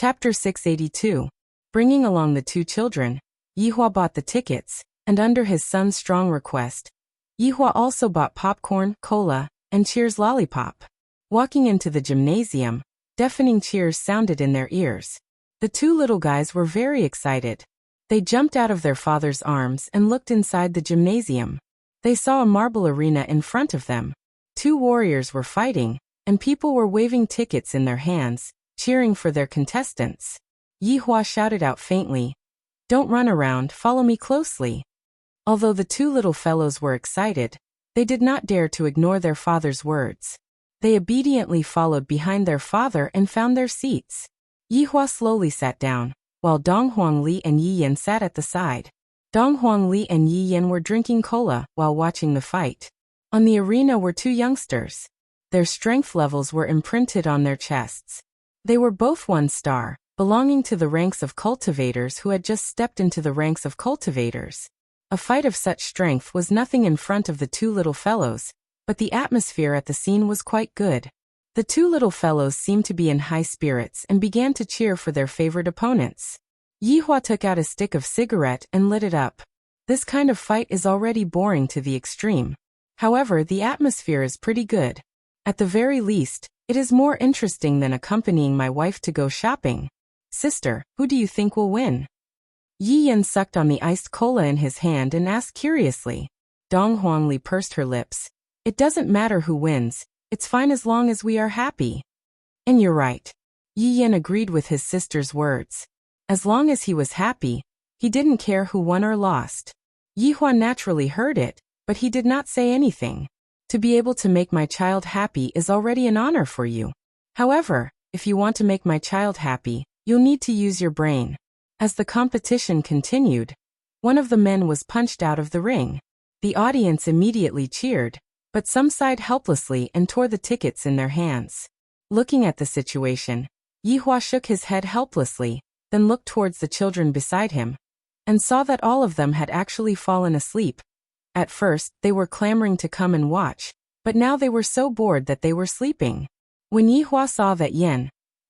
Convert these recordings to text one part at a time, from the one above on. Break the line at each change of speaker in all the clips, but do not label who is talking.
Chapter 682. Bringing along the two children, Yihua bought the tickets, and under his son's strong request, Yihua also bought popcorn, cola, and Cheers lollipop. Walking into the gymnasium, deafening cheers sounded in their ears. The two little guys were very excited. They jumped out of their father's arms and looked inside the gymnasium. They saw a marble arena in front of them. Two warriors were fighting, and people were waving tickets in their hands, cheering for their contestants. Yihua shouted out faintly, "Don't run around, follow me closely." Although the two little fellows were excited, they did not dare to ignore their father's words. They obediently followed behind their father and found their seats. Yihua slowly sat down, while Donghuang Li and Yi Yan sat at the side. Donghuang Li and Yi Yan were drinking cola while watching the fight. On the arena were two youngsters. Their strength levels were imprinted on their chests. They were both 1-star, belonging to the ranks of cultivators who had just stepped into the ranks of cultivators. A fight of such strength was nothing in front of the two little fellows, but the atmosphere at the scene was quite good. The two little fellows seemed to be in high spirits and began to cheer for their favorite opponents. Yihua took out a stick of cigarette and lit it up. This kind of fight is already boring to the extreme. However, the atmosphere is pretty good. At the very least, it is more interesting than accompanying my wife to go shopping. Sister, who do you think will win? Yi Yan sucked on the iced cola in his hand and asked curiously. Donghuang Li pursed her lips. It doesn't matter who wins, it's fine as long as we are happy. And you're right. Yi Yan agreed with his sister's words. As long as he was happy, he didn't care who won or lost. Yihua naturally heard it, but he did not say anything. To be able to make my child happy is already an honor for you. However, if you want to make my child happy, you'll need to use your brain. As the competition continued, one of the men was punched out of the ring. The audience immediately cheered, but some sighed helplessly and tore the tickets in their hands. Looking at the situation, Yihua shook his head helplessly, then looked towards the children beside him, and saw that all of them had actually fallen asleep. At first, they were clamoring to come and watch, but now they were so bored that they were sleeping. When Yihua saw that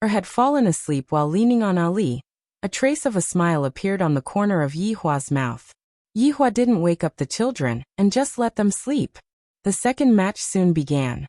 had fallen asleep while leaning on Ali, a trace of a smile appeared on the corner of Yihua's mouth. Yihua didn't wake up the children, and just let them sleep. The second match soon began.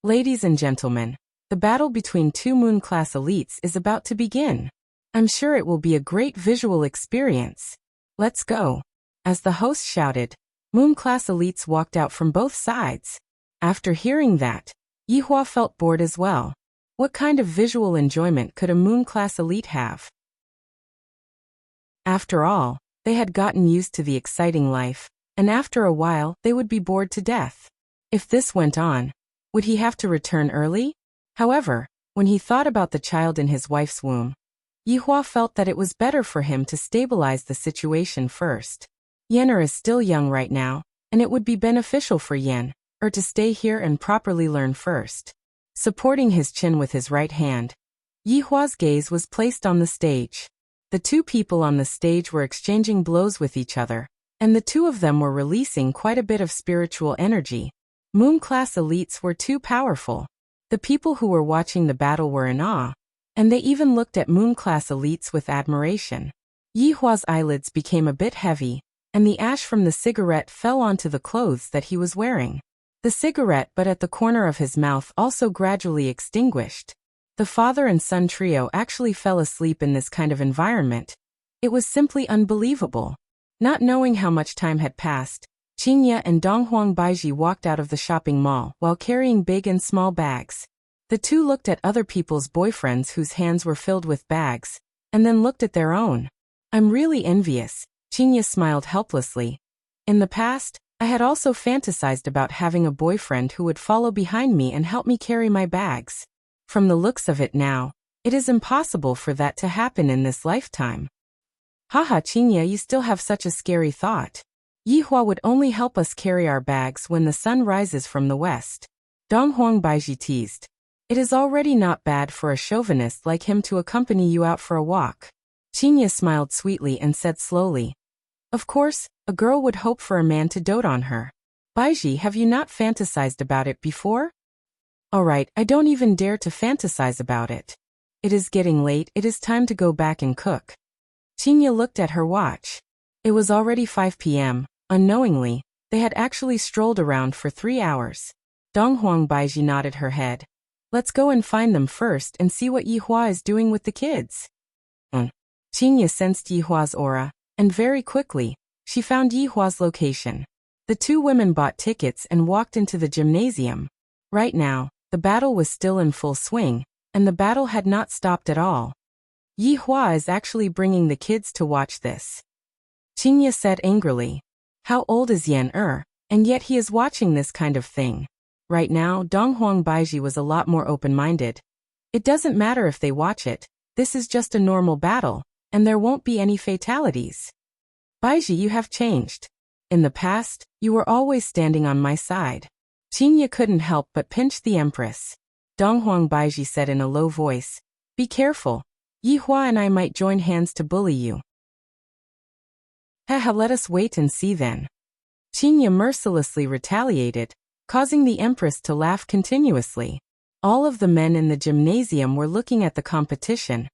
Ladies and gentlemen, the battle between two Moon-class elites is about to begin. I'm sure it will be a great visual experience. Let's go. As the host shouted, Moon-class elites walked out from both sides. After hearing that, Yihua felt bored as well. What kind of visual enjoyment could a Moon-class elite have? After all, they had gotten used to the exciting life, and after a while they would be bored to death. If this went on, would he have to return early? However, when he thought about the child in his wife's womb, Yihua felt that it was better for him to stabilize the situation first. Yen'er is still young right now, and it would be beneficial for Yen, to stay here and properly learn first. Supporting his chin with his right hand, Yihua's gaze was placed on the stage. The two people on the stage were exchanging blows with each other, and the two of them were releasing quite a bit of spiritual energy. Moon-class elites were too powerful. The people who were watching the battle were in awe, and they even looked at Moon-class elites with admiration. Yihua's eyelids became a bit heavy, and the ash from the cigarette fell onto the clothes that he was wearing. The cigarette but at the corner of his mouth also gradually extinguished. The father and son trio actually fell asleep in this kind of environment. It was simply unbelievable. Not knowing how much time had passed, Qingye and Donghuang Baiji walked out of the shopping mall while carrying big and small bags. The two looked at other people's boyfriends whose hands were filled with bags, and then looked at their own. I'm really envious, Qingye smiled helplessly. In the past, I had also fantasized about having a boyfriend who would follow behind me and help me carry my bags. From the looks of it now, it is impossible for that to happen in this lifetime. Haha, Qingye, you still have such a scary thought. Yihua would only help us carry our bags when the sun rises from the west. Donghuang Baiji teased. It is already not bad for a chauvinist like him to accompany you out for a walk. Qingye smiled sweetly and said slowly. Of course, a girl would hope for a man to dote on her. Baiji, have you not fantasized about it before? Alright, I don't even dare to fantasize about it. It is getting late, it is time to go back and cook. Qingye looked at her watch. It was already 5 p.m. Unknowingly, they had actually strolled around for 3 hours. Donghuang Baiji nodded her head. Let's go and find them first and see what Yihua is doing with the kids. Qingye sensed Yihua's aura, and very quickly, she found Yihua's location. The two women bought tickets and walked into the gymnasium. Right now, the battle was still in full swing, and the battle had not stopped at all. Yihua is actually bringing the kids to watch this. Qingye said angrily. How old is Yan and yet he is watching this kind of thing. Right now, Donghuang Baiji was a lot more open-minded. It doesn't matter if they watch it, this is just a normal battle, and there won't be any fatalities. Baiji, you have changed. In the past, you were always standing on my side. Qingye couldn't help but pinch the empress. Donghuang Baiji said in a low voice, be careful, Yihua and I might join hands to bully you. Haha, let us wait and see then. Qingye mercilessly retaliated, causing the empress to laugh continuously. All of the men in the gymnasium were looking at the competition,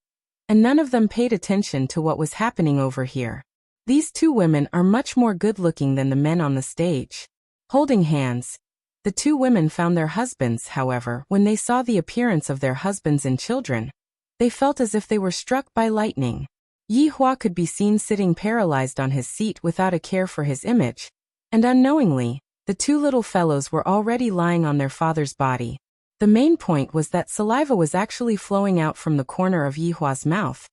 and none of them paid attention to what was happening over here. These two women are much more good-looking than the men on the stage. Holding hands, the two women found their husbands. However, when they saw the appearance of their husbands and children, they felt as if they were struck by lightning. Yihua could be seen sitting paralyzed on his seat without a care for his image, and unknowingly, the two little fellows were already lying on their father's body. The main point was that saliva was actually flowing out from the corner of Yihua's mouth.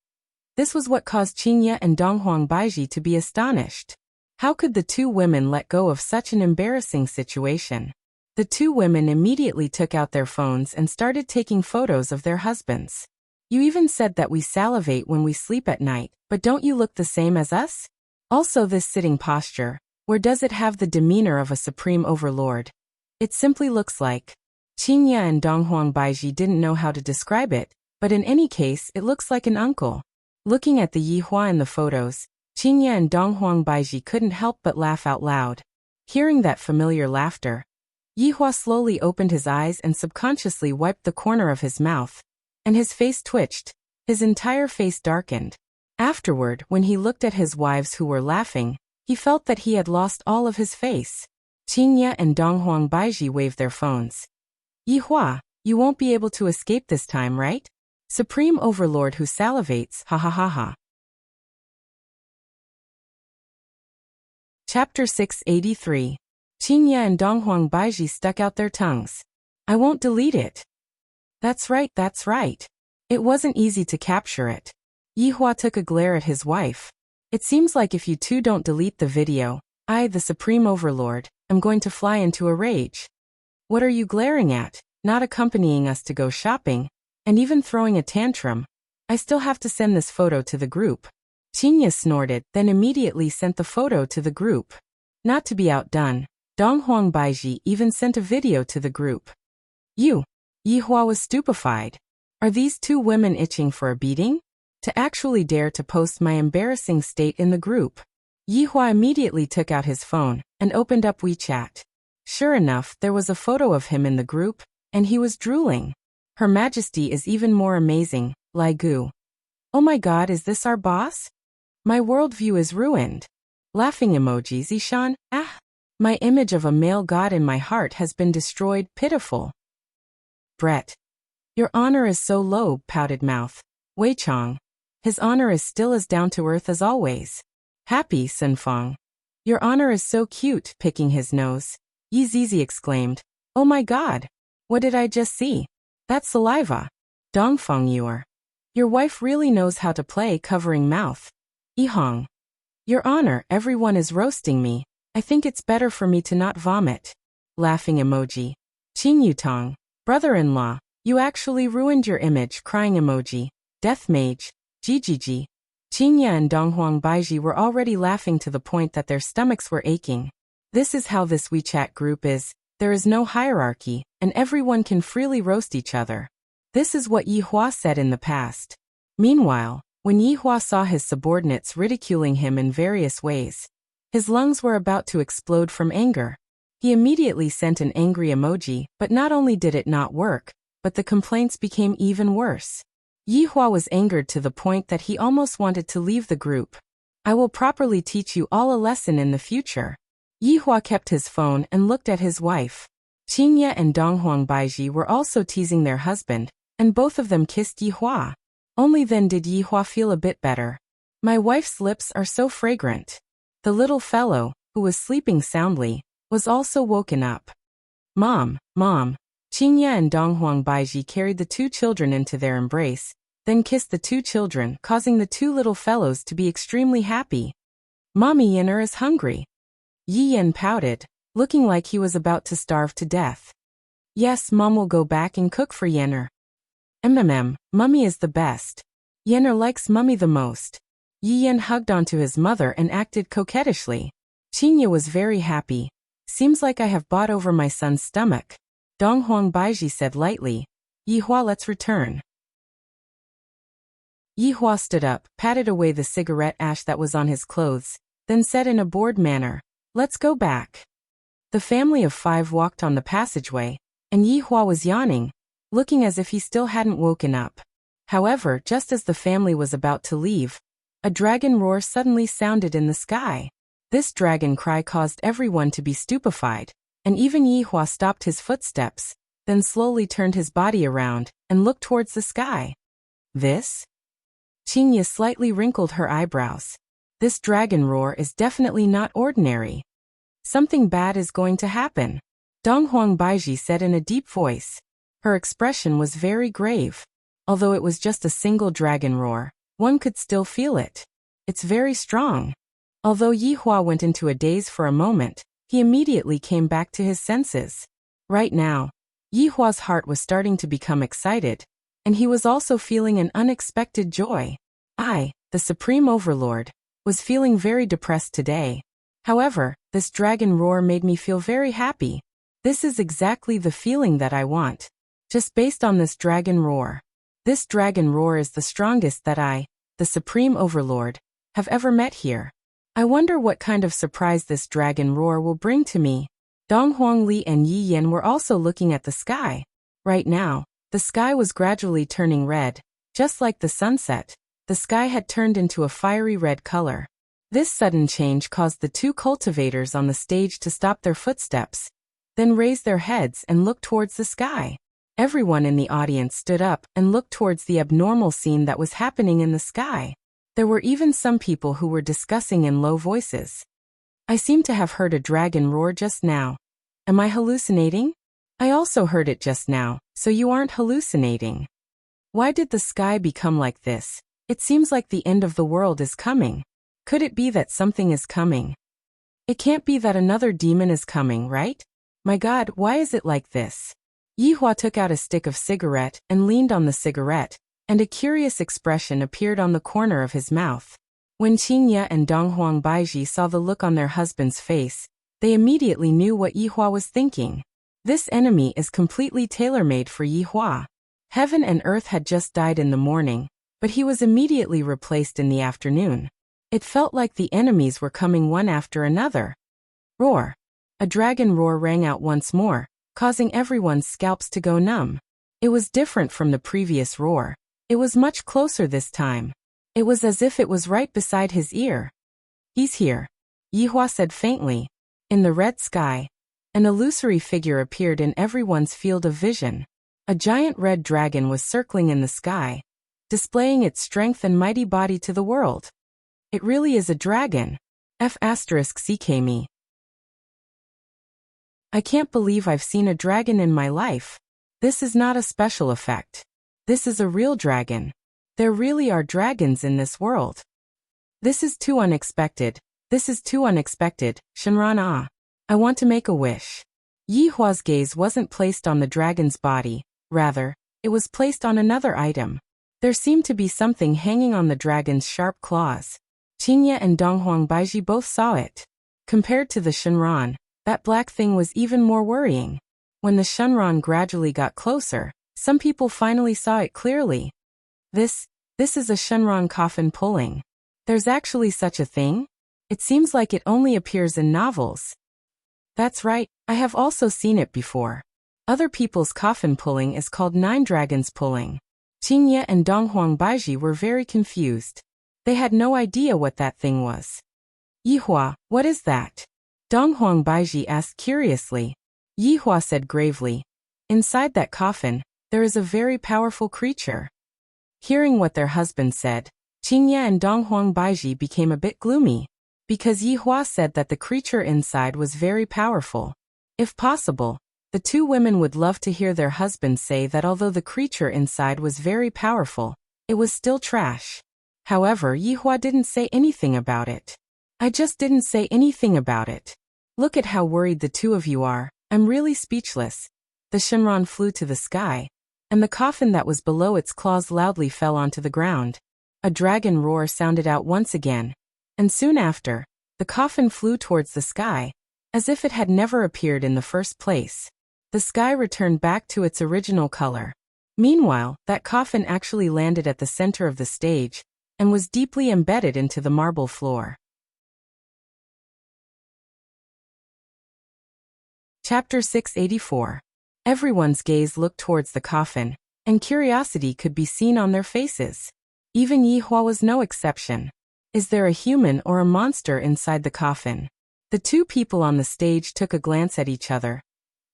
This was what caused Qingye and Donghuang Baiji to be astonished. How could the two women let go of such an embarrassing situation? The two women immediately took out their phones and started taking photos of their husbands. You even said that we salivate when we sleep at night, but don't you look the same as us? Also, this sitting posture, where does it have the demeanor of a supreme overlord? It simply looks like. Qingye and Donghuang Baiji didn't know how to describe it, but in any case, it looks like an uncle. Looking at the Yihua in the photos, Qingye and Donghuang Baiji couldn't help but laugh out loud. Hearing that familiar laughter, Yihua slowly opened his eyes and subconsciously wiped the corner of his mouth, and his face twitched, his entire face darkened. Afterward, when he looked at his wives who were laughing, he felt that he had lost all of his face. Qingye and Donghuang Baiji waved their phones. Yihua, you won't be able to escape this time, right? Supreme Overlord who salivates, ha ha ha ha. Chapter 683. Qingye and Donghuang Baiji stuck out their tongues. I won't delete it. That's right, that's right. It wasn't easy to capture it. Yihua took a glare at his wife. It seems like if you two don't delete the video, I, the Supreme Overlord, am going to fly into a rage. What are you glaring at? Not accompanying us to go shopping, and even throwing a tantrum. I still have to send this photo to the group. Qingye snorted, then immediately sent the photo to the group. Not to be outdone, Donghuang Baiji even sent a video to the group. Yihua was stupefied. Are these two women itching for a beating? To actually dare to post my embarrassing state in the group. Yihua immediately took out his phone and opened up WeChat. Sure enough, there was a photo of him in the group, and he was drooling. Her Majesty is even more amazing, Lai Gu. Oh my god, is this our boss? My worldview is ruined. Laughing emoji, Zishan, my image of a male god in my heart has been destroyed, pitiful. Brett. Your honor is so low, pouted mouth. Wei Chong. His honor is still as down-to-earth as always. Happy, Sun Fong. Your honor is so cute, picking his nose. Yi Zizi exclaimed. Oh my god. What did I just see? That's saliva. Dongfeng Yuer. Your wife really knows how to play covering mouth. Yihong. Your honor, everyone is roasting me. I think it's better for me to not vomit. Laughing emoji. Qing Yutong. Brother-in-law, you actually ruined your image, crying emoji. Death mage. Gigi. Qingye and Donghuang Baiji were already laughing to the point that their stomachs were aching. This is how this WeChat group is. There is no hierarchy, and everyone can freely roast each other. This is what Yihua said in the past. Meanwhile, when Yihua saw his subordinates ridiculing him in various ways, his lungs were about to explode from anger. He immediately sent an angry emoji, but not only did it not work, but the complaints became even worse. Yihua was angered to the point that he almost wanted to leave the group. I will properly teach you all a lesson in the future. Yihua kept his phone and looked at his wife. Qingye and Donghuang Baiji were also teasing their husband, and both of them kissed Yihua. Only then did Yihua feel a bit better. My wife's lips are so fragrant. The little fellow, who was sleeping soundly, was also woken up. Mom, Mom. Qingye and Donghuang Baiji carried the two children into their embrace, then kissed the two children, causing the two little fellows to be extremely happy. Mommy Yenner is hungry. Yi Yan pouted, looking like he was about to starve to death. Yes, Mom will go back and cook for Yenner. Mummy is the best. Yenner likes Mummy the most. Yi Yan hugged onto his mother and acted coquettishly. Qingye was very happy. Seems like I have bought over my son's stomach. Donghuang Baiji said lightly. Yihua, let's return. Yihua stood up, patted away the cigarette ash that was on his clothes, then said in a bored manner, let's go back. The family of 5 walked on the passageway, and Yihua was yawning, looking as if he still hadn't woken up. However, just as the family was about to leave, a dragon roar suddenly sounded in the sky. This dragon cry caused everyone to be stupefied, and even Yihua stopped his footsteps, then slowly turned his body around and looked towards the sky. This? Qingye slightly wrinkled her eyebrows. This dragon roar is definitely not ordinary. Something bad is going to happen. Donghuang Baiji said in a deep voice. Her expression was very grave. Although it was just a single dragon roar, one could still feel it. It's very strong. Although Yihua went into a daze for a moment, he immediately came back to his senses. Right now, Yihua's heart was starting to become excited, and he was also feeling an unexpected joy. I, the Supreme Overlord, was feeling very depressed today. However, this dragon roar made me feel very happy. This is exactly the feeling that I want. Just based on this dragon roar. This dragon roar is the strongest that I, the Supreme Overlord, have ever met here. I wonder what kind of surprise this dragon roar will bring to me. Donghuang Li and Yi Yan were also looking at the sky. Right now, the sky was gradually turning red. Just like the sunset, the sky had turned into a fiery red color. This sudden change caused the 2 cultivators on the stage to stop their footsteps, then raise their heads and look towards the sky. Everyone in the audience stood up and looked towards the abnormal scene that was happening in the sky. There were even some people who were discussing in low voices. I seem to have heard a dragon roar just now. Am I hallucinating? I also heard it just now, so you aren't hallucinating. Why did the sky become like this? It seems like the end of the world is coming. Could it be that something is coming? It can't be that another demon is coming, right? My God, why is it like this? Yihua took out a stick of cigarette and leaned on the cigarette, and a curious expression appeared on the corner of his mouth. When Qingye and Donghuang Baiji saw the look on their husband's face, they immediately knew what Yihua was thinking. This enemy is completely tailor-made for Yihua. Heaven and earth had just died in the morning, but he was immediately replaced in the afternoon. It felt like the enemies were coming one after another. Roar! A dragon roar rang out once more, causing everyone's scalps to go numb. It was different from the previous roar. It was much closer this time. It was as if it was right beside his ear. He's here, Yihua said faintly. In the red sky, an illusory figure appeared in everyone's field of vision. A giant red dragon was circling in the sky, displaying its strength and mighty body to the world. It really is a dragon. F***CK me. I can't believe I've seen a dragon in my life. This is not a special effect. This is a real dragon. There really are dragons in this world. This is too unexpected. This is too unexpected. Shenron ah. I want to make a wish. Yihua's gaze wasn't placed on the dragon's body, rather, it was placed on another item. There seemed to be something hanging on the dragon's sharp claws. Qingye and Donghuang Baiji both saw it. Compared to the Shenron, that black thing was even more worrying. When the Shenron gradually got closer, some people finally saw it clearly. This is a Shenron coffin pulling. There's actually such a thing? It seems like it only appears in novels. That's right, I have also seen it before. Other people's coffin pulling is called 9 dragons pulling. Qingye and Donghuang Baiji were very confused. They had no idea what that thing was. Yihua, what is that? Donghuang Baiji asked curiously. Yihua said gravely, inside that coffin, there is a very powerful creature. Hearing what their husband said, Qingye and Donghuang Baiji became a bit gloomy, because Yihua said that the creature inside was very powerful. If possible, the two women would love to hear their husbands say that although the creature inside was very powerful, it was still trash. However, Yihua didn't say anything about it. I just didn't say anything about it. Look at how worried the two of you are. I'm really speechless. The Shenron flew to the sky, and the coffin that was below its claws loudly fell onto the ground. A dragon roar sounded out once again, and soon after, the coffin flew towards the sky, as if it had never appeared in the first place. The sky returned back to its original color. Meanwhile, that coffin actually landed at the center of the stage, and was deeply embedded into the marble floor. Chapter 684. Everyone's gaze looked towards the coffin, and curiosity could be seen on their faces. Even Yihua was no exception. Is there a human or a monster inside the coffin? The two people on the stage took a glance at each other,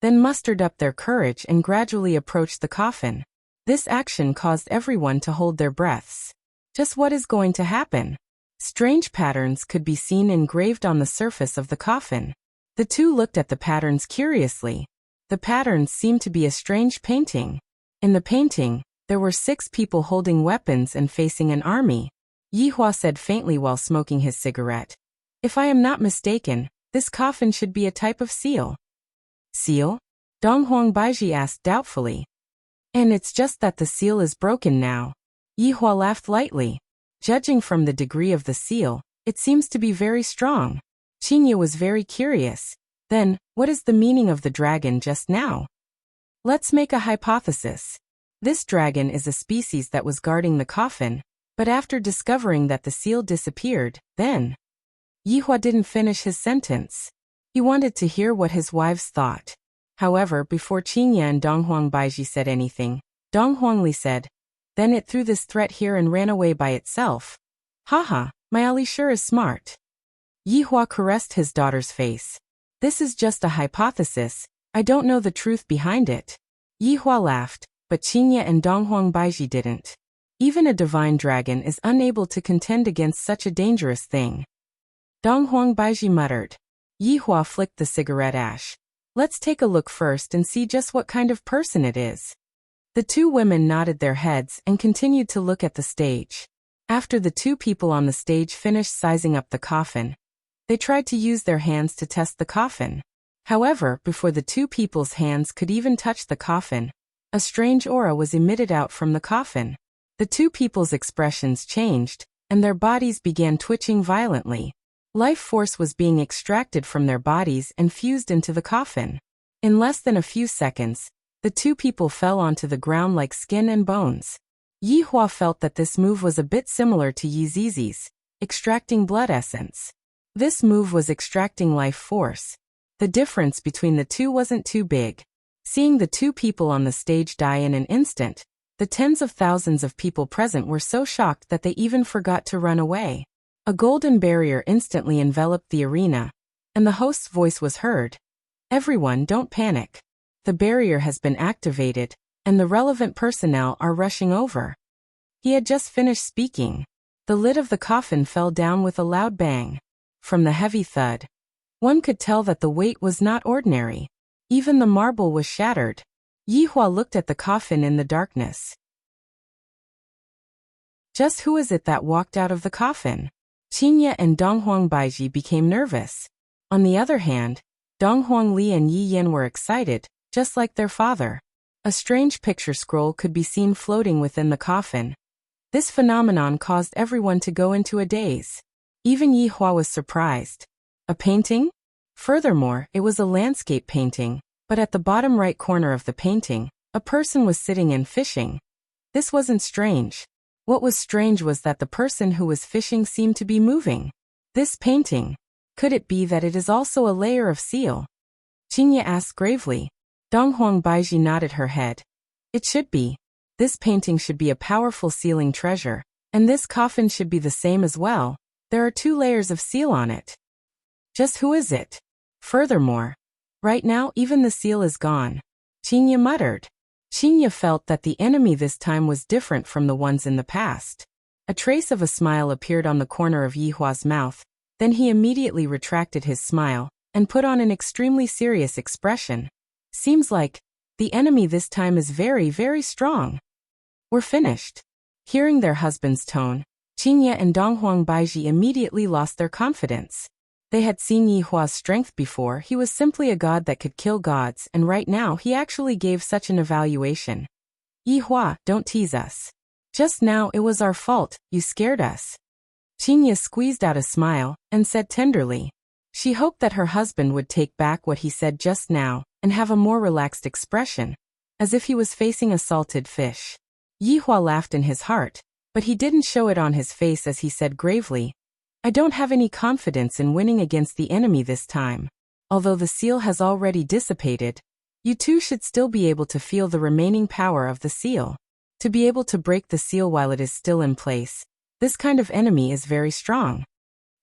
then mustered up their courage and gradually approached the coffin. This action caused everyone to hold their breaths. Just what is going to happen? Strange patterns could be seen engraved on the surface of the coffin. The two looked at the patterns curiously. The patterns seemed to be a strange painting. In the painting, there were 6 people holding weapons and facing an army. Yihua said faintly while smoking his cigarette. If I am not mistaken, this coffin should be a type of seal. Seal? Donghuang Baiji asked doubtfully. And it's just that the seal is broken now. Yihua laughed lightly. Judging from the degree of the seal, it seems to be very strong. Qingye was very curious. Then, what is the meaning of the dragon just now? Let's make a hypothesis. This dragon is a species that was guarding the coffin, but after discovering that the seal disappeared, then... Yihua didn't finish his sentence. He wanted to hear what his wives thought. However, before Qingye and Donghuang Baiji said anything, Donghuang Li said, then it threw this threat here and ran away by itself. Haha, my Ali sure is smart. Yihua caressed his daughter's face. This is just a hypothesis, I don't know the truth behind it. Yihua laughed, but Qingye and Donghuang Baiji didn't. Even a divine dragon is unable to contend against such a dangerous thing. Donghuang Baiji muttered. Yihua flicked the cigarette ash. Let's take a look first and see just what kind of person it is. The two women nodded their heads and continued to look at the stage. After the two people on the stage finished sizing up the coffin, they tried to use their hands to test the coffin. However, before the two people's hands could even touch the coffin, a strange aura was emitted out from the coffin. The two people's expressions changed, and their bodies began twitching violently. Life force was being extracted from their bodies and fused into the coffin. In less than a few seconds, the two people fell onto the ground like skin and bones. Yihua felt that this move was a bit similar to Yi Zizi's, extracting blood essence. This move was extracting life force. The difference between the two wasn't too big. Seeing the two people on the stage die in an instant, the tens of thousands of people present were so shocked that they even forgot to run away. A golden barrier instantly enveloped the arena, and the host's voice was heard. Everyone, don't panic. The barrier has been activated, and the relevant personnel are rushing over. He had just finished speaking. The lid of the coffin fell down with a loud bang. From the heavy thud, one could tell that the weight was not ordinary. Even the marble was shattered. Yihua looked at the coffin in the darkness. Just who is it that walked out of the coffin? Qingye and Donghuang Baiji became nervous. On the other hand, Donghuang Li and Yi Yin were excited, just like their father. A strange picture scroll could be seen floating within the coffin. This phenomenon caused everyone to go into a daze. Even Yihua was surprised. A painting? Furthermore, it was a landscape painting, but at the bottom right corner of the painting, a person was sitting and fishing. This wasn't strange. What was strange was that the person who was fishing seemed to be moving. This painting, could it be that it is also a layer of seal? Qingye asked gravely. Donghuang Baiji nodded her head. It should be. This painting should be a powerful sealing treasure, and this coffin should be the same as well. There are 2 layers of seal on it. Just who is it? Furthermore, right now even the seal is gone. Qinya muttered. Qinya felt that the enemy this time was different from the ones in the past. A trace of a smile appeared on the corner of Yihua's mouth, then he immediately retracted his smile and put on an extremely serious expression. Seems like the enemy this time is very, very strong. We're finished. Hearing their husband's tone, Qinya and Donghuang Baiji immediately lost their confidence. They had seen Yihua's strength before. He was simply a god that could kill gods, and right now he actually gave such an evaluation. Yihua, don't tease us. Just now it was our fault, you scared us. Qinya squeezed out a smile and said tenderly. She hoped that her husband would take back what he said just now and have a more relaxed expression, as if he was facing a salted fish. Yihua laughed in his heart, but he didn't show it on his face as he said gravely, I don't have any confidence in winning against the enemy this time. Although the seal has already dissipated, you two should still be able to feel the remaining power of the seal. To be able to break the seal while it is still in place, this kind of enemy is very strong.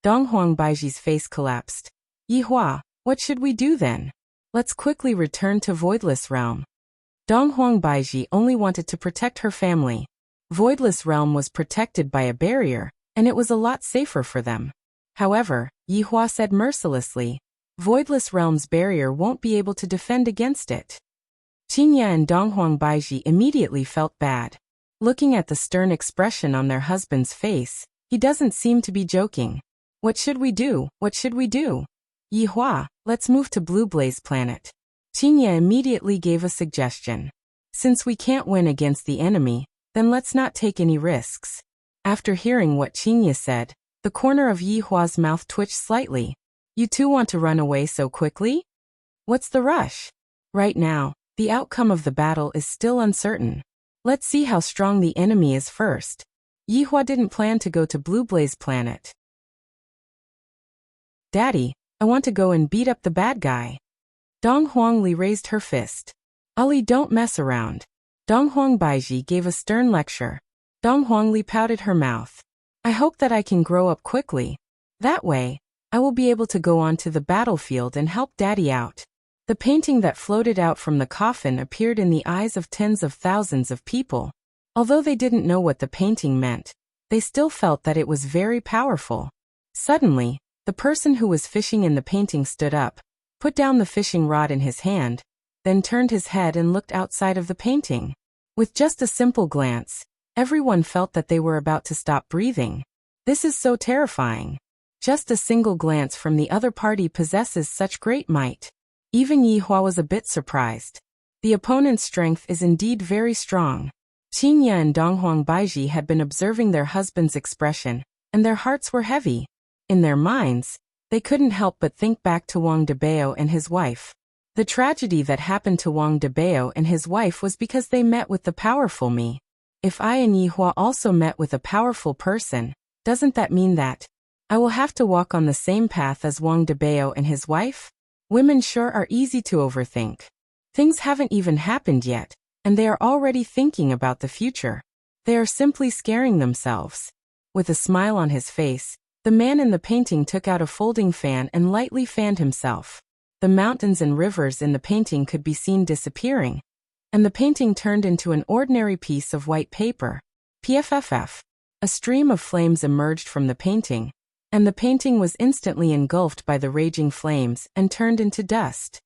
Donghuang Baiji's face collapsed. Yihua, what should we do then? Let's quickly return to Voidless Realm. Donghuang Baiji only wanted to protect her family. Voidless Realm was protected by a barrier, and it was a lot safer for them. However, Yihua said mercilessly, Voidless Realm's barrier won't be able to defend against it. Qinya and Donghuang Baiji immediately felt bad. Looking at the stern expression on their husband's face, he doesn't seem to be joking. What should we do? What should we do? Yihua, let's move to Blue Blaze Planet. Qinya immediately gave a suggestion. Since we can't win against the enemy, then let's not take any risks. After hearing what Qinya said, the corner of Yihua's mouth twitched slightly. You two want to run away so quickly? What's the rush? Right now, the outcome of the battle is still uncertain. Let's see how strong the enemy is first. Yihua didn't plan to go to Blue Blaze Planet. Daddy, I want to go and beat up the bad guy. Donghuang Li raised her fist. Ali, don't mess around. Donghuang Baiji gave a stern lecture. Donghuang Li pouted her mouth. I hope that I can grow up quickly. That way, I will be able to go on to the battlefield and help Daddy out. The painting that floated out from the coffin appeared in the eyes of tens of thousands of people. Although they didn't know what the painting meant, they still felt that it was very powerful. Suddenly, the person who was fishing in the painting stood up, put down the fishing rod in his hand, then turned his head and looked outside of the painting. With just a simple glance, everyone felt that they were about to stop breathing. This is so terrifying. Just a single glance from the other party possesses such great might. Even Yihua was a bit surprised. The opponent's strength is indeed very strong. Qinya and Donghuang Baiji had been observing their husband's expression, and their hearts were heavy. In their minds, they couldn't help but think back to Wang Debao and his wife. The tragedy that happened to Wang Debao and his wife was because they met with the powerful me. If I and Yihua also met with a powerful person, doesn't that mean that I will have to walk on the same path as Wang Debao and his wife? Women sure are easy to overthink. Things haven't even happened yet, and they are already thinking about the future. They are simply scaring themselves. With a smile on his face, the man in the painting took out a folding fan and lightly fanned himself. The mountains and rivers in the painting could be seen disappearing, and the painting turned into an ordinary piece of white paper. PFFF. A stream of flames emerged from the painting, and the painting was instantly engulfed by the raging flames and turned into dust.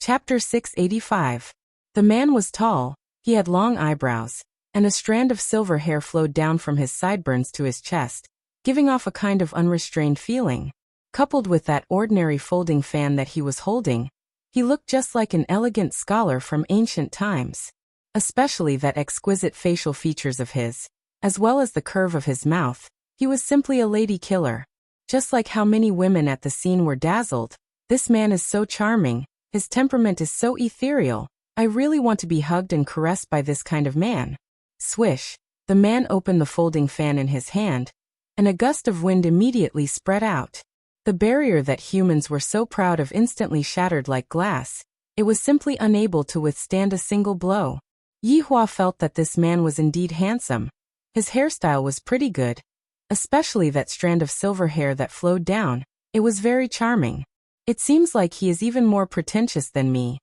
Chapter 685. The man was tall, he had long eyebrows, and a strand of silver hair flowed down from his sideburns to his chest, giving off a kind of unrestrained feeling. Coupled with that ordinary folding fan that he was holding, he looked just like an elegant scholar from ancient times. Especially that exquisite facial features of his, as well as the curve of his mouth, he was simply a lady killer. Just like how many women at the scene were dazzled, this man is so charming, his temperament is so ethereal, I really want to be hugged and caressed by this kind of man. Swish, the man opened the folding fan in his hand, and a gust of wind immediately spread out. The barrier that humans were so proud of instantly shattered like glass. It was simply unable to withstand a single blow. Yihua felt that this man was indeed handsome. His hairstyle was pretty good, especially that strand of silver hair that flowed down. It was very charming. It seems like he is even more pretentious than me.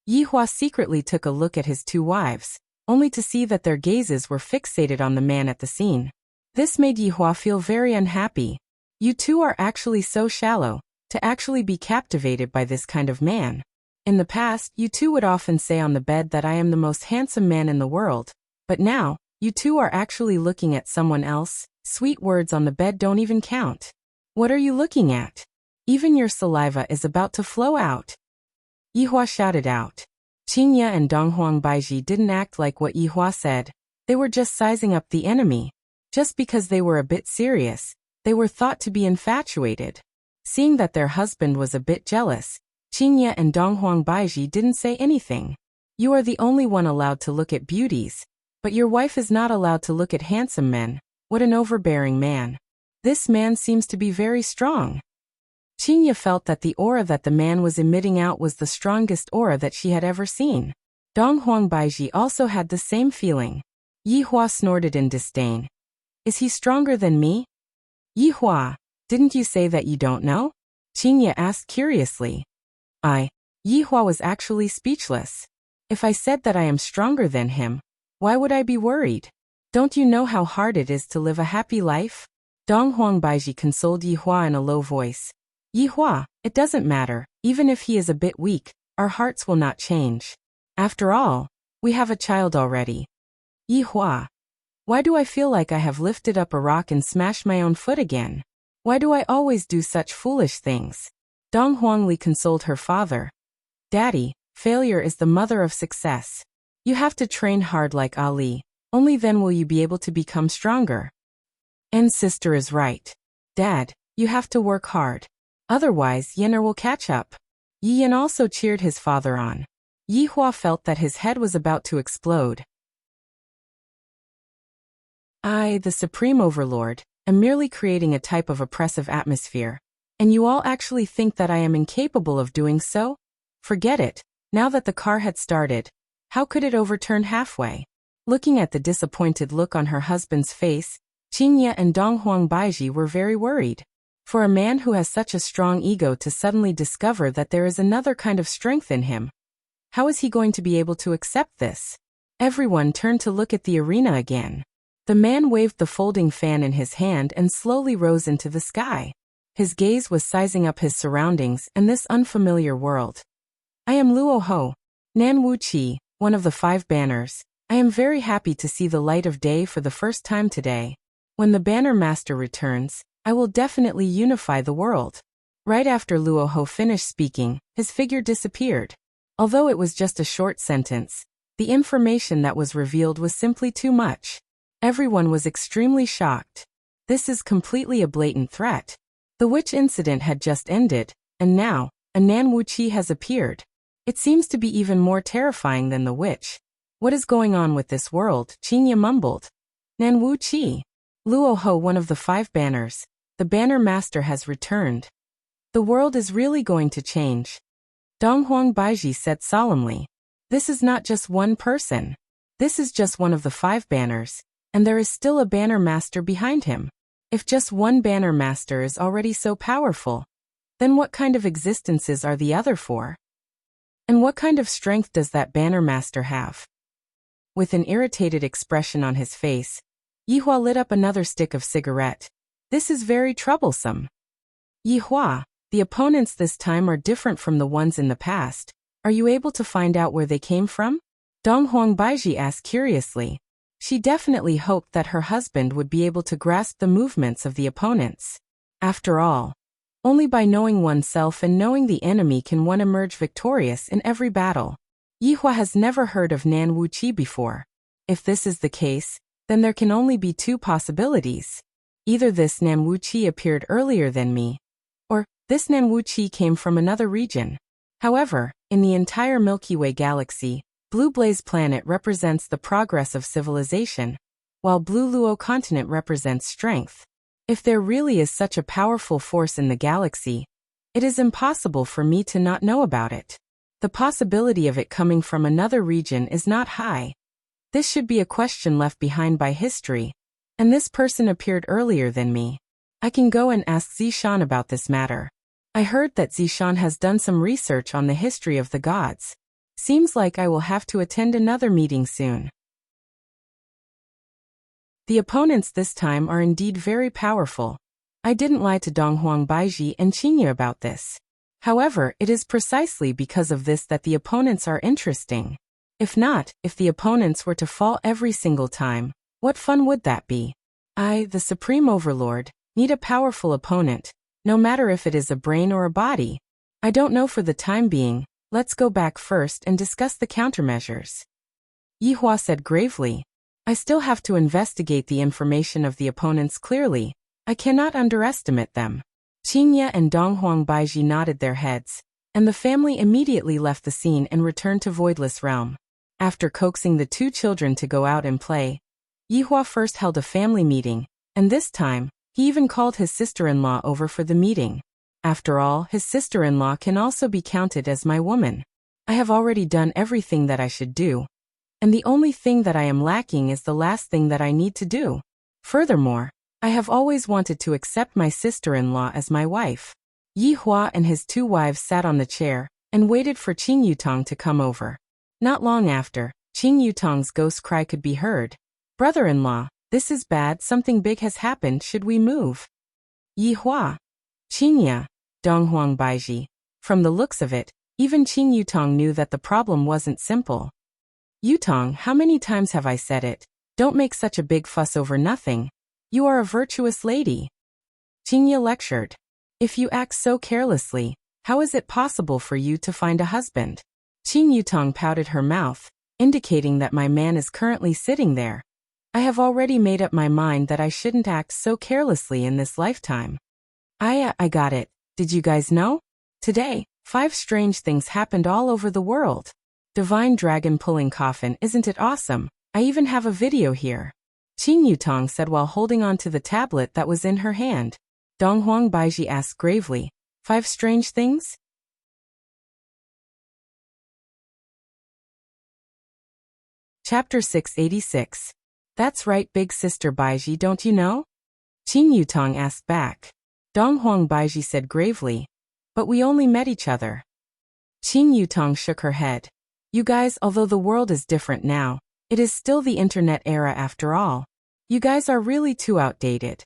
Yihua secretly took a look at his two wives, only to see that their gazes were fixated on the man at the scene. This made Yihua feel very unhappy. You two are actually so shallow, to actually be captivated by this kind of man. In the past, you two would often say on the bed that I am the most handsome man in the world, but now, you two are actually looking at someone else. Sweet words on the bed don't even count. What are you looking at? Even your saliva is about to flow out. Yihua shouted out. Qingye and Donghuang Baiji didn't act like what Yihua said. They were just sizing up the enemy. Just because they were a bit serious, they were thought to be infatuated. Seeing that their husband was a bit jealous, Qingye and Donghuang Baiji didn't say anything. You are the only one allowed to look at beauties, but your wife is not allowed to look at handsome men. What an overbearing man. This man seems to be very strong. Qingye felt that the aura that the man was emitting out was the strongest aura that she had ever seen. Donghuang Baiji also had the same feeling. Yihua snorted in disdain. Is he stronger than me? Yihua, didn't you say that you don't know? Qingye asked curiously. Yihua was actually speechless. If I said that I am stronger than him, why would I be worried? Don't you know how hard it is to live a happy life? Donghuang Baiji consoled Yihua in a low voice. Yihua, it doesn't matter, even if he is a bit weak, our hearts will not change. After all, we have a child already. Yihua, why do I feel like I have lifted up a rock and smashed my own foot again? Why do I always do such foolish things? Donghuang Li consoled her father. Daddy, failure is the mother of success. You have to train hard like Ali, only then will you be able to become stronger. And sister is right. Dad, you have to work hard. Otherwise, Yener will catch up. Yi Yan also cheered his father on. Yihua felt that his head was about to explode. I, the Supreme Overlord, am merely creating a type of oppressive atmosphere. And you all actually think that I am incapable of doing so? Forget it. Now that the car had started, how could it overturn halfway? Looking at the disappointed look on her husband's face, Qingye and Donghuang Baiji were very worried. For a man who has such a strong ego to suddenly discover that there is another kind of strength in him, how is he going to be able to accept this? Everyone turned to look at the arena again. The man waved the folding fan in his hand and slowly rose into the sky. His gaze was sizing up his surroundings and this unfamiliar world. I am Luo Ho, Nan Wu Qi, one of the 5 banners. I am very happy to see the light of day for the first time today. When the banner master returns, I will definitely unify the world. Right after Luo Ho finished speaking, his figure disappeared. Although it was just a short sentence, the information that was revealed was simply too much. Everyone was extremely shocked. This is completely a blatant threat. The witch incident had just ended, and now, a Nan Wu Qi has appeared. It seems to be even more terrifying than the witch. What is going on with this world? Qingye mumbled. Nan Wu Qi. Luo Ho, one of the 5 banners. The banner master has returned. The world is really going to change. Donghuang Baiji said solemnly. This is not just one person. This is just one of the 5 banners, and there is still a banner master behind him. If just one banner master is already so powerful, then what kind of existences are the other 4? And what kind of strength does that banner master have? With an irritated expression on his face, Yihua lit up another stick of cigarette. This is very troublesome. Yihua, the opponents this time are different from the ones in the past. Are you able to find out where they came from? Donghuang Baiji asked curiously. She definitely hoped that her husband would be able to grasp the movements of the opponents. After all, only by knowing oneself and knowing the enemy can one emerge victorious in every battle. Yihua has never heard of Nan Wu Qi before. If this is the case, then there can only be 2 possibilities. Either this Nan Wu Qi appeared earlier than me, or this Nan Wu Qi came from another region. However, in the entire Milky Way galaxy, Blue Blaze planet represents the progress of civilization, while Blue Luo continent represents strength. If there really is such a powerful force in the galaxy, it is impossible for me to not know about it. The possibility of it coming from another region is not high. This should be a question left behind by history, and this person appeared earlier than me. I can go and ask Zishan about this matter. I heard that Zishan has done some research on the history of the gods. Seems like I will have to attend another meeting soon. The opponents this time are indeed very powerful. I didn't lie to Donghuang Baiji and Qingye about this. However, it is precisely because of this that the opponents are interesting. If not, if the opponents were to fall every single time, what fun would that be? I, the Supreme Overlord, need a powerful opponent, no matter if it is a brain or a body. I don't know for the time being. Let's go back first and discuss the countermeasures. Yihua said gravely. I still have to investigate the information of the opponents clearly. I cannot underestimate them. Qingye and Donghuang Baiji nodded their heads, and the family immediately left the scene and returned to Voidless Realm. After coaxing the two children to go out and play, Yihua first held a family meeting, and this time, he even called his sister-in-law over for the meeting. After all, his sister-in-law can also be counted as my woman. I have already done everything that I should do, and the only thing that I am lacking is the last thing that I need to do. Furthermore, I have always wanted to accept my sister-in-law as my wife. Yihua and his two wives sat on the chair and waited for Qing Yutong to come over. Not long after, Qing Yutong's ghost cry could be heard. Brother-in-law, this is bad, something big has happened, should we move? Yihua. Qingye. Donghuang Baiji. From the looks of it, even Qing Yutong knew that the problem wasn't simple. Yutong, how many times have I said it? Don't make such a big fuss over nothing. You are a virtuous lady. Qingye lectured. If you act so carelessly, how is it possible for you to find a husband? Qing Yutong pouted her mouth, indicating that my man is currently sitting there. I have already made up my mind that I shouldn't act so carelessly in this lifetime. I got it. Did you guys know? Today, 5 strange things happened all over the world. Divine dragon pulling coffin, isn't it awesome? I even have a video here. Qing Yutong said while holding on to the tablet that was in her hand. Donghuang Baiji asked gravely, 5 strange things? Chapter 686. That's right, big sister Baiji, don't you know? Qing Yutong asked back. Donghuang Baiji said gravely, but we only met each other. Qing Yutong shook her head. You guys, although the world is different now, it is still the internet era after all. You guys are really too outdated.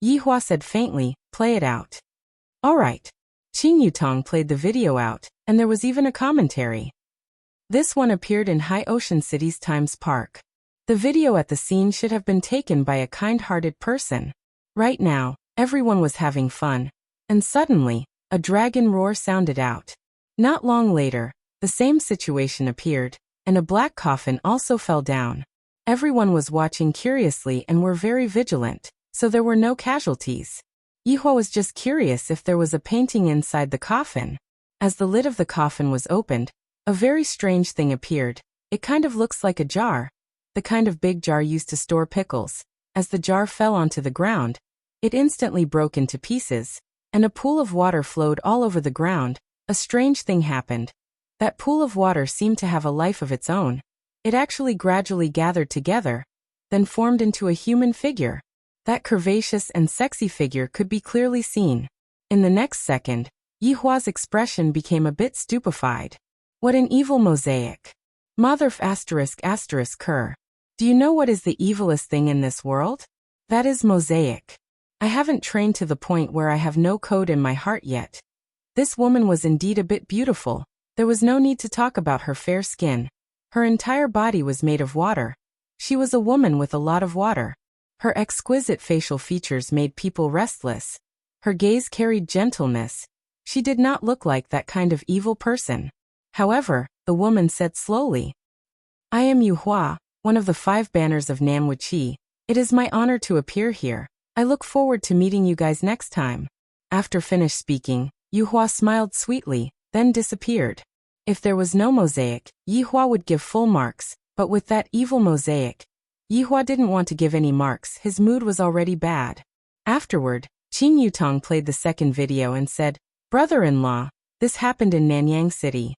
Yihua said faintly, play it out. All right. Qing Yutong played the video out, and there was even a commentary. This one appeared in High Ocean City's Times Park. The video at the scene should have been taken by a kind-hearted person. Right now, everyone was having fun, and suddenly, a dragon roar sounded out. Not long later, the same situation appeared, and a black coffin also fell down. Everyone was watching curiously and were very vigilant, so there were no casualties. Yihua was just curious if there was a painting inside the coffin. As the lid of the coffin was opened, a very strange thing appeared. It kind of looks like a jar, the kind of big jar used to store pickles. As the jar fell onto the ground, it instantly broke into pieces, and a pool of water flowed all over the ground. A strange thing happened. That pool of water seemed to have a life of its own. It actually gradually gathered together, then formed into a human figure. That curvaceous and sexy figure could be clearly seen. In the next second, Yihua's expression became a bit stupefied. What an evil mosaic. Motherf *****. Do you know what is the evilest thing in this world? That is mosaic. I haven't trained to the point where I have no code in my heart yet. This woman was indeed a bit beautiful. There was no need to talk about her fair skin. Her entire body was made of water. She was a woman with a lot of water. Her exquisite facial features made people restless. Her gaze carried gentleness. She did not look like that kind of evil person. However, the woman said slowly, I am Yuhua, one of the 5 banners of Nanwuqi. It is my honor to appear here. I look forward to meeting you guys next time. After finished speaking, Yuhua smiled sweetly, then disappeared. If there was no mosaic, Yihua would give full marks, but with that evil mosaic, Yihua didn't want to give any marks, his mood was already bad. Afterward, Qing Yutong played the second video and said, Brother-in-law, this happened in Nanyang City.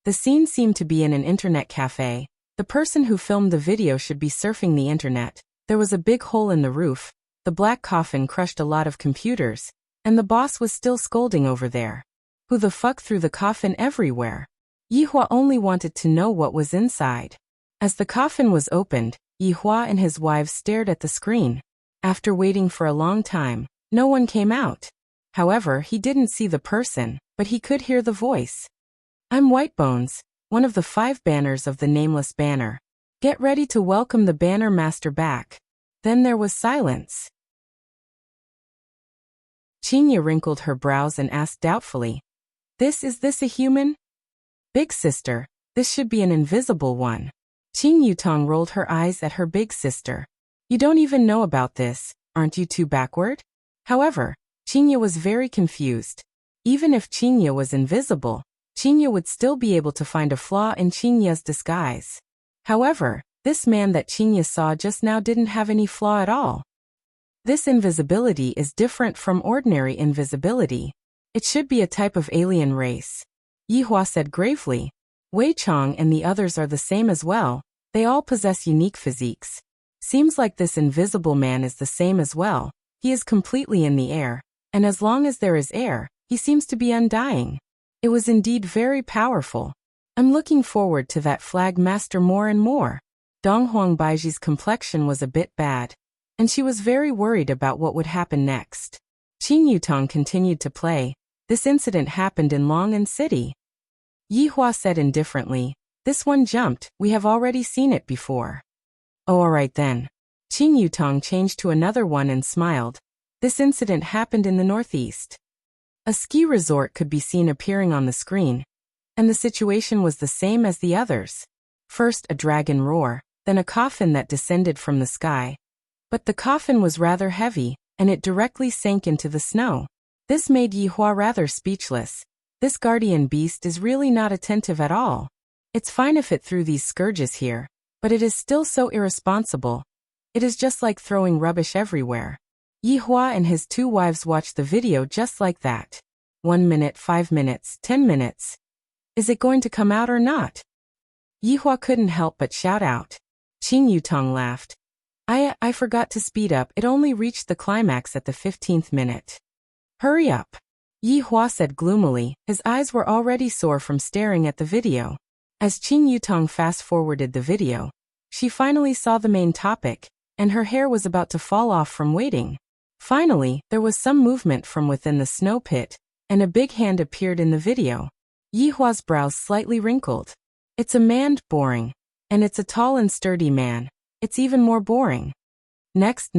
The scene seemed to be in an internet cafe. The person who filmed the video should be surfing the internet. There was a big hole in the roof. The black coffin crushed a lot of computers. And the boss was still scolding over there. Who the fuck threw the coffin everywhere? Yihua only wanted to know what was inside. As the coffin was opened, Yihua and his wives stared at the screen. After waiting for a long time, no one came out. However, he didn't see the person, but he could hear the voice. I'm Whitebones, one of the 5 banners of the nameless banner. Get ready to welcome the banner master back. Then there was silence. Chinya wrinkled her brows and asked doubtfully, Is this a human? Big sister, this should be an invisible one. Qin Yutong rolled her eyes at her big sister. You don't even know about this, aren't you too backward? However, Chinya was very confused. Even if Chinya was invisible, Chinya would still be able to find a flaw in Chinya's disguise. However, this man that Chinya saw just now didn't have any flaw at all. This invisibility is different from ordinary invisibility. It should be a type of alien race. Yihua said gravely. Wei Chong and the others are the same as well. They all possess unique physiques. Seems like this invisible man is the same as well. He is completely in the air, and as long as there is air, he seems to be undying. It was indeed very powerful. I'm looking forward to that flag master more and more. Dong Huang Baiji's complexion was a bit bad, and she was very worried about what would happen next. Qin Yutong continued to play. This incident happened in Long'an City. Yihua said indifferently, This one jumped, we have already seen it before. Oh, alright then. Qin Yutong changed to another one and smiled. This incident happened in the northeast. A ski resort could be seen appearing on the screen, and the situation was the same as the others. First a dragon roar, then a coffin that descended from the sky. But the coffin was rather heavy, and it directly sank into the snow. This made Yihua rather speechless. This guardian beast is really not attentive at all. It's fine if it threw these scourges here, but it is still so irresponsible. It is just like throwing rubbish everywhere. Yihua and his 2 wives watched the video just like that. 1 minute, 5 minutes, 10 minutes. Is it going to come out or not? Yihua couldn't help but shout out. Qin Yutong laughed. I forgot to speed up, it only reached the climax at the 15th minute. Hurry up. Yihua said gloomily, his eyes were already sore from staring at the video. As Qin Yutong fast-forwarded the video, she finally saw the main topic, and her hair was about to fall off from waiting. Finally, there was some movement from within the snow pit, and a big hand appeared in the video. Yihua's brows slightly wrinkled. It's a man, boring. And it's a tall and sturdy man. It's even more boring. Next.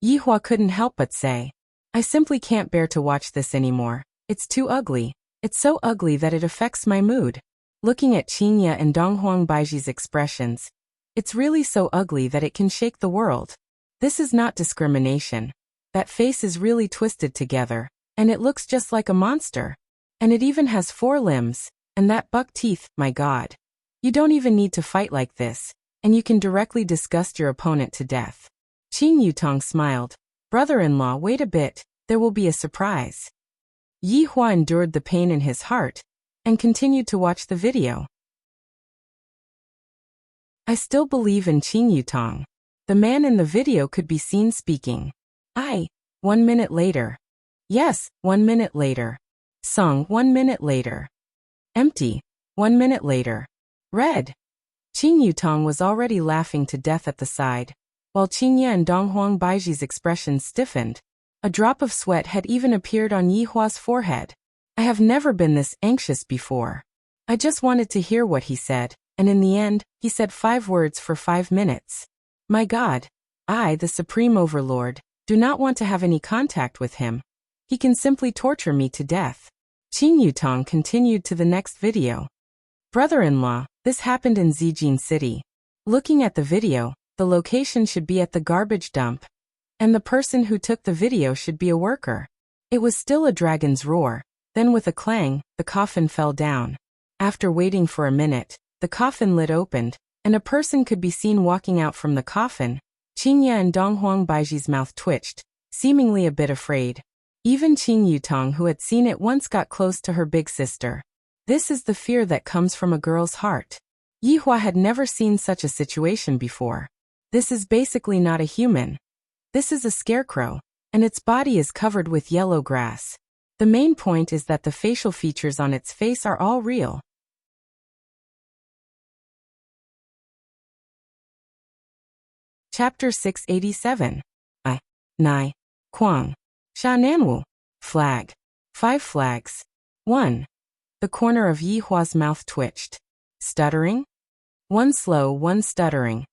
Yihua couldn't help but say. I simply can't bear to watch this anymore. It's too ugly. It's so ugly that it affects my mood. Looking at Chinya and Donghuang Baiji's expressions, it's really so ugly that it can shake the world. This is not discrimination. That face is really twisted together, and it looks just like a monster. And it even has 4 limbs, and that buck teeth, my god. You don't even need to fight like this, and you can directly disgust your opponent to death. Qin Yutong smiled. Brother-in-law, wait a bit, there will be a surprise. Yihua endured the pain in his heart, and continued to watch the video. I still believe in Qin Yutong. The man in the video could be seen speaking. 1 minute later. Yes, 1 minute later. Song, 1 minute later. Empty, 1 minute later. Red. Qin Yutong was already laughing to death at the side, while Chinya and Donghuang Baiji's expressions stiffened. A drop of sweat had even appeared on Yihua's forehead. I have never been this anxious before. I just wanted to hear what he said, and in the end, he said 5 words for 5 minutes. My god. I, the Supreme Overlord, do not want to have any contact with him. He can simply torture me to death. Qin Yutong continued to the next video. Brother-in-law, this happened in Zijin City. Looking at the video, the location should be at the garbage dump, and the person who took the video should be a worker. It was still a dragon's roar. Then with a clang, the coffin fell down. After waiting for a minute, the coffin lid opened, and a person could be seen walking out from the coffin. Chinya and Donghuang Baiji's mouth twitched, seemingly a bit afraid. Even Qin Yutong, who had seen it once, got close to her big sister. This is the fear that comes from a girl's heart. Yihua had never seen such a situation before. This is basically not a human. This is a scarecrow, and its body is covered with yellow grass. The main point is that the facial features on its face are all real. Chapter 687. Nai. Kwang. Sha Nanwu. Flag. 5 flags. 1. The corner of Yihua's mouth twitched. Stuttering? One slow, one stuttering.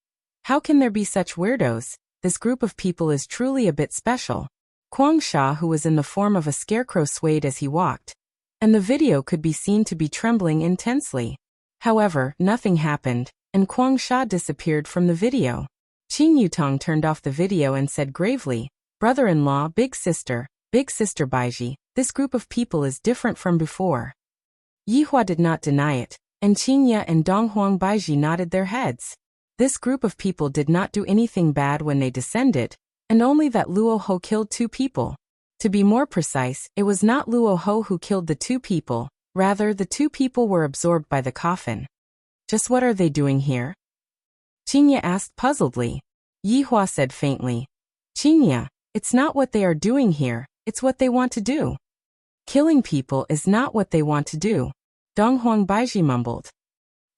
How can there be such weirdos? This group of people is truly a bit special. Kwang Sha, who was in the form of a scarecrow, swayed as he walked, and the video could be seen to be trembling intensely. However, nothing happened, and Kwang Sha disappeared from the video. Qin Yutong turned off the video and said gravely, "Brother-in-law, big sister Baiji, this group of people is different from before." Yihua did not deny it, and Qinye and Donghuang Baiji nodded their heads. This group of people did not do anything bad when they descended, and only that Luo Ho killed 2 people. To be more precise, it was not Luo Ho who killed the 2 people, rather the 2 people were absorbed by the coffin. Just what are they doing here? Qinye asked puzzledly. Yihua said faintly, "Qinye, it's not what they are doing here, it's what they want to do." "Killing people is not what they want to do," Donghuang Baiji mumbled.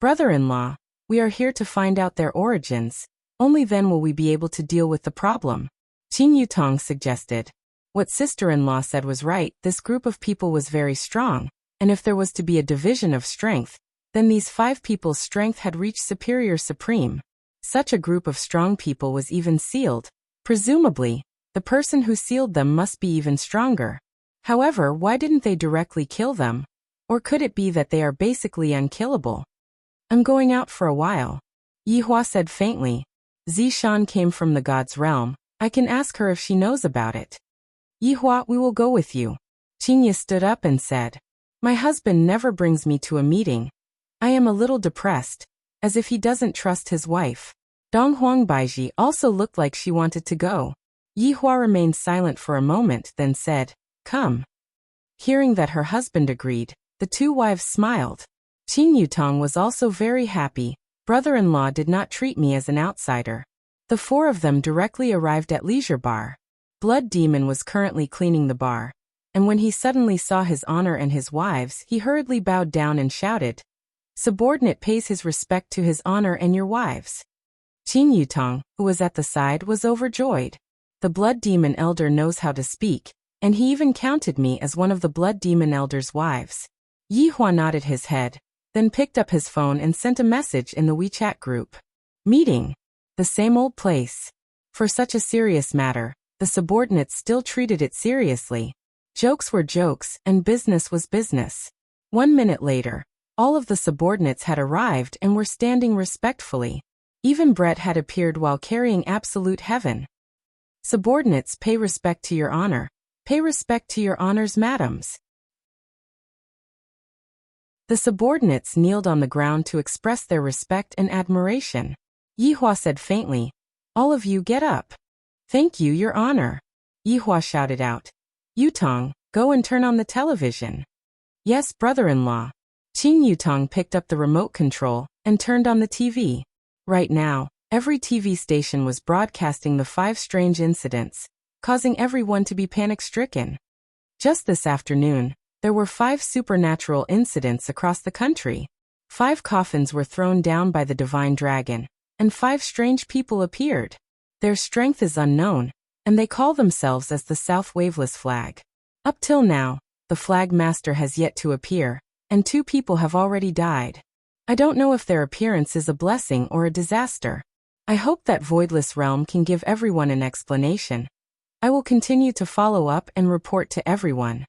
"Brother-in-law, we are here to find out their origins. Only then will we be able to deal with the problem," Qin Yutong suggested. What sister-in-law said was right. This group of people was very strong, and if there was to be a division of strength, then these 5 people's strength had reached superior supreme. Such a group of strong people was even sealed. Presumably, the person who sealed them must be even stronger. However, why didn't they directly kill them? Or could it be that they are basically unkillable? "I'm going out for a while," Yihua said faintly. "Zishan came from the god's realm. I can ask her if she knows about it." "Yihua, we will go with you." Qinye stood up and said, "My husband never brings me to a meeting. I am a little depressed, as if he doesn't trust his wife." Donghuang Baiji also looked like she wanted to go. Yihua remained silent for a moment, then said, "Come." Hearing that her husband agreed, the 2 wives smiled. Qin Yutong was also very happy. Brother-in-law did not treat me as an outsider. The 4 of them directly arrived at Leisure Bar. Blood Demon was currently cleaning the bar, and when he suddenly saw his honor and his wives, he hurriedly bowed down and shouted, "Subordinate pays his respect to his honor and your wives." Qin Yutong, who was at the side, was overjoyed. The Blood Demon elder knows how to speak, and he even counted me as one of the Blood Demon elder's wives. Yihua nodded his head, then picked up his phone and sent a message in the WeChat group. Meeting. The same old place. For such a serious matter, the subordinates still treated it seriously. Jokes were jokes, and business was business. 1 minute later, all of the subordinates had arrived and were standing respectfully. Even Brett had appeared while carrying absolute heaven. "Subordinates, pay respect to your honor. Pay respect to your honors, madams." The subordinates kneeled on the ground to express their respect and admiration. Yihua said faintly, "All of you get up." "Thank you, your honor." Yihua shouted out, "Yutong, go and turn on the television." "Yes, brother-in-law." Qin Yutong picked up the remote control and turned on the TV. Right now, every TV station was broadcasting the 5 strange incidents, causing everyone to be panic-stricken. Just this afternoon, there were 5 supernatural incidents across the country. 5 coffins were thrown down by the divine dragon, and 5 strange people appeared. Their strength is unknown, and they call themselves as the South Waveless Flag. Up till now, the Flag Master has yet to appear, and 2 people have already died. I don't know if their appearance is a blessing or a disaster. I hope that Voidless Realm can give everyone an explanation. I will continue to follow up and report to everyone.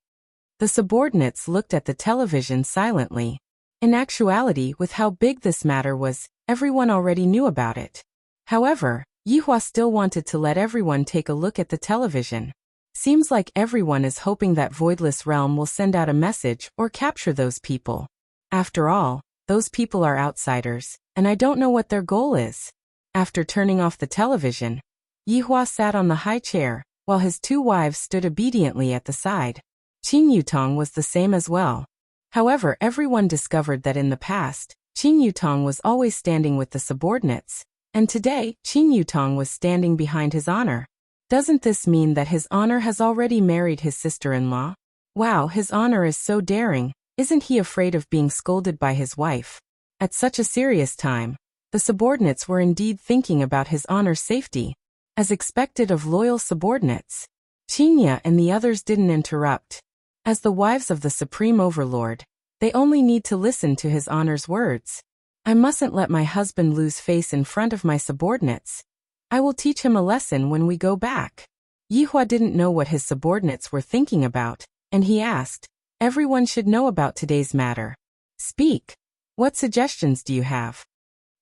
The subordinates looked at the television silently. In actuality, with how big this matter was, everyone already knew about it. However, Yihua still wanted to let everyone take a look at the television. Seems like everyone is hoping that Voidless Realm will send out a message or capture those people. After all, those people are outsiders, and I don't know what their goal is. After turning off the television, Yihua sat on the high chair, while his 2 wives stood obediently at the side. Qin Yutong was the same as well. However, everyone discovered that in the past, Qin Yutong was always standing with the subordinates, and today, Qin Yutong was standing behind his honor. Doesn't this mean that his honor has already married his sister-in-law? Wow, his honor is so daring. Isn't he afraid of being scolded by his wife? At such a serious time, the subordinates were indeed thinking about his honor's safety. As expected of loyal subordinates, Qinya and the others didn't interrupt. As the wives of the supreme overlord, they only need to listen to his honor's words. I mustn't let my husband lose face in front of my subordinates. I will teach him a lesson when we go back. Yihua didn't know what his subordinates were thinking about, and he asked, everyone should know about today's matter. Speak. What suggestions do you have?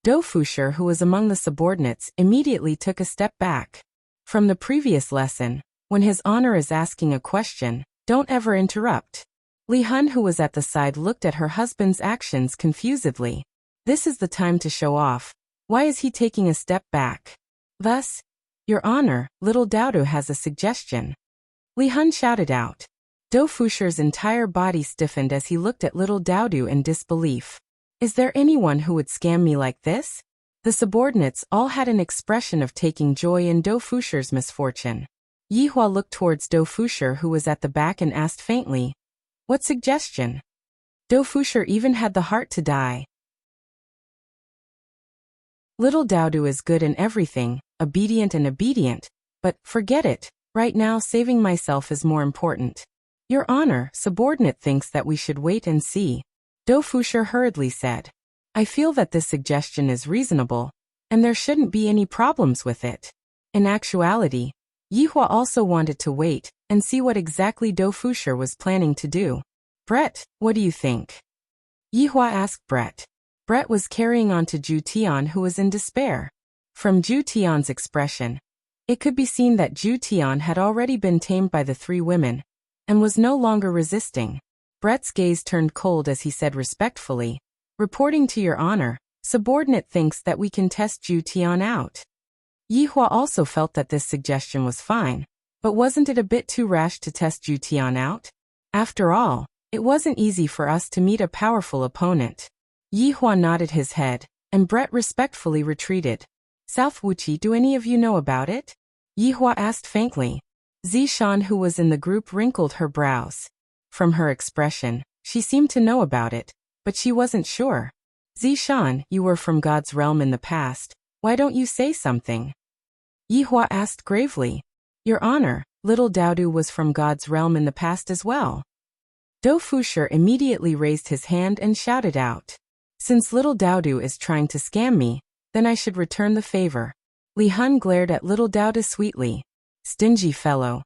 Dofusher, who was among the subordinates, immediately took a step back. From the previous lesson, when his honor is asking a question, don't ever interrupt. Li Hun, who was at the side, looked at her husband's actions confusedly. This is the time to show off. Why is he taking a step back? Thus, Your Honor, little Daodu has a suggestion. Li Hun shouted out. Dofusher's entire body stiffened as he looked at little Daodu in disbelief. Is there anyone who would scam me like this? The subordinates all had an expression of taking joy in Dofusher's misfortune. Yihua looked towards Dofusher, who was at the back, and asked faintly, what suggestion? Dofusher even had the heart to die. Little Daodu is good in everything, obedient, but forget it. Right now saving myself is more important. Your Honor, subordinate thinks that we should wait and see. Dofusher hurriedly said. I feel that this suggestion is reasonable, and there shouldn't be any problems with it. In actuality, Yihua also wanted to wait and see what exactly Dofusher was planning to do. Brett, what do you think? Yihua asked Brett. Brett was carrying on to Zhu Tian, who was in despair. From Zhu Tian's expression, it could be seen that Zhu Tian had already been tamed by the three women, and was no longer resisting. Brett's gaze turned cold as he said respectfully, reporting to Your Honor, subordinate thinks that we can test Zhu Tian out. Yihua also felt that this suggestion was fine, but wasn't it a bit too rash to test Zhu Tian out? After all, it wasn't easy for us to meet a powerful opponent. Yihua nodded his head, and Brett respectfully retreated. South Wuqi, do any of you know about it? Yihua asked faintly. Zishan, who was in the group, wrinkled her brows. From her expression, she seemed to know about it, but she wasn't sure. Zishan, you were from God's realm in the past. Why don't you say something? Yihua asked gravely. Your Honor, little Daodu was from God's realm in the past as well. Dofusher immediately raised his hand and shouted out. Since little Daodu is trying to scam me, then I should return the favor. Li Hun glared at little Daodu sweetly. Stingy fellow.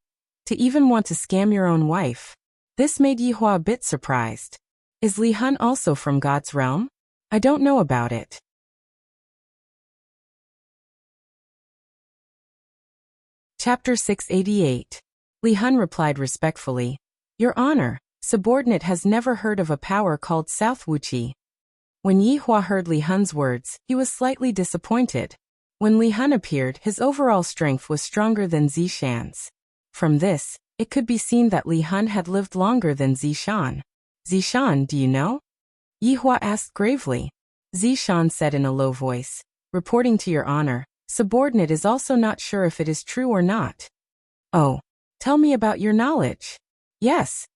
To even want to scam your own wife. This made Yihua a bit surprised. Is Li Hun also from God's realm? I don't know about it. Chapter 688. Li Hun replied respectfully. Your Honor, subordinate has never heard of a power called South Wuqi. When Yihua heard Li Hun's words, he was slightly disappointed. When Li Hun appeared, his overall strength was stronger than Zishan's. From this, it could be seen that Li Hun had lived longer than Zishan. Zishan, do you know? Yihua asked gravely. Zishan said in a low voice. Reporting to Your Honor, subordinate is also not sure if it is true or not. Oh, tell me about your knowledge. Yes.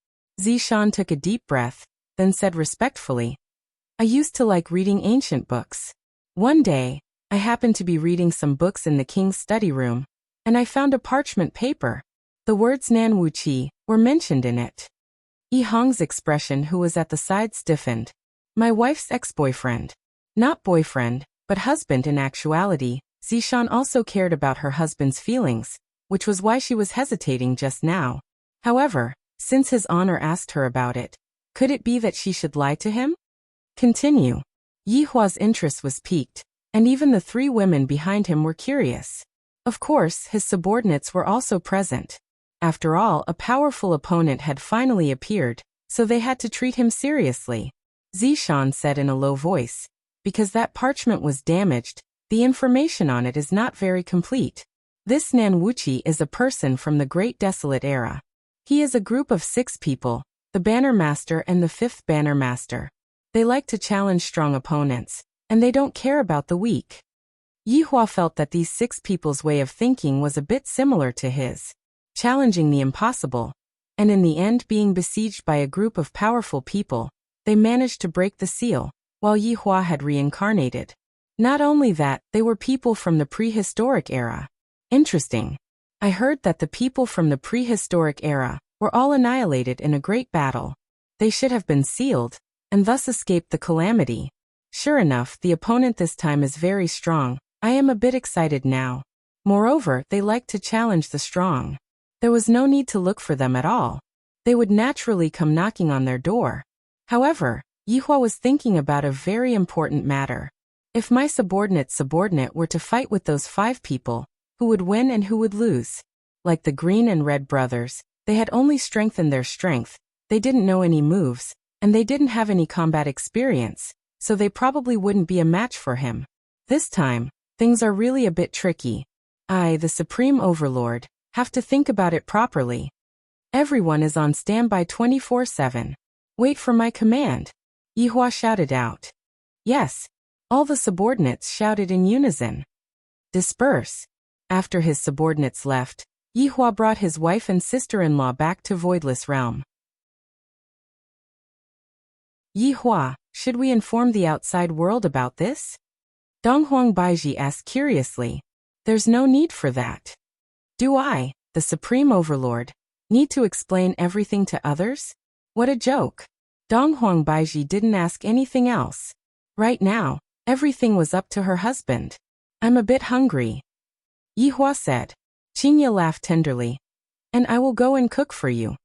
Zishan took a deep breath, then said respectfully. I used to like reading ancient books. One day, I happened to be reading some books in the king's study room, and I found a parchment paper. The words Nan Wu Qi were mentioned in it. Yi Hong's expression, who was at the side, stiffened. My wife's ex-boyfriend. Not boyfriend, but husband in actuality. Zishan also cared about her husband's feelings, which was why she was hesitating just now. However, since his honor asked her about it, could it be that she should lie to him? Continue. Yihua's interest was piqued, and even the three women behind him were curious. Of course, his subordinates were also present. After all, a powerful opponent had finally appeared, so they had to treat him seriously. Zishan said in a low voice, because that parchment was damaged, the information on it is not very complete. This Nan Wuqi is a person from the Great Desolate Era. He is a group of 6 people, the Banner Master and the fifth Banner Master. They like to challenge strong opponents, and they don't care about the weak. Yihua felt that these 6 people's way of thinking was a bit similar to his, challenging the impossible, and in the end being besieged by a group of powerful people, they managed to break the seal, while Yihua had reincarnated. Not only that, they were people from the prehistoric era. Interesting. I heard that the people from the prehistoric era were all annihilated in a great battle. They should have been sealed, and thus escaped the calamity. Sure enough, the opponent this time is very strong. I am a bit excited now. Moreover, they like to challenge the strong. There was no need to look for them at all. They would naturally come knocking on their door. However, Yihua was thinking about a very important matter. If my subordinate were to fight with those 5 people, who would win and who would lose? Like the Green and Red brothers, they had only strengthened their strength, they didn't know any moves, and they didn't have any combat experience, so they probably wouldn't be a match for him. This time, things are really a bit tricky. I, the Supreme Overlord, have to think about it properly. Everyone is on standby 24/7. Wait for my command. Yihua shouted out. Yes. All the subordinates shouted in unison. Disperse. After his subordinates left, Yihua brought his wife and sister-in-law back to Voidless Realm. Yihua, should we inform the outside world about this? Donghuang Baiji asked curiously. There's no need for that. Do I, the Supreme Overlord, need to explain everything to others? What a joke. Donghuang Baiji didn't ask anything else. Right now, everything was up to her husband. I'm a bit hungry. Yihua said. Qingye laughed tenderly. And I will go and cook for you.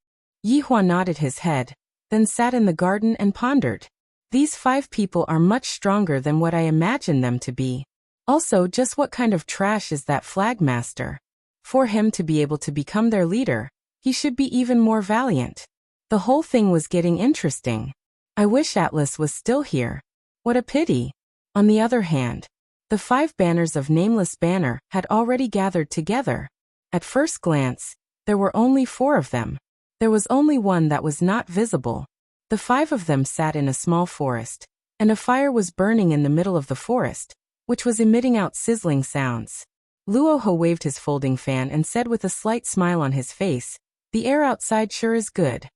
Yihua nodded his head, then sat in the garden and pondered. These 5 people are much stronger than what I imagined them to be. Also, just what kind of trash is that flag master? For him to be able to become their leader, he should be even more valiant. The whole thing was getting interesting. I wish Atlas was still here. What a pity. On the other hand, the 5 banners of Nameless Banner had already gathered together. At first glance, there were only 4 of them. There was only one that was not visible. The 5 of them sat in a small forest, and a fire was burning in the middle of the forest, which was emitting out sizzling sounds. Luoho waved his folding fan and said with a slight smile on his face, the air outside sure is good.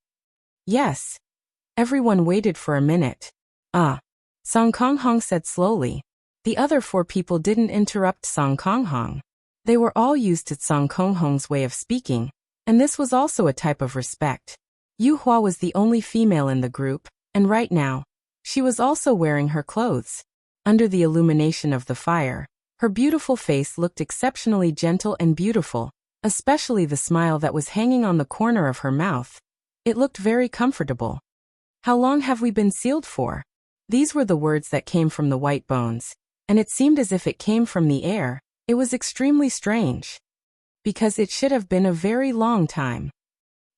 Yes. Everyone waited for a minute. Song Konghong said slowly. The other 4 people didn't interrupt Song Konghong. They were all used to Song Konghong's way of speaking, and this was also a type of respect. Yuhua was the only female in the group, and right now, she was also wearing her clothes. Under the illumination of the fire, her beautiful face looked exceptionally gentle and beautiful, especially the smile that was hanging on the corner of her mouth. It looked very comfortable. How long have we been sealed for? These were the words that came from the white bones, and it seemed as if it came from the air. It was extremely strange. Because it should have been a very long time.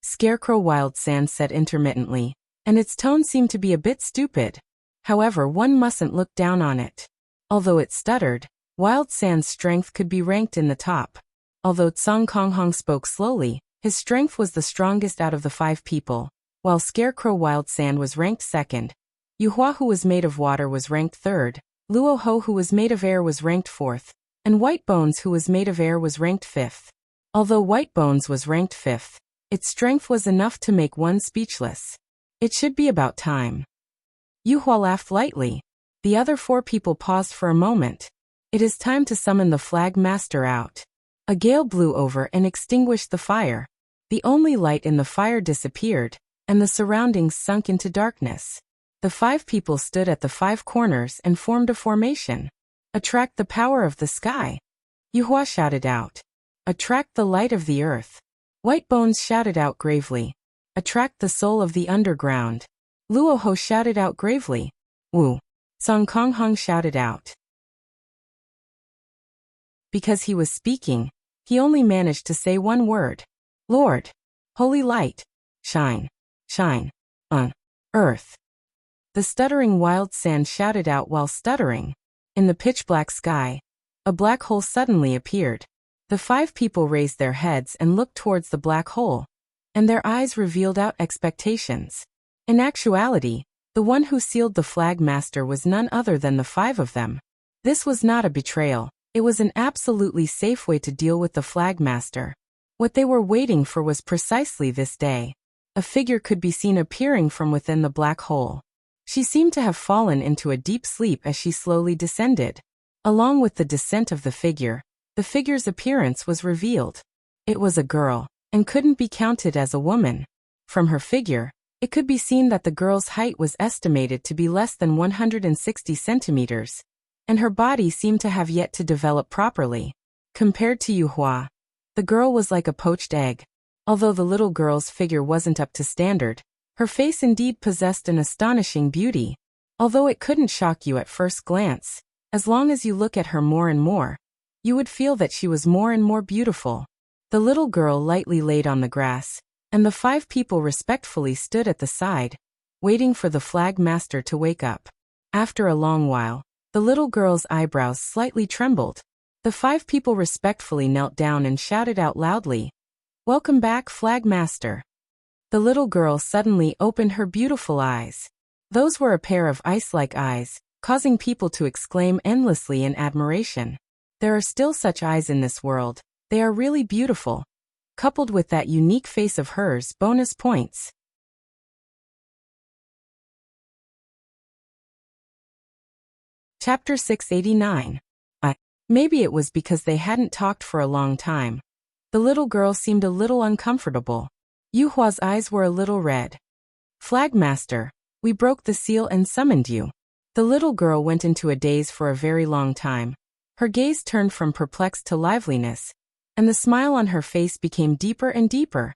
Scarecrow Wild Sand said intermittently, and its tone seemed to be a bit stupid. However, one mustn't look down on it. Although it stuttered, Wild Sand's strength could be ranked in the top. Although Tsang Konghong spoke slowly, his strength was the strongest out of the 5 people, while Scarecrow Wild Sand was ranked second. Yuhua, who was made of water, was ranked third. Luoho, who was made of air, was ranked fourth. And White Bones, who was made of air, was ranked fifth. Although White Bones was ranked fifth, its strength was enough to make one speechless. It should be about time. Yuhua laughed lightly. The other 4 people paused for a moment. It is time to summon the flag master out. A gale blew over and extinguished the fire. The only light in the fire disappeared, and the surroundings sunk into darkness. The 5 people stood at the 5 corners and formed a formation. Attract the power of the sky. Yuhua shouted out. Attract the light of the earth. White Bones shouted out gravely. Attract the soul of the underground. Luoho shouted out gravely. Wu. Song Konghong shouted out. Because he was speaking, he only managed to say one word. Lord. Holy light. Shine. Shine. On. Earth. The stuttering Wild Sand shouted out while stuttering. In the pitch-black sky, a black hole suddenly appeared. The 5 people raised their heads and looked towards the black hole. and their eyes revealed out expectations. In actuality, the one who sealed the flag master was none other than the 5 of them. This was not a betrayal, it was an absolutely safe way to deal with the flag master. What they were waiting for was precisely this day. A figure could be seen appearing from within the black hole. She seemed to have fallen into a deep sleep as she slowly descended. Along with the descent of the figure's appearance was revealed. It was a girl, and couldn't be counted as a woman. From her figure, it could be seen that the girl's height was estimated to be less than 160 centimeters, and her body seemed to have yet to develop properly. Compared to Yuhua, the girl was like a poached egg. Although the little girl's figure wasn't up to standard, her face indeed possessed an astonishing beauty. Although it couldn't shock you at first glance, as long as you look at her more and more, you would feel that she was more and more beautiful. The little girl lightly laid on the grass, and the 5 people respectfully stood at the side, waiting for the flag master to wake up. After a long while, the little girl's eyebrows slightly trembled. The 5 people respectfully knelt down and shouted out loudly, "Welcome back, flag master." The little girl suddenly opened her beautiful eyes. Those were a pair of ice-like eyes, causing people to exclaim endlessly in admiration. There are still such eyes in this world, they are really beautiful. Coupled with that unique face of hers, bonus points. Chapter 689. Maybe it was because they hadn't talked for a long time. The little girl seemed a little uncomfortable. Yuhua's eyes were a little red. "Flag master, we broke the seal and summoned you." The little girl went into a daze for a very long time. Her gaze turned from perplexed to liveliness, and the smile on her face became deeper and deeper.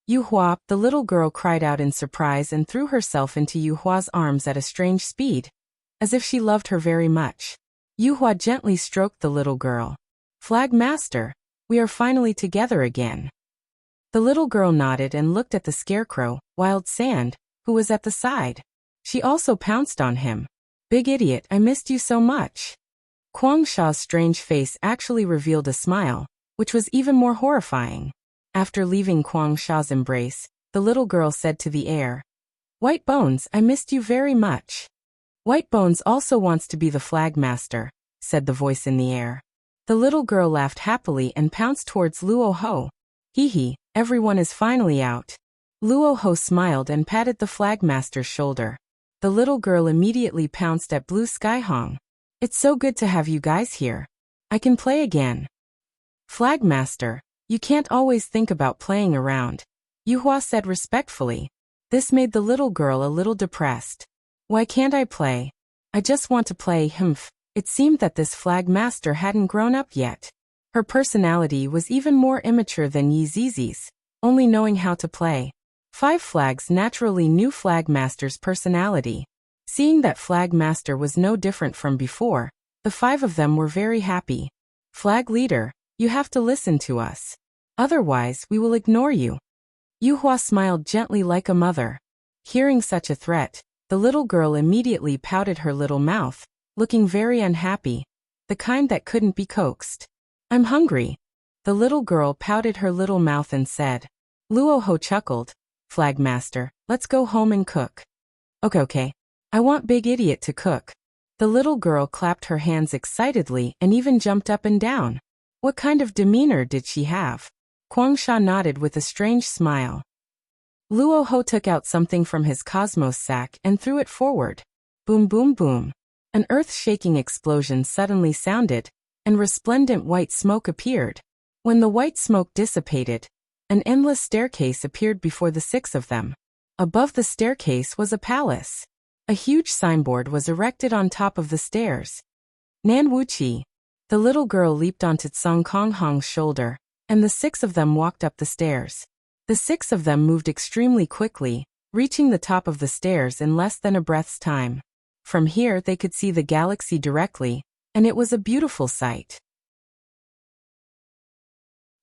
"Yuhua," the little girl cried out in surprise and threw herself into Yuhua's arms at a strange speed, as if she loved her very much. Yuhua gently stroked the little girl. "Flag master, we are finally together again." The little girl nodded and looked at the scarecrow, Wild Sand, who was at the side. She also pounced on him. "Big idiot, I missed you so much." Kwang Sha's strange face actually revealed a smile, which was even more horrifying. After leaving Kwang Sha's embrace, the little girl said to the air, "White Bones, I missed you very much." "White Bones also wants to be the flag master," said the voice in the air. The little girl laughed happily and pounced towards Luo Ho. "Hee hee, everyone is finally out." Luo Ho smiled and patted the flag master's shoulder. The little girl immediately pounced at Blue Sky Hong. "It's so good to have you guys here. I can play again." "Flag master, you can't always think about playing around," Yuhua said respectfully. This made the little girl a little depressed. "Why can't I play? I just want to play." It seemed that this flag master hadn't grown up yet. Her personality was even more immature than Yi Zizi's, only knowing how to play. 5 flags naturally knew flag master's personality. Seeing that flag master was no different from before, the 5 of them were very happy. "Flag leader, you have to listen to us. Otherwise, we will ignore you." Yuhua smiled gently like a mother. Hearing such a threat, the little girl immediately pouted her little mouth, looking very unhappy, the kind that couldn't be coaxed. "I'm hungry." The little girl pouted her little mouth and said. Luo Ho chuckled. "Flag master, let's go home and cook." Okay. I want Big Idiot to cook." The little girl clapped her hands excitedly and even jumped up and down. What kind of demeanor did she have? Kwang Sha nodded with a strange smile. Luo Ho took out something from his cosmos sack and threw it forward. Boom boom boom. An earth-shaking explosion suddenly sounded, and resplendent white smoke appeared. When the white smoke dissipated, an endless staircase appeared before the 6 of them. Above the staircase was a palace. A huge signboard was erected on top of the stairs. Nan Wuqi. The little girl leaped onto Tsang Kong Hong's shoulder, and the 6 of them walked up the stairs. The 6 of them moved extremely quickly, reaching the top of the stairs in less than a breath's time. From here they could see the galaxy directly, and it was a beautiful sight.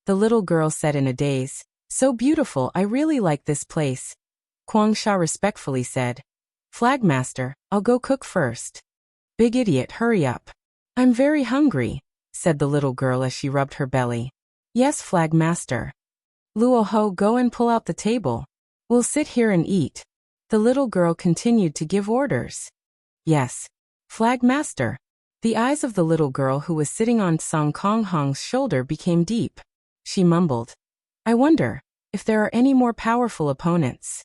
The little girl said in a daze, "So beautiful, I really like this place." Kwang Sha respectfully said, "Flag master, I'll go cook first." "Big Idiot, hurry up." "I'm very hungry," said the little girl as she rubbed her belly. "Yes, flag master." Luo Ho, go and pull out the table. We'll sit here and eat. The little girl continued to give orders. Yes. Flag Master. The eyes of the little girl who was sitting on Song Kong Hong's shoulder became deep. She mumbled, I wonder if there are any more powerful opponents.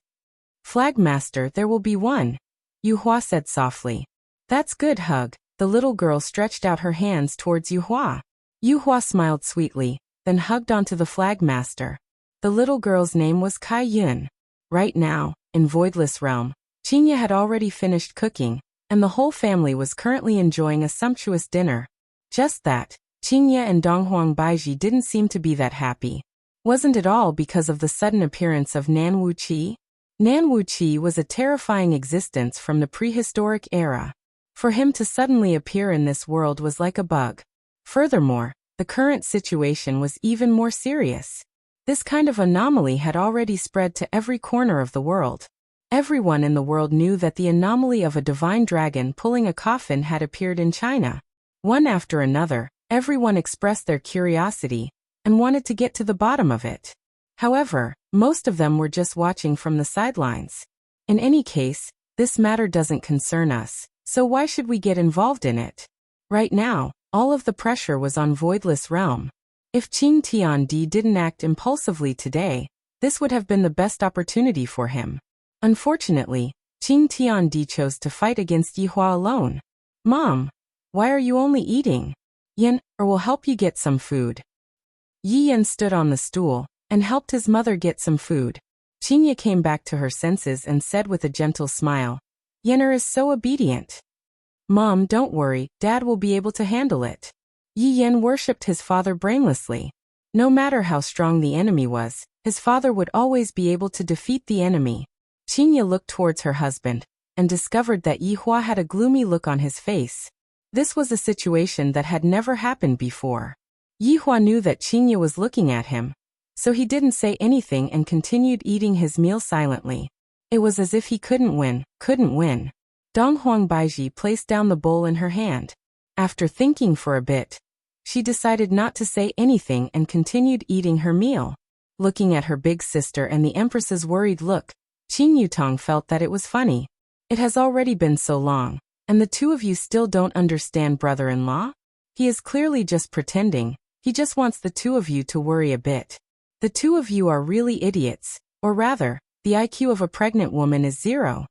Flag Master, there will be one. Yu Hua said softly. That's good, hug. The little girl stretched out her hands towards Yu Hua. Yu Hua smiled sweetly, then hugged onto the Flag Master. The little girl's name was Kai Yun. Right now, in Voidless Realm, Qinya had already finished cooking, and the whole family was currently enjoying a sumptuous dinner. Just that, Qinya and Donghuang Baiji didn't seem to be that happy. Wasn't it all because of the sudden appearance of Nan Wuqi? Nan Wuqi was a terrifying existence from the prehistoric era. For him to suddenly appear in this world was like a bug. Furthermore, the current situation was even more serious. This kind of anomaly had already spread to every corner of the world. Everyone in the world knew that the anomaly of a divine dragon pulling a coffin had appeared in China. One after another, everyone expressed their curiosity and wanted to get to the bottom of it. However, most of them were just watching from the sidelines. In any case, this matter doesn't concern us, so why should we get involved in it? Right now, all of the pressure was on Voidless Realm. If Qing Tiandi didn't act impulsively today, this would have been the best opportunity for him. Unfortunately, Qing Tiandi chose to fight against Yihua alone. Mom, why are you only eating? Yin, or will help you get some food. Yi Yin stood on the stool and helped his mother get some food. Qinya came back to her senses and said with a gentle smile, Yenner is so obedient. Mom, don't worry, Dad will be able to handle it. Yi Yin worshipped his father brainlessly. No matter how strong the enemy was, his father would always be able to defeat the enemy. Qinya looked towards her husband and discovered that Yihua had a gloomy look on his face. This was a situation that had never happened before. Yihua knew that Qinya was looking at him, so he didn't say anything and continued eating his meal silently. It was as if he couldn't win. Donghuang Baiji placed down the bowl in her hand. After thinking for a bit, she decided not to say anything and continued eating her meal. Looking at her big sister and the Empress's worried look, Qin Yutong felt that it was funny. It has already been so long, and the two of you still don't understand brother-in-law? He is clearly just pretending. He just wants the two of you to worry a bit. The two of you are really idiots, or rather, the IQ of a pregnant woman is 0.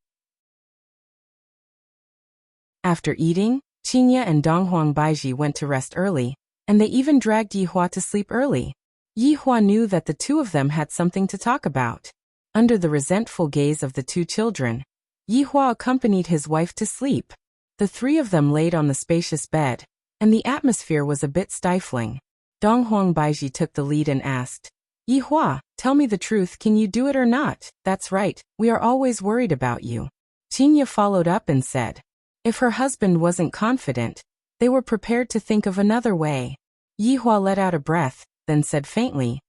After eating, Qinya and Donghuang Baiji went to rest early, and they even dragged Yihua to sleep early. Yihua knew that the two of them had something to talk about. Under the resentful gaze of the two children, Yihua accompanied his wife to sleep. The three of them laid on the spacious bed, and the atmosphere was a bit stifling. Donghuang Baiji took the lead and asked, Yihua, tell me the truth, can you do it or not? That's right, we are always worried about you. Qinya followed up and said. If her husband wasn't confident, they were prepared to think of another way. Yihua let out a breath, then said faintly,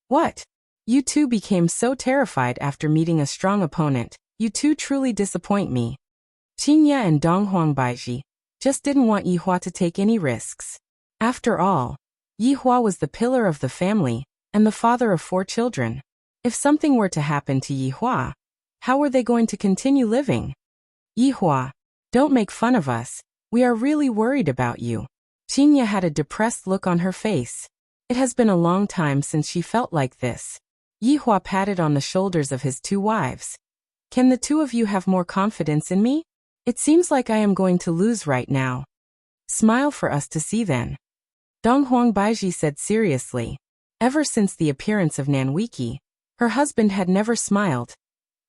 What? You two became so terrified after meeting a strong opponent. You two truly disappoint me. Qinya and Donghuang Baiji just didn't want Yihua to take any risks. After all, Yihua was the pillar of the family and the father of 4 children. If something were to happen to Yihua, how were they going to continue living? Yihua, don't make fun of us. We are really worried about you. Qinya had a depressed look on her face. It has been a long time since she felt like this. Yihua patted on the shoulders of his 2 wives. Can the two of you have more confidence in me? It seems like I am going to lose right now. Smile for us to see then. Donghuang Baiji said seriously. Ever since the appearance of Nanwiki, her husband had never smiled,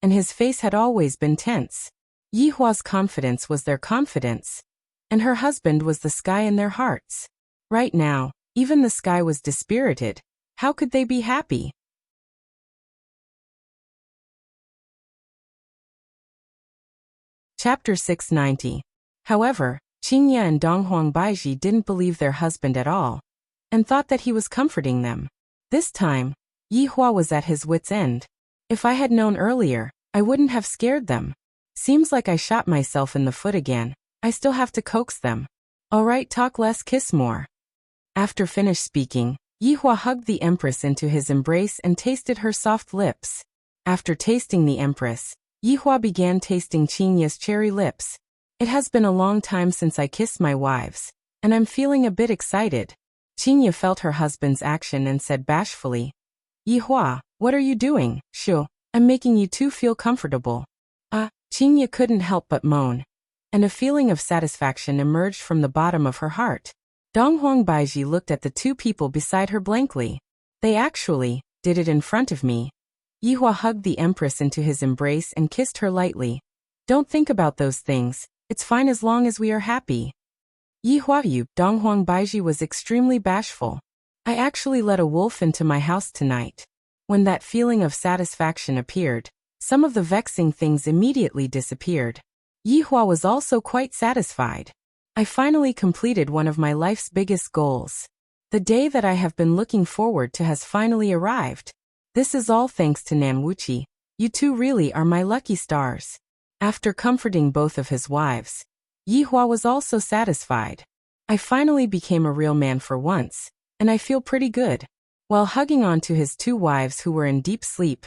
and his face had always been tense. Yihua's confidence was their confidence, and her husband was the sky in their hearts. Right now, even the sky was dispirited. How could they be happy? Chapter 690. However, Qinya and Donghuang Baiji didn't believe their husband at all, and thought that he was comforting them. This time, Yihua was at his wit's end. If I had known earlier, I wouldn't have scared them. Seems like I shot myself in the foot again. I still have to coax them. Alright, talk less, kiss more. After finished speaking, Yihua hugged the Empress into his embrace and tasted her soft lips. After tasting the Empress, Yihua began tasting Qinya's cherry lips. It has been a long time since I kissed my wives, and I'm feeling a bit excited. Qinya felt her husband's action and said bashfully, Yihua, what are you doing? Shu, I'm making you two feel comfortable. Qinya couldn't help but moan, and a feeling of satisfaction emerged from the bottom of her heart. Donghuang Baiji looked at the two people beside her blankly. They actually did it in front of me. Yihua hugged the Empress into his embrace and kissed her lightly. Don't think about those things, it's fine as long as we are happy. Yihua, Donghuang Baiji was extremely bashful. I actually let a wolf into my house tonight. When that feeling of satisfaction appeared, some of the vexing things immediately disappeared. Yihua was also quite satisfied. I finally completed one of my life's biggest goals. The day that I have been looking forward to has finally arrived. This is all thanks to Nanwuchi. You two really are my lucky stars. After comforting both of his wives, Yihua was also satisfied. I finally became a real man for once, and I feel pretty good. While hugging on to his two wives who were in deep sleep,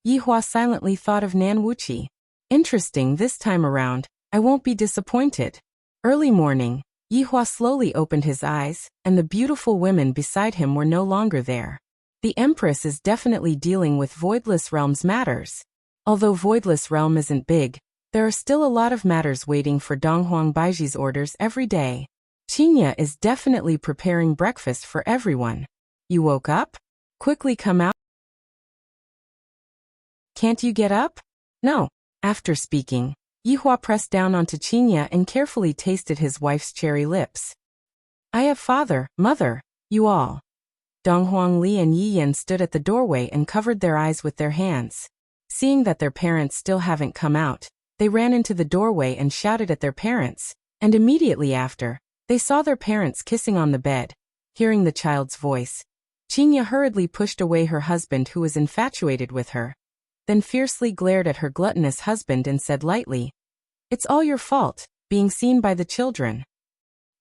Yihua silently thought of Nanwuchi. Interesting, this time around, I won't be disappointed. Early morning, Yihua slowly opened his eyes, and the beautiful women beside him were no longer there. The Empress is definitely dealing with Voidless Realm's matters. Although Voidless Realm isn't big, there are still a lot of matters waiting for Donghuang Baiji's orders every day. Qinya is definitely preparing breakfast for everyone. You woke up? Quickly come out. Can't you get up? No. After speaking, Yihua pressed down onto Qinya and carefully tasted his wife's cherry lips. I have father, mother, you all. Donghuang Li and Yiyan stood at the doorway and covered their eyes with their hands. Seeing that their parents still haven't come out, they ran into the doorway and shouted at their parents, and immediately after, they saw their parents kissing on the bed. Hearing the child's voice, Qinya hurriedly pushed away her husband who was infatuated with her, then fiercely glared at her gluttonous husband and said lightly, It's all your fault, being seen by the children.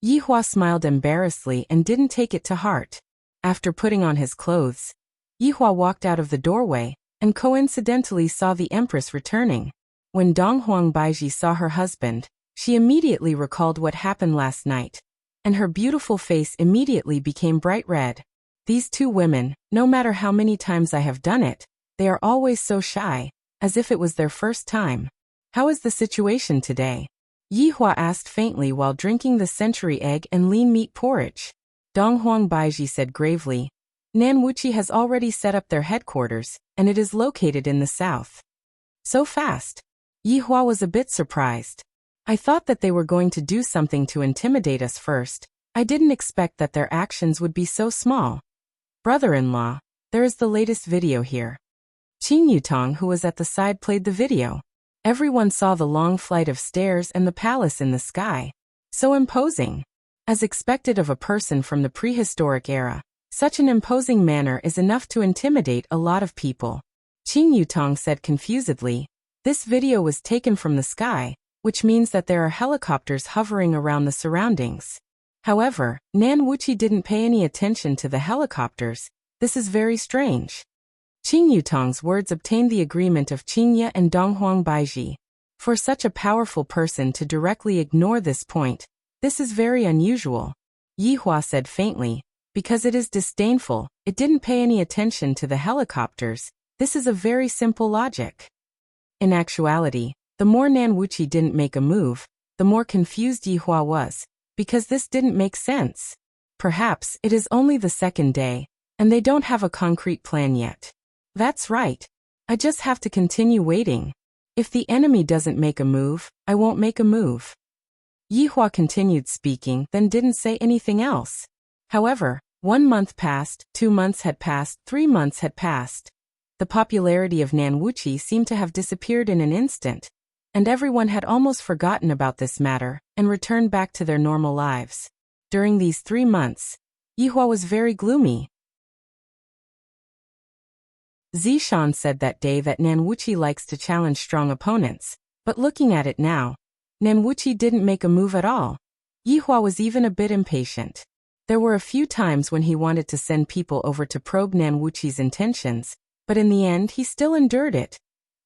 Yihua smiled embarrassedly and didn't take it to heart. After putting on his clothes, Yihua walked out of the doorway, and coincidentally saw the Empress returning. When Donghuang Baiji saw her husband, she immediately recalled what happened last night, and her beautiful face immediately became bright red. These two women, no matter how many times I have done it, they are always so shy, as if it was their first time. How is the situation today? Yihua asked faintly while drinking the century egg and lean meat porridge. Donghuang Baiji said gravely, Nanwuchi has already set up their headquarters, and it is located in the south. So fast? Yihua was a bit surprised. I thought that they were going to do something to intimidate us first. I didn't expect that their actions would be so small. Brother-in-law, there is the latest video here. Qin Yutong, who was at the side, played the video. Everyone saw the long flight of stairs and the palace in the sky. So imposing. As expected of a person from the prehistoric era, such an imposing manner is enough to intimidate a lot of people. Qin Yutong said confusedly, This video was taken from the sky, which means that there are helicopters hovering around the surroundings. However, Nanwuchi didn't pay any attention to the helicopters. This is very strange. Qin Yutong's words obtained the agreement of Qinya and Donghuang Baiji. For such a powerful person to directly ignore this point, this is very unusual. Yihua said faintly, because it is disdainful, it didn't pay any attention to the helicopters. This is a very simple logic. In actuality, the more Nanwuchi didn't make a move, the more confused Yihua was, because this didn't make sense. Perhaps it is only the second day, and they don't have a concrete plan yet. That's right. I just have to continue waiting. If the enemy doesn't make a move, I won't make a move. Yihua continued speaking, then didn't say anything else. However, 1 month passed, 2 months had passed, 3 months had passed. The popularity of Nanwuchi seemed to have disappeared in an instant, and everyone had almost forgotten about this matter and returned back to their normal lives. During these 3 months, Yihua was very gloomy. Zishan said that day that Nanwuchi likes to challenge strong opponents, but looking at it now, Nanwuchi didn't make a move at all. Yihua was even a bit impatient. There were a few times when he wanted to send people over to probe Nan Wuqi's intentions, but in the end he still endured it.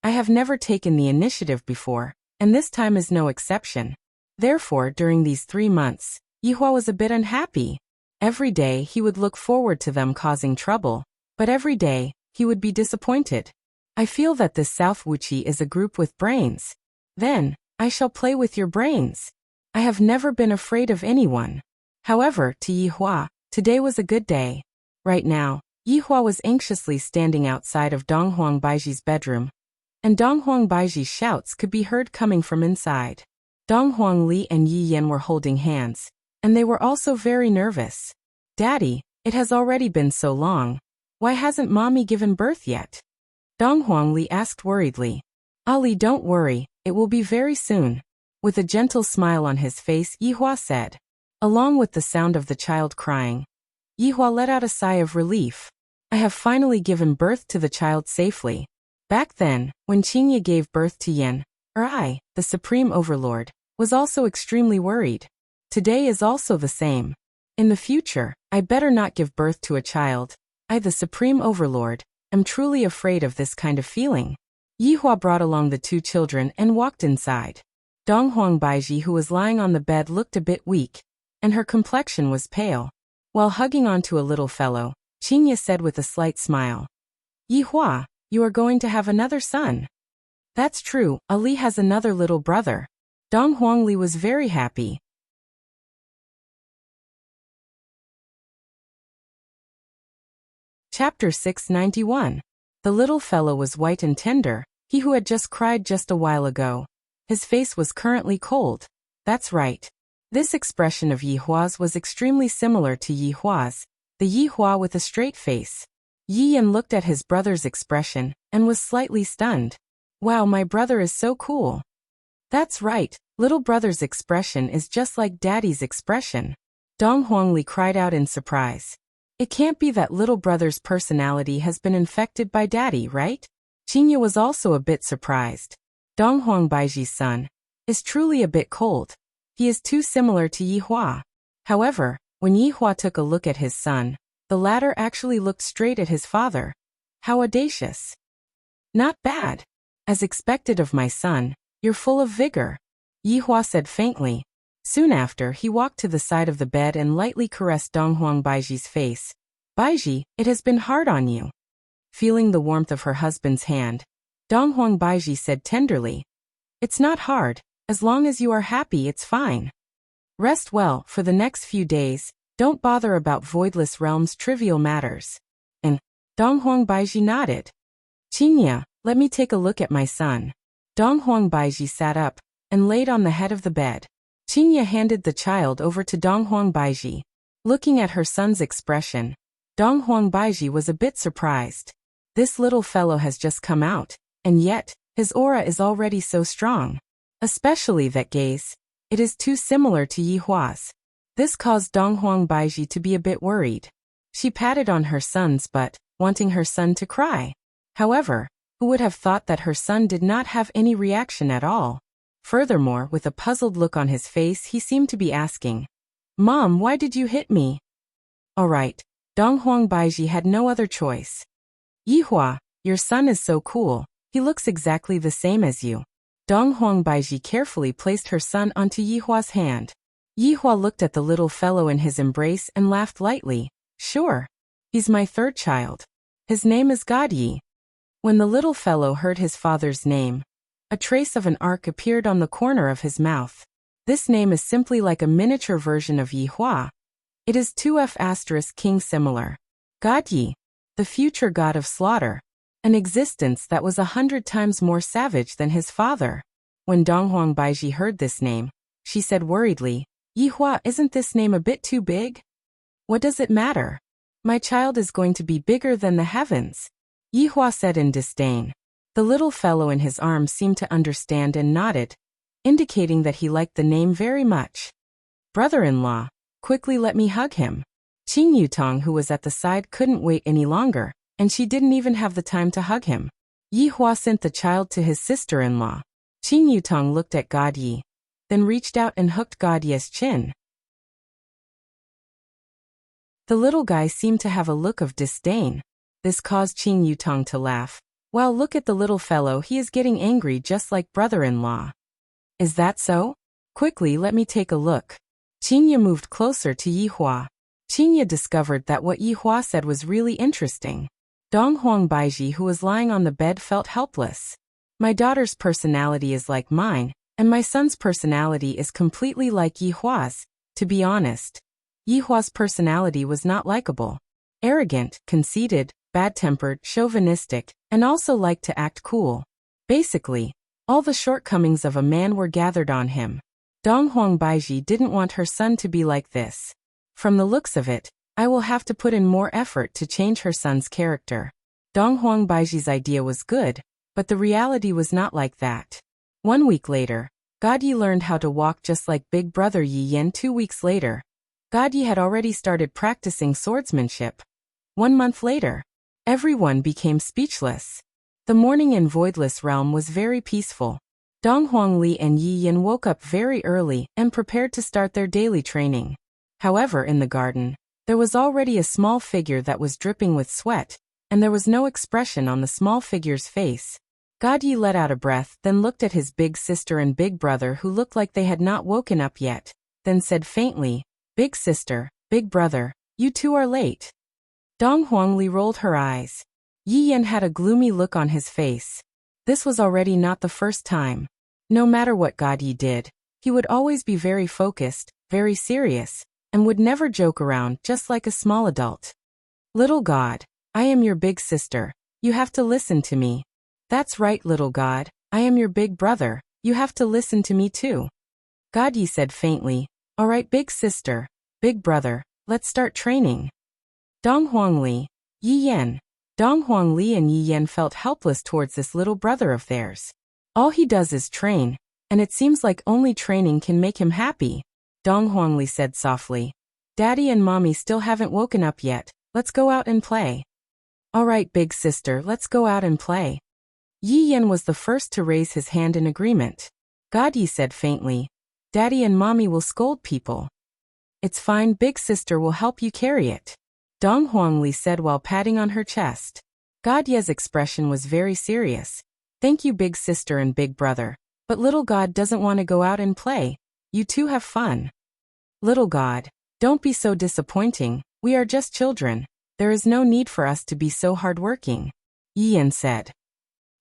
I have never taken the initiative before, and this time is no exception. Therefore, during these 3 months, Yihua was a bit unhappy. Every day he would look forward to them causing trouble, but every day he would be disappointed. I feel that this South Wuqi is a group with brains. Then, I shall play with your brains. I have never been afraid of anyone. However, to Yihua, today was a good day. Right now, Yihua was anxiously standing outside of Donghuang Baiji's bedroom, and Donghuang Baiji's shouts could be heard coming from inside. Donghuang Li and Yi Yan were holding hands, and they were also very nervous. Daddy, it has already been so long. Why hasn't Mommy given birth yet? Donghuang Li asked worriedly. Ali, don't worry, it will be very soon. With a gentle smile on his face, Yihua said. Along with the sound of the child crying, Yihua let out a sigh of relief. I have finally given birth to the child safely. Back then, when Qingye gave birth to Yan, I, the Supreme Overlord, was also extremely worried. Today is also the same. In the future, I better not give birth to a child. I, the Supreme Overlord, am truly afraid of this kind of feeling. Yihua brought along the 2 children and walked inside. Donghuang Baiji, who was lying on the bed, looked a bit weak, and her complexion was pale. While hugging onto a little fellow, Qingye said with a slight smile, Yihua, you are going to have another son. That's true, Ali has another little brother. Donghuang Li was very happy. Chapter 691. The little fellow was white and tender, he who had just cried just a while ago. His face was currently cold. That's right. This expression of Yihua's was extremely similar to Yihua's, the Yihua with a straight face. Yi Yan looked at his brother's expression and was slightly stunned. Wow, my brother is so cool. That's right, little brother's expression is just like daddy's expression. Donghuang Li cried out in surprise. It can't be that little brother's personality has been infected by daddy, right? Qingye was also a bit surprised. Donghuang Baiji's son is truly a bit cold. He is too similar to Yihua. However, when Yihua took a look at his son, the latter actually looked straight at his father. How audacious. Not bad. As expected of my son, you're full of vigor, Yihua said faintly. Soon after, he walked to the side of the bed and lightly caressed Donghuang Baiji's face. Baiji, it has been hard on you. Feeling the warmth of her husband's hand, Donghuang Baiji said tenderly. It's not hard, as long as you are happy it's fine. Rest well for the next few days, don't bother about Voidless Realm's trivial matters. And Donghuang Baiji nodded. Qingye, let me take a look at my son. Donghuang Baiji sat up and laid on the head of the bed. Qingye handed the child over to Donghuang Baiji. Looking at her son's expression, Donghuang Baiji was a bit surprised. This little fellow has just come out, and yet, his aura is already so strong. Especially that gaze. It is too similar to Yihua's. This caused Donghuang Baiji to be a bit worried. She patted on her son's butt, wanting her son to cry. However, who would have thought that her son did not have any reaction at all? Furthermore, with a puzzled look on his face, he seemed to be asking, Mom, why did you hit me? Alright, Donghuang Baiji had no other choice. Yihua, your son is so cool, he looks exactly the same as you. Donghuang Baiji carefully placed her son onto Yihua's hand. Yihua looked at the little fellow in his embrace and laughed lightly. Sure. He's my third child. His name is Godyi. When the little fellow heard his father's name, a trace of an arc appeared on the corner of his mouth. This name is simply like a miniature version of Yihua. It is 2F** king similar. Godyi, the future god of slaughter. An existence that was 100 times more savage than his father. When Donghuang Baiji heard this name, she said worriedly, Yihua, isn't this name a bit too big? What does it matter? My child is going to be bigger than the heavens. Yihua said in disdain. The little fellow in his arms seemed to understand and nodded, indicating that he liked the name very much. Brother-in-law, quickly let me hug him. Qing Yutong, who was at the side, couldn't wait any longer, and she didn't even have the time to hug him. Yihua sent the child to his sister-in-law. Qing Yutong looked at Godyi, then reached out and hooked Godye's chin. The little guy seemed to have a look of disdain. This caused Qing Yutong to laugh. Well, look at the little fellow, he is getting angry just like brother-in-law. Is that so? Quickly, let me take a look. Qingye moved closer to Yihua. Qingye discovered that what Yihua said was really interesting. Dong Huang Baiji, who was lying on the bed, felt helpless. My daughter's personality is like mine, and my son's personality is completely like Yihua's. To be honest, Yihua's personality was not likable. Arrogant, conceited, bad-tempered, chauvinistic, and also liked to act cool. Basically, all the shortcomings of a man were gathered on him. Dong Huang Baiji didn't want her son to be like this. From the looks of it, I will have to put in more effort to change her son's character. Dong Huang Baiji's idea was good, but the reality was not like that. 1 week later, Godyi learned how to walk just like big brother Yi Yin. 2 weeks later, Godyi had already started practicing swordsmanship. 1 month later, everyone became speechless. The morning in Voidless Realm was very peaceful. Dong Huangli and Yi Yin woke up very early and prepared to start their daily training. However, in the garden, there was already a small figure that was dripping with sweat, and there was no expression on the small figure's face. Godyi let out a breath, then looked at his big sister and big brother, who looked like they had not woken up yet, then said faintly, "Big sister, big brother, you two are late." Dong Huangli rolled her eyes. Yi Yin had a gloomy look on his face. This was already not the first time. No matter what Godyi did, he would always be very focused, very serious, and would never joke around, just like a small adult. "Little God, I am your big sister. You have to listen to me." "That's right, little God, I am your big brother. You have to listen to me too." Godyi said faintly, "All right, big sister, big brother, let's start training." Dong Huangli, Yi Yin. Dong Huangli and Yi Yin felt helpless towards this little brother of theirs. All he does is train, and it seems like only training can make him happy. Dong Huangli said softly, "Daddy and Mommy still haven't woken up yet, let's go out and play." "All right, big sister, let's go out and play." Yi Yin was the first to raise his hand in agreement. Godyi said faintly, "Daddy and Mommy will scold people." "It's fine, big sister will help you carry it," Dong Huangli said while patting on her chest. Godye's expression was very serious. "Thank you, big sister and big brother, but little God doesn't want to go out and play. You two have fun." "Little God, don't be so disappointing, we are just children. There is no need for us to be so hardworking," Yi Yin said.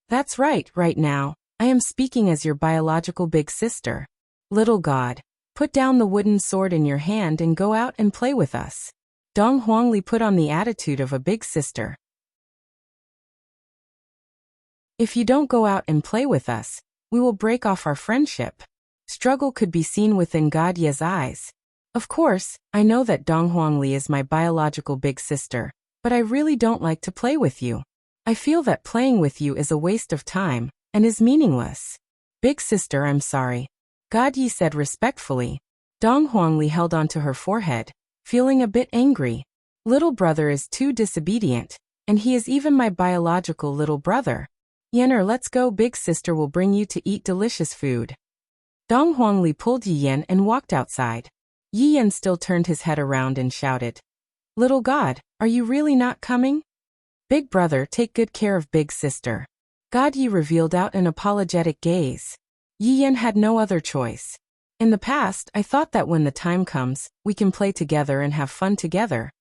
"That's right, right now, I am speaking as your biological big sister. Little God, put down the wooden sword in your hand and go out and play with us." Dong Huangli put on the attitude of a big sister. "If you don't go out and play with us, we will break off our friendship." Struggle could be seen within Godye's eyes. "Of course, I know that Dong Huangli is my biological big sister, but I really don't like to play with you. I feel that playing with you is a waste of time, and is meaningless." "Big sister, I'm sorry," Godye said respectfully. Dong Huangli held onto her forehead, feeling a bit angry. "Little brother is too disobedient, and he is even my biological little brother. Yenner, let's go, big sister will bring you to eat delicious food." Dong Huangli pulled Yi Yin and walked outside. Yi Yin still turned his head around and shouted, "Little God, are you really not coming?" "Big brother, take good care of big sister." Godyi revealed out an apologetic gaze. Yi Yin had no other choice. "In the past, I thought that when the time comes, we can play together and have fun together.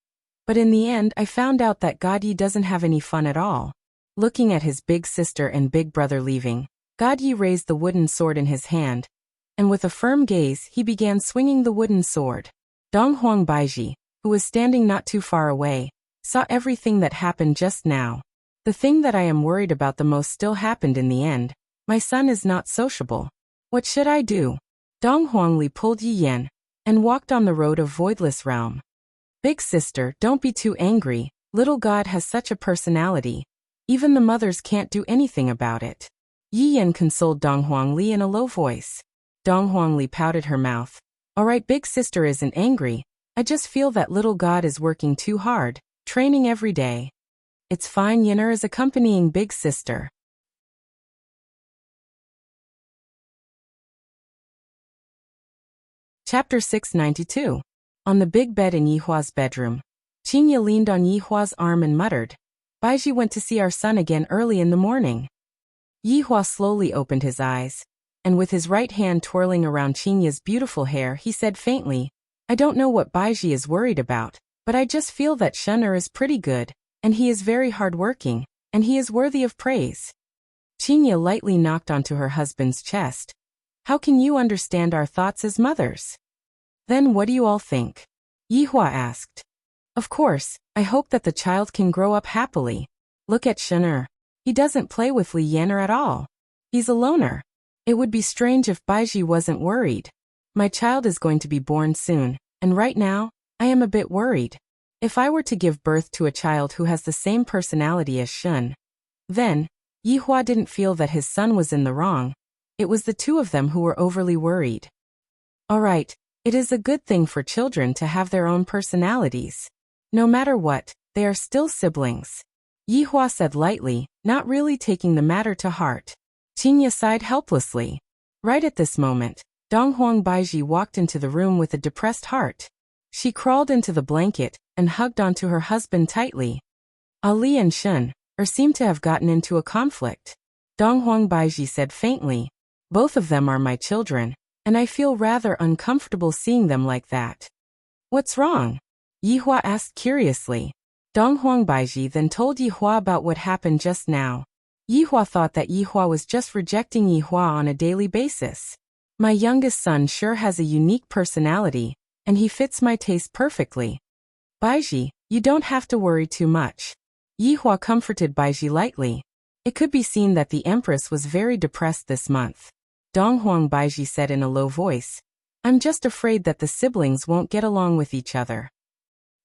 But in the end, I found out that Godyi doesn't have any fun at all." Looking at his big sister and big brother leaving, Godyi raised the wooden sword in his hand, and with a firm gaze, he began swinging the wooden sword. Dong Huang Baiji, who was standing not too far away, saw everything that happened just now. "The thing that I am worried about the most still happened in the end. My son is not sociable. What should I do?" Dong Huangli pulled Yi Yin and walked on the road of Voidless Realm. "Big sister, don't be too angry. Little God has such a personality. Even the mothers can't do anything about it." Yi Yin consoled Dong Huangli in a low voice. Dong Huangli pouted her mouth. "All right, big sister isn't angry. I just feel that little God is working too hard, training every day." "It's fine, Yenner is accompanying big sister." Chapter 692. On the big bed in Yihua's bedroom. Qinya leaned on Yihua's arm and muttered, Baiji went to see our son again early in the morning. Yihua slowly opened his eyes, and with his right hand twirling around Qinya's beautiful hair, he said faintly, I don't know what Baiji is worried about, but I just feel that Shen is pretty good, and he is very hardworking, and he is worthy of praise. Qinya lightly knocked onto her husband's chest. How can you understand our thoughts as mothers? Then what do you all think? Yihua asked. Of course, I hope that the child can grow up happily. Look at Shen. He doesn't play with Li Yan'er at all. He's a loner. It would be strange if Baiji wasn't worried. My child is going to be born soon, and right now, I am a bit worried. If I were to give birth to a child who has the same personality as Shen, then, Yihua didn't feel that his son was in the wrong. It was the two of them who were overly worried. Alright, it is a good thing for children to have their own personalities. No matter what, they are still siblings. Yihua said lightly, not really taking the matter to heart. Qinya sighed helplessly. Right at this moment, Donghuang Baiji walked into the room with a depressed heart. She crawled into the blanket and hugged onto her husband tightly. Ali and Shen seemed to have gotten into a conflict. Donghuang Baiji said faintly, Both of them are my children, and I feel rather uncomfortable seeing them like that. What's wrong? Yihua asked curiously. Donghuang Baiji then told Yihua about what happened just now. Yihua thought that Yihua was just rejecting Yihua on a daily basis. My youngest son sure has a unique personality, and he fits my taste perfectly. Baiji, you don't have to worry too much. Yihua comforted Baiji lightly. It could be seen that the Empress was very depressed this month. Donghuang Baiji said in a low voice, I'm just afraid that the siblings won't get along with each other.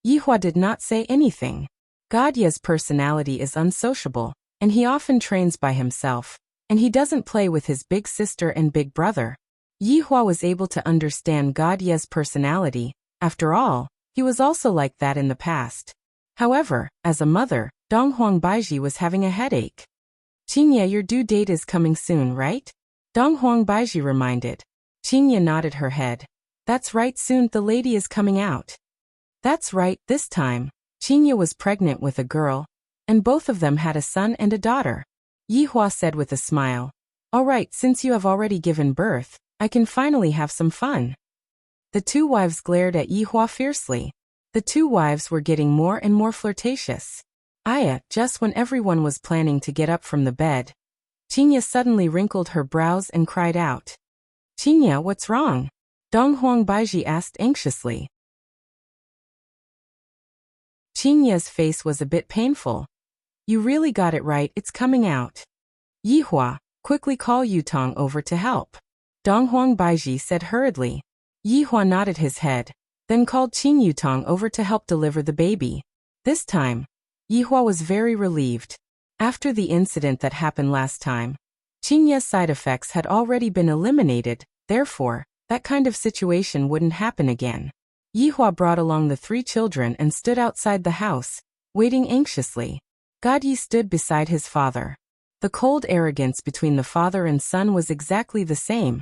Yihua did not say anything. Godye's personality is unsociable, and he often trains by himself, and he doesn't play with his big sister and big brother. Yihua was able to understand Godye's personality. After all, he was also like that in the past. However, as a mother, Donghuang Baiji was having a headache. Qinya, your due date is coming soon, right? Donghuang Baiji reminded. Qinya nodded her head. That's right, soon the lady is coming out. That's right, this time, Qinya was pregnant with a girl, and both of them had a son and a daughter. Yihua said with a smile. All right, since you have already given birth, I can finally have some fun. The two wives glared at Yihua fiercely. The two wives were getting more and more flirtatious. Just when everyone was planning to get up from the bed, Qinya suddenly wrinkled her brows and cried out. Qinya, what's wrong? Donghuang Baiji asked anxiously. Qinya's face was a bit painful. You really got it right, it's coming out. Yihua, quickly call Yutong over to help. Donghuang Baiji said hurriedly. Yihua nodded his head, then called Qin Yutong over to help deliver the baby. This time, Yihua was very relieved. After the incident that happened last time, Qinya's side effects had already been eliminated, therefore, that kind of situation wouldn't happen again. Yihua brought along the three children and stood outside the house, waiting anxiously. Godye stood beside his father. The cold arrogance between the father and son was exactly the same,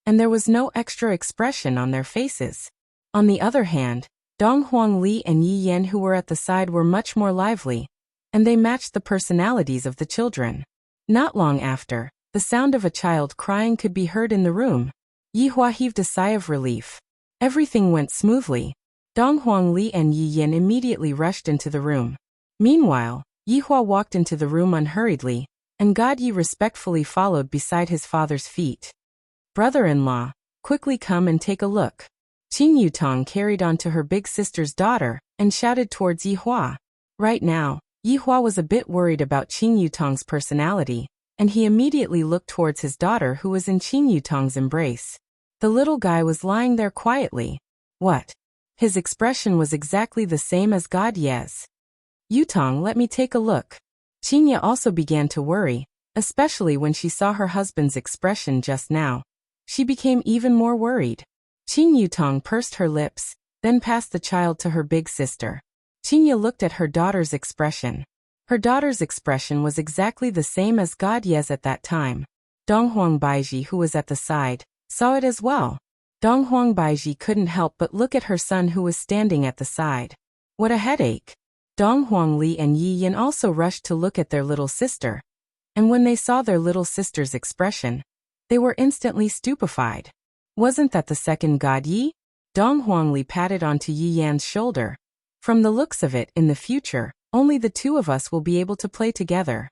and there was no extra expression on their faces. On the other hand, Donghuang Li and Yi Yan who were at the side were much more lively, and they matched the personalities of the children. Not long after, the sound of a child crying could be heard in the room. Yihua heaved a sigh of relief. Everything went smoothly. Donghuang Li and Yi Yan immediately rushed into the room. Meanwhile, Yihua walked into the room unhurriedly, and Godye respectfully followed beside his father's feet. Brother-in-law, quickly come and take a look. Qin Yutong carried on to her big sister's daughter, and shouted towards Yihua. Right now, Yihua was a bit worried about Qin Yutong's personality, and he immediately looked towards his daughter who was in Qin Yutong's embrace. The little guy was lying there quietly. What? His expression was exactly the same as Godye's. Yutong, let me take a look. Qinya also began to worry, especially when she saw her husband's expression just now. She became even more worried. Qin Yutong pursed her lips, then passed the child to her big sister. Qinya looked at her daughter's expression. Her daughter's expression was exactly the same as Godye's at that time. Donghuang Baiji, who was at the side, saw it as well. Donghuang Baiji couldn't help but look at her son who was standing at the side. What a headache. Dong Huangli and Yi Yin also rushed to look at their little sister, and when they saw their little sister's expression, they were instantly stupefied. Wasn't that the second god Yi? Dong Huangli patted onto Yi Yan's shoulder. From the looks of it, in the future, only the two of us will be able to play together.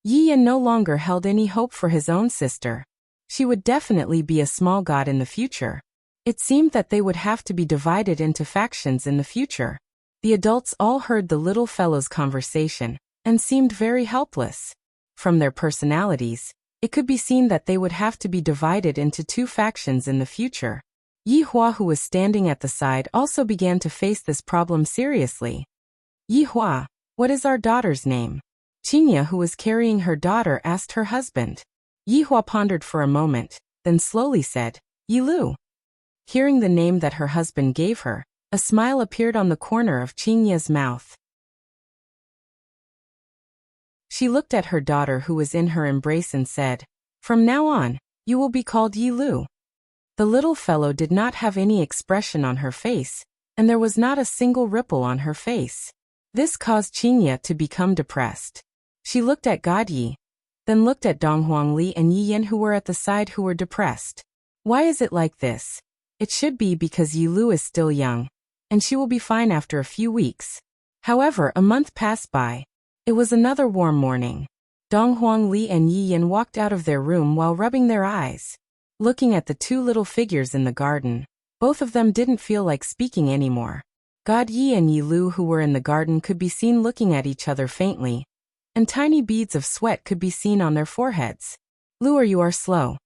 Yi Yan no longer held any hope for his own sister. She would definitely be a small god in the future. It seemed that they would have to be divided into factions in the future. The adults all heard the little fellow's conversation and seemed very helpless. From their personalities, it could be seen that they would have to be divided into two factions in the future. Yi Hua, who was standing at the side, also began to face this problem seriously. Yi Hua, what is our daughter's name? Qinya, who was carrying her daughter, asked her husband. Yi Hua pondered for a moment, then slowly said, Yi Lu. Hearing the name that her husband gave her, a smile appeared on the corner of Qinya's mouth. She looked at her daughter, who was in her embrace, and said, From now on, you will be called Yi Lu. The little fellow did not have any expression on her face, and there was not a single ripple on her face. This caused Qinya to become depressed. She looked at God Yi, then looked at Dong Huangli and Yi Yan, who were at the side, who were depressed. Why is it like this? It should be because Yi Lu is still young, and she will be fine after a few weeks. However, a month passed by. It was another warm morning. Dong Huangli and Yi Yan walked out of their room while rubbing their eyes. Looking at the two little figures in the garden, both of them didn't feel like speaking anymore. God Yi and Yi Lu, who were in the garden, could be seen looking at each other faintly, and tiny beads of sweat could be seen on their foreheads. Lu, you are slow,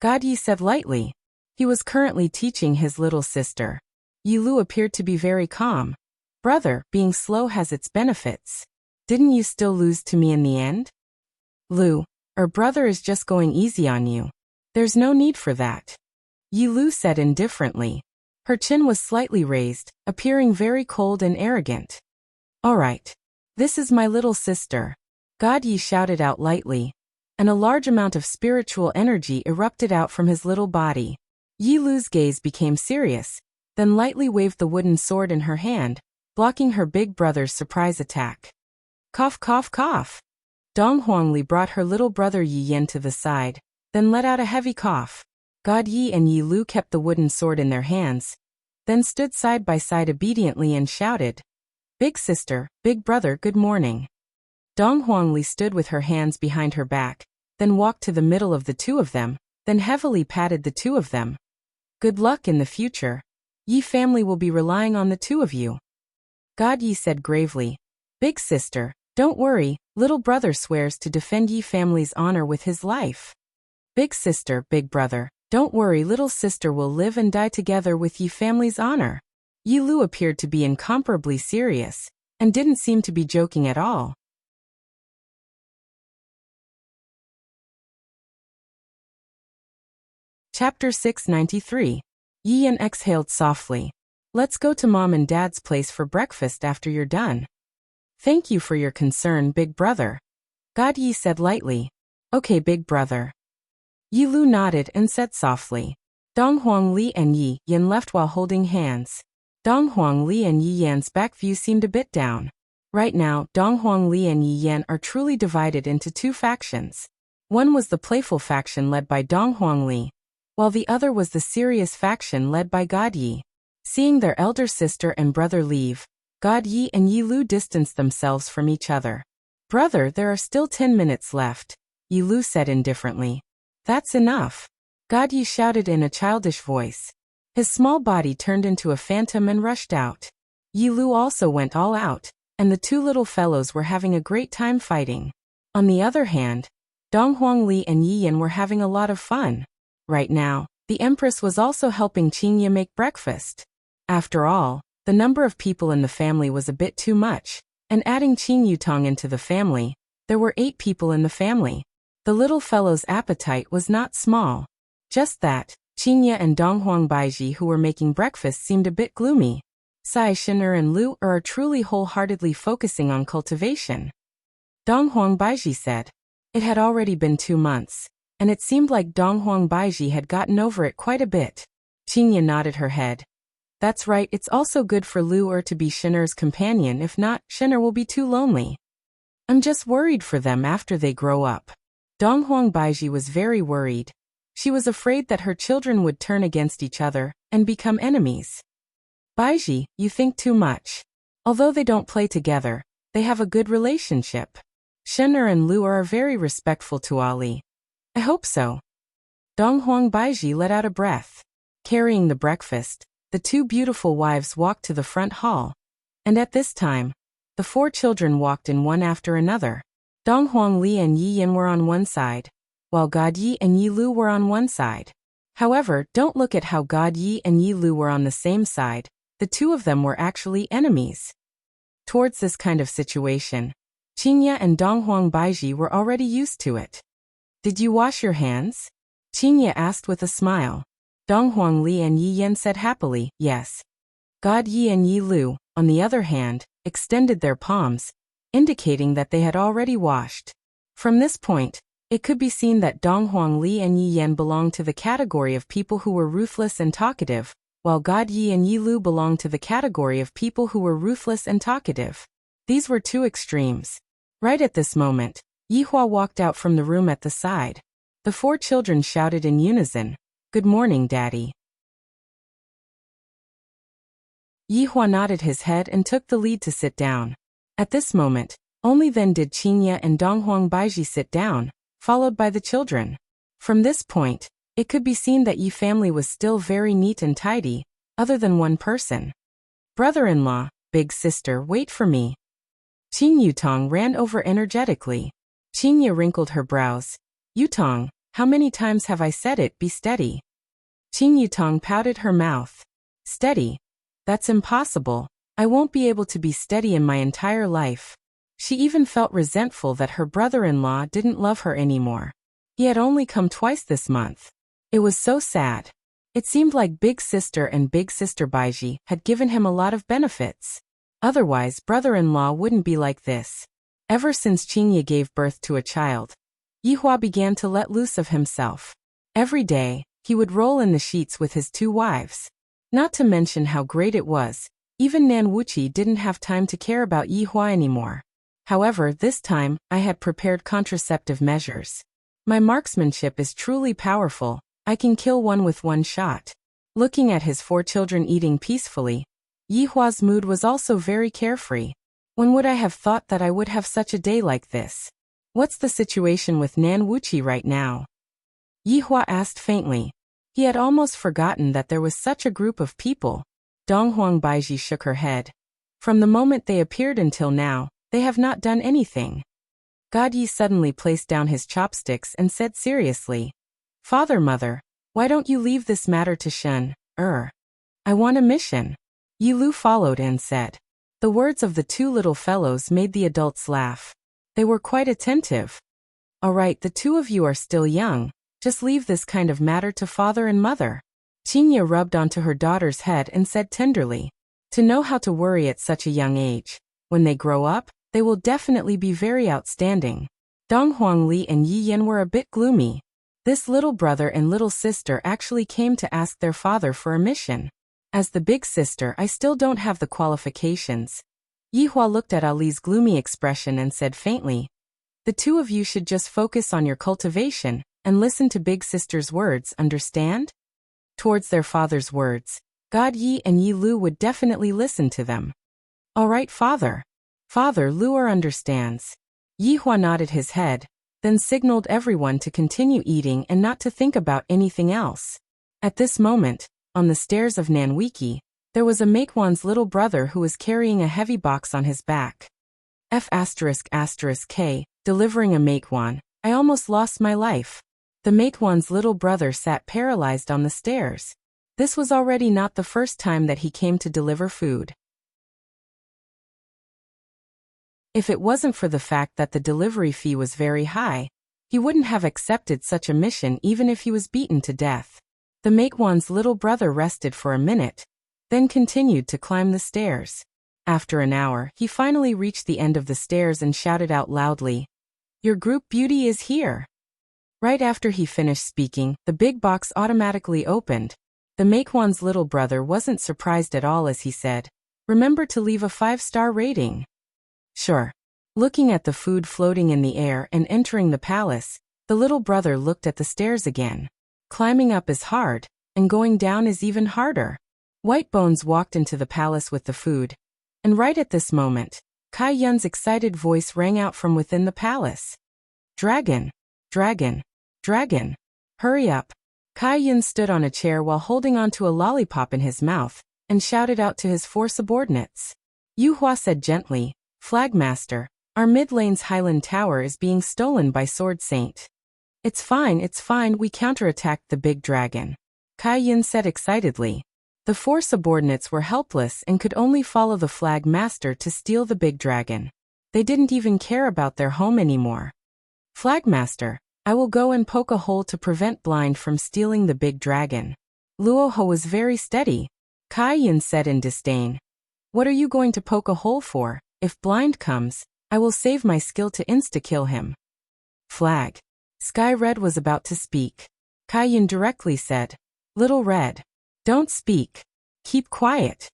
God Yi said lightly. He was currently teaching his little sister. Yi Lu appeared to be very calm. Brother, being slow has its benefits. Didn't you still lose to me in the end? Lu, brother is just going easy on you. There's no need for that. Yi Lu said indifferently. Her chin was slightly raised, appearing very cold and arrogant. All right. This is my little sister. God Yi shouted out lightly, and a large amount of spiritual energy erupted out from his little body. Yi Lu's gaze became serious, then lightly waved the wooden sword in her hand, blocking her big brother's surprise attack. Cough, cough, cough. Dong Huangli brought her little brother Yi Yan to the side, then let out a heavy cough. God Yi and Yi Lu kept the wooden sword in their hands, then stood side by side obediently and shouted, Big sister, big brother, good morning. Dong Huangli stood with her hands behind her back, then walked to the middle of the two of them, then heavily patted the two of them. Good luck in the future. Yi family will be relying on the two of you. God Yi said gravely, Big sister, don't worry, little brother swears to defend Yi family's honor with his life. Big sister, big brother, don't worry, little sister will live and die together with Yi family's honor. Yi Lu appeared to be incomparably serious, and didn't seem to be joking at all. Chapter 693. Yi Yan exhaled softly. Let's go to Mom and Dad's place for breakfast after you're done. Thank you for your concern, big brother. God Yi said lightly. Okay, big brother. Yi Lu nodded and said softly. Dong Huangli and Yi Yan left while holding hands. Dong Huangli and Yi Yan's back view seemed a bit down. Right now, Dong Huangli and Yi Yan are truly divided into two factions. One was the playful faction led by Dong Huangli, while the other was the serious faction led by God Yi. Seeing their elder sister and brother leave, God Yi and Yi Lu distanced themselves from each other. Brother, there are still 10 minutes left, Yi Lu said indifferently. That's enough. God Yi shouted in a childish voice. His small body turned into a phantom and rushed out. Yi Lu also went all out, and the two little fellows were having a great time fighting. On the other hand, Dong Huangli and Yi Yan were having a lot of fun. Right now, the Empress was also helping Qinya make breakfast. After all, the number of people in the family was a bit too much, and adding Qin Yutong into the family, there were 8 people in the family. The little fellow's appetite was not small. Just that, Qinya and Dong Huang Baiji, who were making breakfast, seemed a bit gloomy. Sai Shin'er and Lu are truly wholeheartedly focusing on cultivation. Dong Huang Baiji said. It had already been 2 months, and it seemed like Dong Huang Baiji had gotten over it quite a bit. Qinya nodded her head. That's right, it's also good for Lu to be Shin'er's companion. If not, Shin'er will be too lonely. I'm just worried for them after they grow up. Donghuang Baiji was very worried. She was afraid that her children would turn against each other and become enemies. Baiji, you think too much. Although they don't play together, they have a good relationship. Shin'er and Lu are very respectful to Ali. I hope so. Donghuang Baiji let out a breath. Carrying the breakfast, the two beautiful wives walked to the front hall. And at this time, the four children walked in one after another. Donghuang Li and Yi Yin were on one side, while God Yi and Yi Lu were on one side. However, don't look at how God Yi and Yi Lu were on the same side. The two of them were actually enemies. Towards this kind of situation, Qingye and Donghuang Baiji were already used to it. Did you wash your hands? Qingye asked with a smile. Donghuang Li and Yi Yin said happily, yes. God Yi and Yi Lu, on the other hand, extended their palms, indicating that they had already washed. From this point, it could be seen that Donghuang Li and Yi Yin belonged to the category of people who were ruthless and talkative, while God Yi and Yi Lu belonged to the category of people who were ruthless and talkative. These were two extremes. Right at this moment, Yihua walked out from the room at the side. The four children shouted in unison, "Good morning, Daddy." Yihua nodded his head and took the lead to sit down. At this moment, only then did Qingye and Donghuang Baiji sit down, followed by the children. From this point, it could be seen that Yi family was still very neat and tidy, other than one person. Brother-in-law, big sister, wait for me. Qing Yutong ran over energetically. Qingye wrinkled her brows. Yutong, how many times have I said it, be steady? Qing Yutong pouted her mouth. Steady? That's impossible. I won't be able to be steady in my entire life. She even felt resentful that her brother-in-law didn't love her anymore. He had only come twice this month. It was so sad. It seemed like Big Sister and Big Sister Baiji had given him a lot of benefits. Otherwise, brother-in-law wouldn't be like this. Ever since Qingye gave birth to a child, Yihua began to let loose of himself. Every day, he would roll in the sheets with his two wives. Not to mention how great it was, even Nan Wuqi didn't have time to care about Yihua anymore. However, this time, I had prepared contraceptive measures. My marksmanship is truly powerful. I can kill one with one shot. Looking at his four children eating peacefully, Yihua's mood was also very carefree. When would I have thought that I would have such a day like this? What's the situation with Nan Wuqi right now? Yihua asked faintly. He had almost forgotten that there was such a group of people. Donghuang Baiji shook her head. From the moment they appeared until now, they have not done anything. God Yi suddenly placed down his chopsticks and said seriously, Father, Mother, why don't you leave this matter to Shen? I want a mission. Yi Lu followed and said. The words of the two little fellows made the adults laugh. They were quite attentive. All right, the two of you are still young. Just leave this kind of matter to father and mother. Qingye rubbed onto her daughter's head and said tenderly. To know how to worry at such a young age. When they grow up, they will definitely be very outstanding. Donghuang Li and Yi Yin were a bit gloomy. This little brother and little sister actually came to ask their father for a mission. As the big sister, I still don't have the qualifications. Yihua looked at Ali's gloomy expression and said faintly, the two of you should just focus on your cultivation and listen to big sister's words, understand? Towards their father's words, God Yi and Yi Lu would definitely listen to them. All right, father. Father Lu understands. Yihua nodded his head, then signaled everyone to continue eating and not to think about anything else. At this moment, on the stairs of Nanwiki, there was a Maekwan's little brother who was carrying a heavy box on his back. F***K, delivering a Maekwan, I almost lost my life. The Maekwan's little brother sat paralyzed on the stairs. This was already not the first time that he came to deliver food. If it wasn't for the fact that the delivery fee was very high, he wouldn't have accepted such a mission even if he was beaten to death. The Maekwan's little brother rested for a minute, then continued to climb the stairs. After an hour, he finally reached the end of the stairs and shouted out loudly, "Your group beauty is here." Right after he finished speaking, the big box automatically opened. The Maquan's little brother wasn't surprised at all as he said, "Remember to leave a 5-star rating." "Sure." Looking at the food floating in the air and entering the palace, the little brother looked at the stairs again. Climbing up is hard, and going down is even harder. White Bones walked into the palace with the food, and right at this moment, Kai Yun's excited voice rang out from within the palace. "Dragon! Dragon! Dragon! Hurry up!" Kai Yun stood on a chair while holding onto a lollipop in his mouth, and shouted out to his 4 subordinates. Yu Hua said gently, "Flagmaster, our mid-lane's Highland Tower is being stolen by Sword Saint." It's fine, we counterattacked the big dragon," Kai Yun said excitedly. The 4 subordinates were helpless and could only follow the Flagmaster to steal the big dragon. They didn't even care about their home anymore. "Flagmaster, I will go and poke a hole to prevent Blind from stealing the big dragon." Luoho was very steady. Kai Yun said in disdain, "What are you going to poke a hole for? If Blind comes, I will save my skill to insta-kill him." "Flag." Sky Red was about to speak. Kai Yun directly said, "Little Red, don't speak. Keep quiet."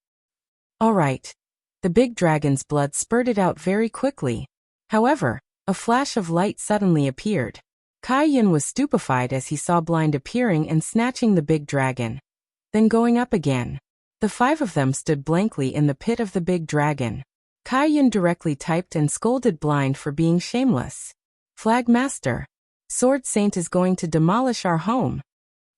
"All right." The big dragon's blood spurted out very quickly. However, a flash of light suddenly appeared. Kai Yun was stupefied as he saw Blind appearing and snatching the big dragon, then going up again. The 5 of them stood blankly in the pit of the big dragon. Kai Yun directly typed and scolded Blind for being shameless. "Flagmaster, Sword Saint is going to demolish our home."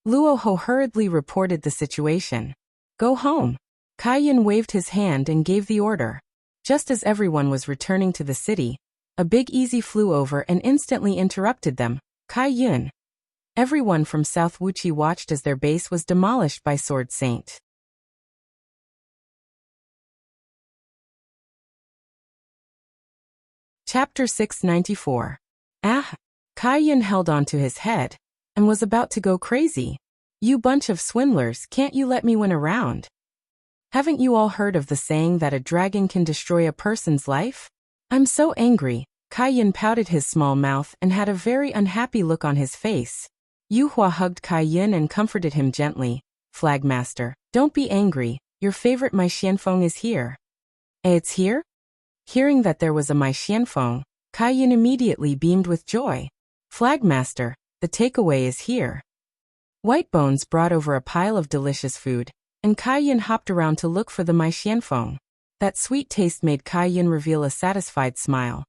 Luoho hurriedly reported the situation. "Go home." Kai Yun waved his hand and gave the order. Just as everyone was returning to the city, a big easy flew over and instantly interrupted them. Kai Yun. Everyone from South Wuchi watched as their base was demolished by Sword Saint. Chapter 694. Kai Yun held onto his head and was about to go crazy. "You bunch of swindlers, can't you let me win a round? Haven't you all heard of the saying that a dragon can destroy a person's life? I'm so angry." Kai Yun pouted his small mouth and had a very unhappy look on his face. Yu Hua hugged Kai Yun and comforted him gently. "Flagmaster, don't be angry, your favorite Mai Xianfeng is here." "It's here?" Hearing that there was a Mai Xianfeng, Kai Yun immediately beamed with joy. "Flagmaster, the takeaway is here." White Bones brought over a pile of delicious food, and Kai Yun hopped around to look for the Mai Xianfeng. That sweet taste made Kai Yun reveal a satisfied smile.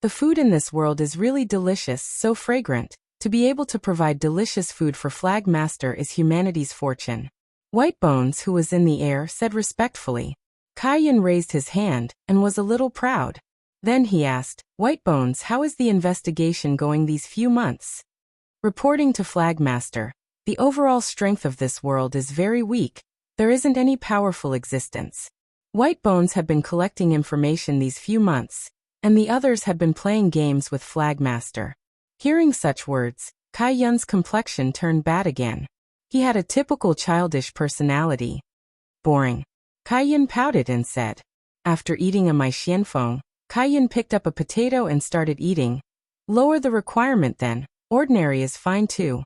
The food in this world is really delicious, so fragrant. To be able to provide delicious food for Flagmaster is humanity's fortune. White Bones, who was in the air, said respectfully. Kai Yun raised his hand and was a little proud. Then he asked, "White Bones, how is the investigation going these few months?" Reporting to Flagmaster, "The overall strength of this world is very weak. There isn't any powerful existence." White Bones had been collecting information these few months, and the others had been playing games with Flagmaster. Hearing such words, Kai Yun's complexion turned bad again. He had a typical childish personality. "Boring." Kai Yun pouted and said. After eating a Mai Xianfeng, Kai Yun picked up a potato and started eating. "Lower the requirement then, ordinary is fine too."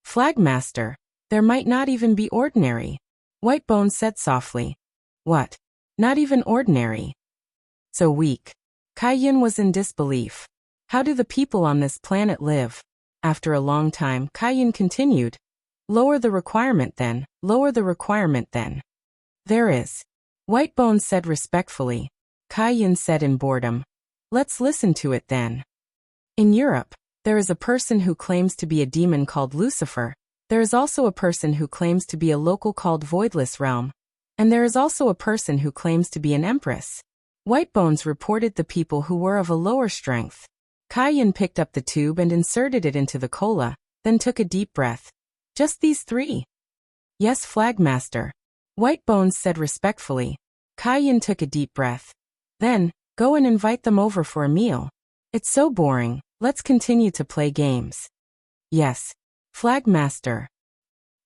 "Flagmaster, there might not even be ordinary," White Bones said softly. "What? Not even ordinary? So weak." Kai Yun was in disbelief. How do the people on this planet live? After a long time, Kai Yun continued. "Lower the requirement then, lower the requirement then." "There is." White Bones said respectfully. Kai Yun said in boredom. "Let's listen to it then." In Europe, there is a person who claims to be a demon called Lucifer. There is also a person who claims to be a local called Voidless Realm. And there is also a person who claims to be an empress. White Bones reported the people who were of a lower strength. Kai Yun picked up the tube and inserted it into the cola, then took a deep breath. "Just these 3? "Yes, Flagmaster," White Bones said respectfully. Kai Yun took a deep breath. "Then, go and invite them over for a meal. It's so boring, let's continue to play games." "Yes, Flagmaster,"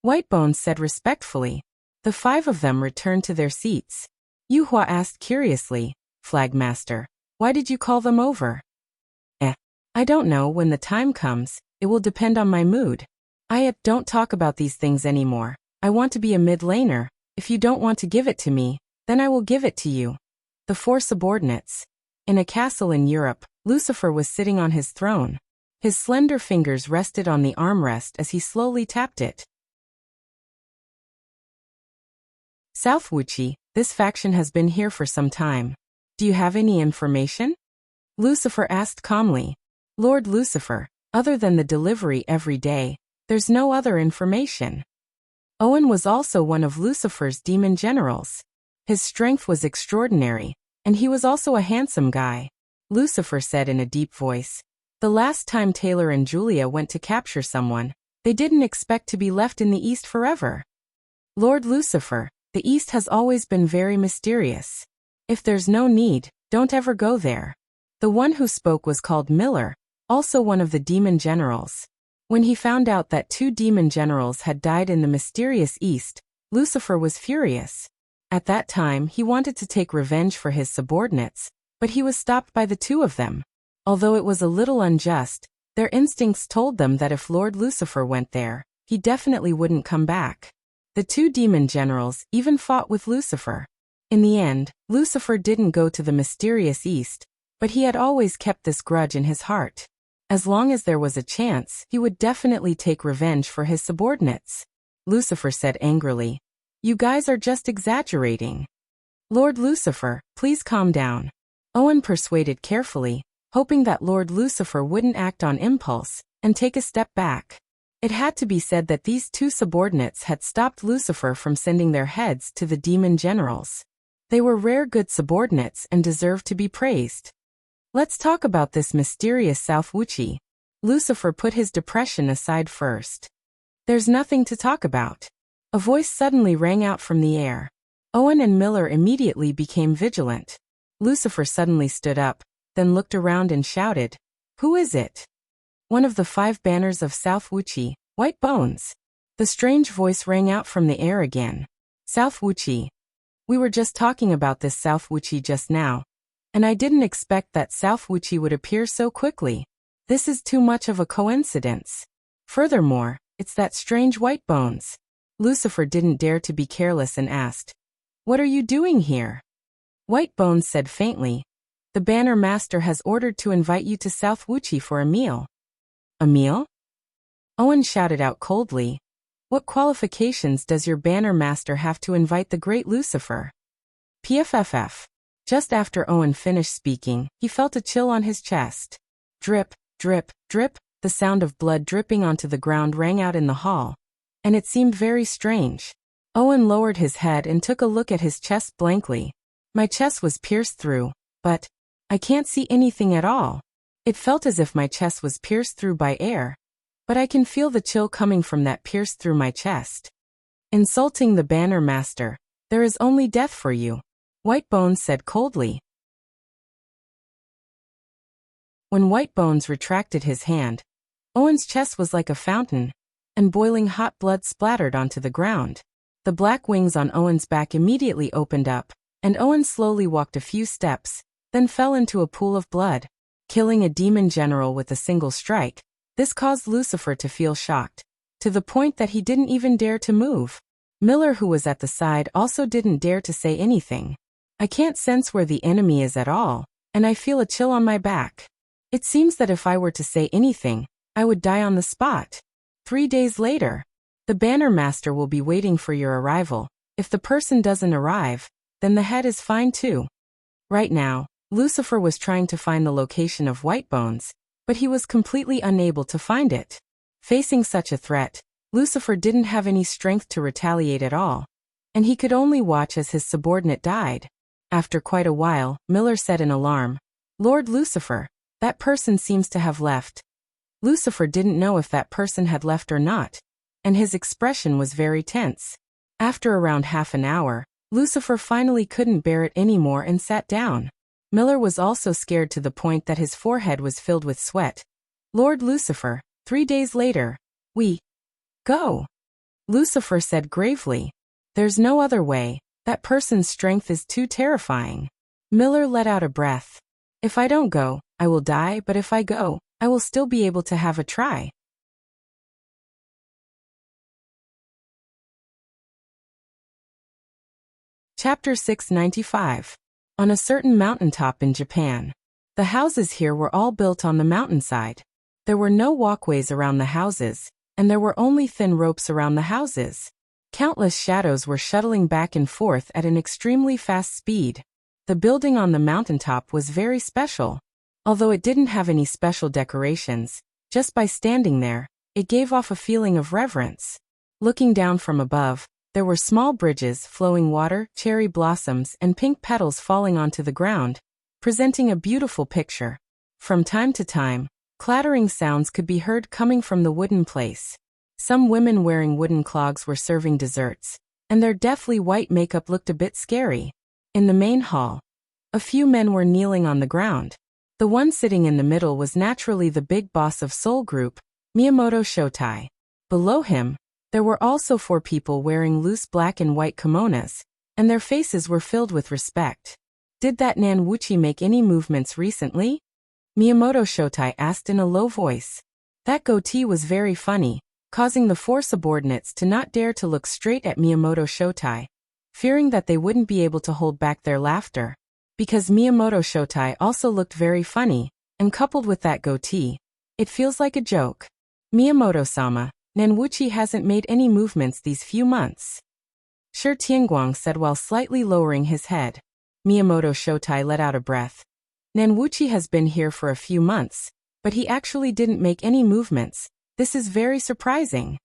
White Bones said respectfully. The 5 of them returned to their seats. Yu Hua asked curiously, "Flagmaster, why did you call them over?" I don't know, when the time comes, it will depend on my mood. Don't talk about these things anymore. I want to be a mid-laner. If you don't want to give it to me, then I will give it to you. The four subordinates. In a castle in Europe, Lucifer was sitting on his throne. His slender fingers rested on the armrest as he slowly tapped it. South Wuchi, this faction has been here for some time. Do you have any information? Lucifer asked calmly. Lord Lucifer, other than the delivery every day, there's no other information. Owen was also one of Lucifer's demon generals. His strength was extraordinary, and he was also a handsome guy. Lucifer said in a deep voice. The last time Taylor and Julia went to capture someone, they didn't expect to be left in the East forever. Lord Lucifer, the East has always been very mysterious. If there's no need, don't ever go there. The one who spoke was called Miller, also one of the demon generals. When he found out that 2 demon generals had died in the mysterious East, Lucifer was furious. At that time he wanted to take revenge for his subordinates, but he was stopped by the 2 of them. Although it was a little unjust, their instincts told them that if Lord Lucifer went there, he definitely wouldn't come back. The 2 demon generals even fought with Lucifer. In the end, Lucifer didn't go to the mysterious East, but he had always kept this grudge in his heart. As long as there was a chance, he would definitely take revenge for his subordinates. Lucifer said angrily. You guys are just exaggerating. Lord Lucifer, please calm down. Owen persuaded carefully, hoping that Lord Lucifer wouldn't act on impulse and take a step back. It had to be said that these 2 subordinates had stopped Lucifer from sending their heads to the demon generals. They were rare good subordinates and deserved to be praised. Let's talk about this mysterious South Wuchi. Lucifer put his depression aside first. There's nothing to talk about. A voice suddenly rang out from the air. Owen and Miller immediately became vigilant. Lucifer suddenly stood up, then looked around and shouted, Who is it? One of the 5 banners of South Wuchi, White Bones. The strange voice rang out from the air again. South Wuchi. We were just talking about this South Wuchi just now, and I didn't expect that South Wuchi would appear so quickly. This is too much of a coincidence. Furthermore, it's that strange White Bones. Lucifer didn't dare to be careless and asked, What are you doing here? White Bones said faintly, The banner master has ordered to invite you to South Wuchi for a meal. A meal? Owen shouted out coldly, What qualifications does your banner master have to invite the great Lucifer? PFFF. Just after Owen finished speaking, he felt a chill on his chest. Drip, drip, drip, the sound of blood dripping onto the ground rang out in the hall, and it seemed very strange. Owen lowered his head and took a look at his chest blankly. My chest was pierced through, but I can't see anything at all. It felt as if my chest was pierced through by air, but I can feel the chill coming from that pierced through my chest. Insulting the banner master, there is only death for you, White Bones said coldly. When White Bones retracted his hand, Owen's chest was like a fountain, and boiling hot blood splattered onto the ground. The black wings on Owen's back immediately opened up, and Owen slowly walked a few steps, then fell into a pool of blood. Killing a demon general with a single strike, this caused Lucifer to feel shocked, to the point that he didn't even dare to move. Miller, who was at the side, also didn't dare to say anything. I can't sense where the enemy is at all, and I feel a chill on my back. It seems that if I were to say anything, I would die on the spot. 3 days later, the banner master will be waiting for your arrival. If the person doesn't arrive, then the head is fine too. Right now, Lucifer was trying to find the location of White Bones, but he was completely unable to find it. Facing such a threat, Lucifer didn't have any strength to retaliate at all, and he could only watch as his subordinate died. After quite a while, Miller said in alarm, Lord Lucifer, that person seems to have left. Lucifer didn't know if that person had left or not, and his expression was very tense. After around half an hour, Lucifer finally couldn't bear it anymore and sat down. Miller was also scared to the point that his forehead was filled with sweat. Lord Lucifer, 3 days later, we go. Lucifer said gravely, There's no other way, that person's strength is too terrifying. Miller let out a breath. If I don't go, I will die, but if I go, I will still be able to have a try. Chapter 695. On a certain mountaintop in Japan. The houses here were all built on the mountainside. There were no walkways around the houses, and there were only thin ropes around the houses. Countless shadows were shuttling back and forth at an extremely fast speed. The building on the mountaintop was very special. Although it didn't have any special decorations, just by standing there, it gave off a feeling of reverence. Looking down from above, there were small bridges, flowing water, cherry blossoms, and pink petals falling onto the ground, presenting a beautiful picture. From time to time, clattering sounds could be heard coming from the wooden place. Some women wearing wooden clogs were serving desserts, and their deathly white makeup looked a bit scary. In the main hall, a few men were kneeling on the ground. The one sitting in the middle was naturally the big boss of Seoul Group, Miyamoto Shotai. Below him, there were also 4 people wearing loose black and white kimonos, and their faces were filled with respect. Did that Nanwuchi make any movements recently? Miyamoto Shotai asked in a low voice. That goatee was very funny, causing the 4 subordinates to not dare to look straight at Miyamoto Shotai, fearing that they wouldn't be able to hold back their laughter. Because Miyamoto Shotai also looked very funny, and coupled with that goatee, it feels like a joke. Miyamoto-sama, Nanwuchi hasn't made any movements these few months. Shi Tianguang said while slightly lowering his head. Miyamoto Shotai let out a breath. Nanwuchi has been here for a few months, but he actually didn't make any movements. This is very surprising.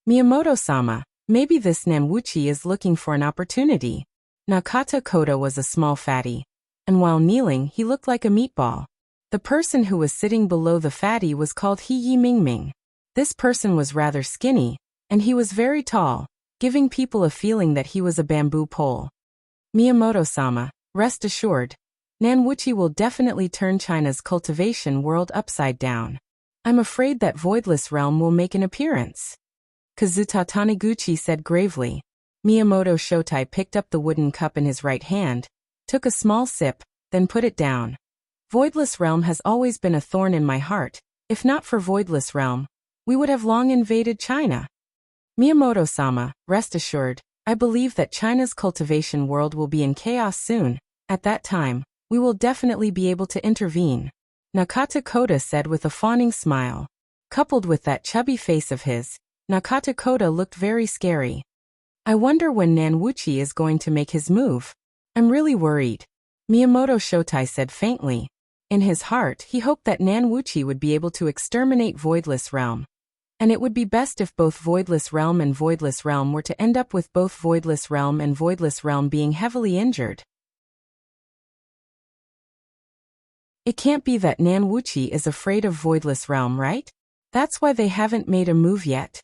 Miyamoto-sama, maybe this Nanwuchi is looking for an opportunity. Nakata Koda was a small fatty, and while kneeling he looked like a meatball. The person who was sitting below the fatty was called Hiyi Mingming. This person was rather skinny, and he was very tall, giving people a feeling that he was a bamboo pole. Miyamoto-sama, rest assured, Nanwuchi will definitely turn China's cultivation world upside down. I'm afraid that Voidless Realm will make an appearance. Kazuta Taniguchi said gravely. Miyamoto Shotai picked up the wooden cup in his right hand, took a small sip, then put it down. Voidless Realm has always been a thorn in my heart. If not for Voidless Realm, we would have long invaded China. Miyamoto-sama, rest assured, I believe that China's cultivation world will be in chaos soon. At that time, we will definitely be able to intervene. Nakata Koda said with a fawning smile. Coupled with that chubby face of his, Nakata Koda looked very scary. I wonder when Nanwuchi is going to make his move. I'm really worried. Miyamoto Shotai said faintly. In his heart, he hoped that Nanwuchi would be able to exterminate Voidless Realm. And it would be best if both Voidless Realm and Voidless Realm were to end up with both Voidless Realm and Voidless Realm being heavily injured. It can't be that Nanwuchi is afraid of Voidless Realm, right? That's why they haven't made a move yet.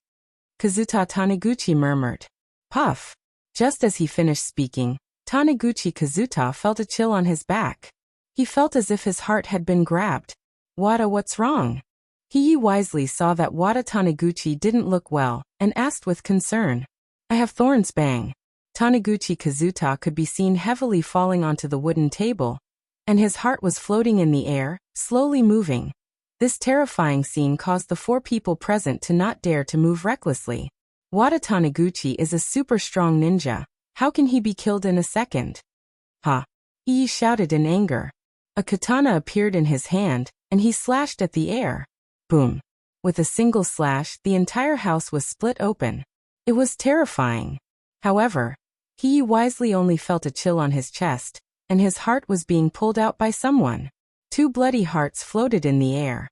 Kazuta Taniguchi murmured. Puff. Just as he finished speaking, Taniguchi Kazuta felt a chill on his back. He felt as if his heart had been grabbed. Wada, what's wrong? Hiyi wisely saw that Wada Taniguchi didn't look well, and asked with concern. I have thorns. Bang. Taniguchi Kazuta could be seen heavily falling onto the wooden table, and his heart was floating in the air, slowly moving. This terrifying scene caused the 4 people present to not dare to move recklessly. Wada Taniguchi is a super strong ninja. How can he be killed in a second? Ha! Hiyi shouted in anger. A katana appeared in his hand, and he slashed at the air. Boom. With a single slash, the entire house was split open. It was terrifying. However, Hiyi wisely only felt a chill on his chest, and his heart was being pulled out by someone. 2 bloody hearts floated in the air.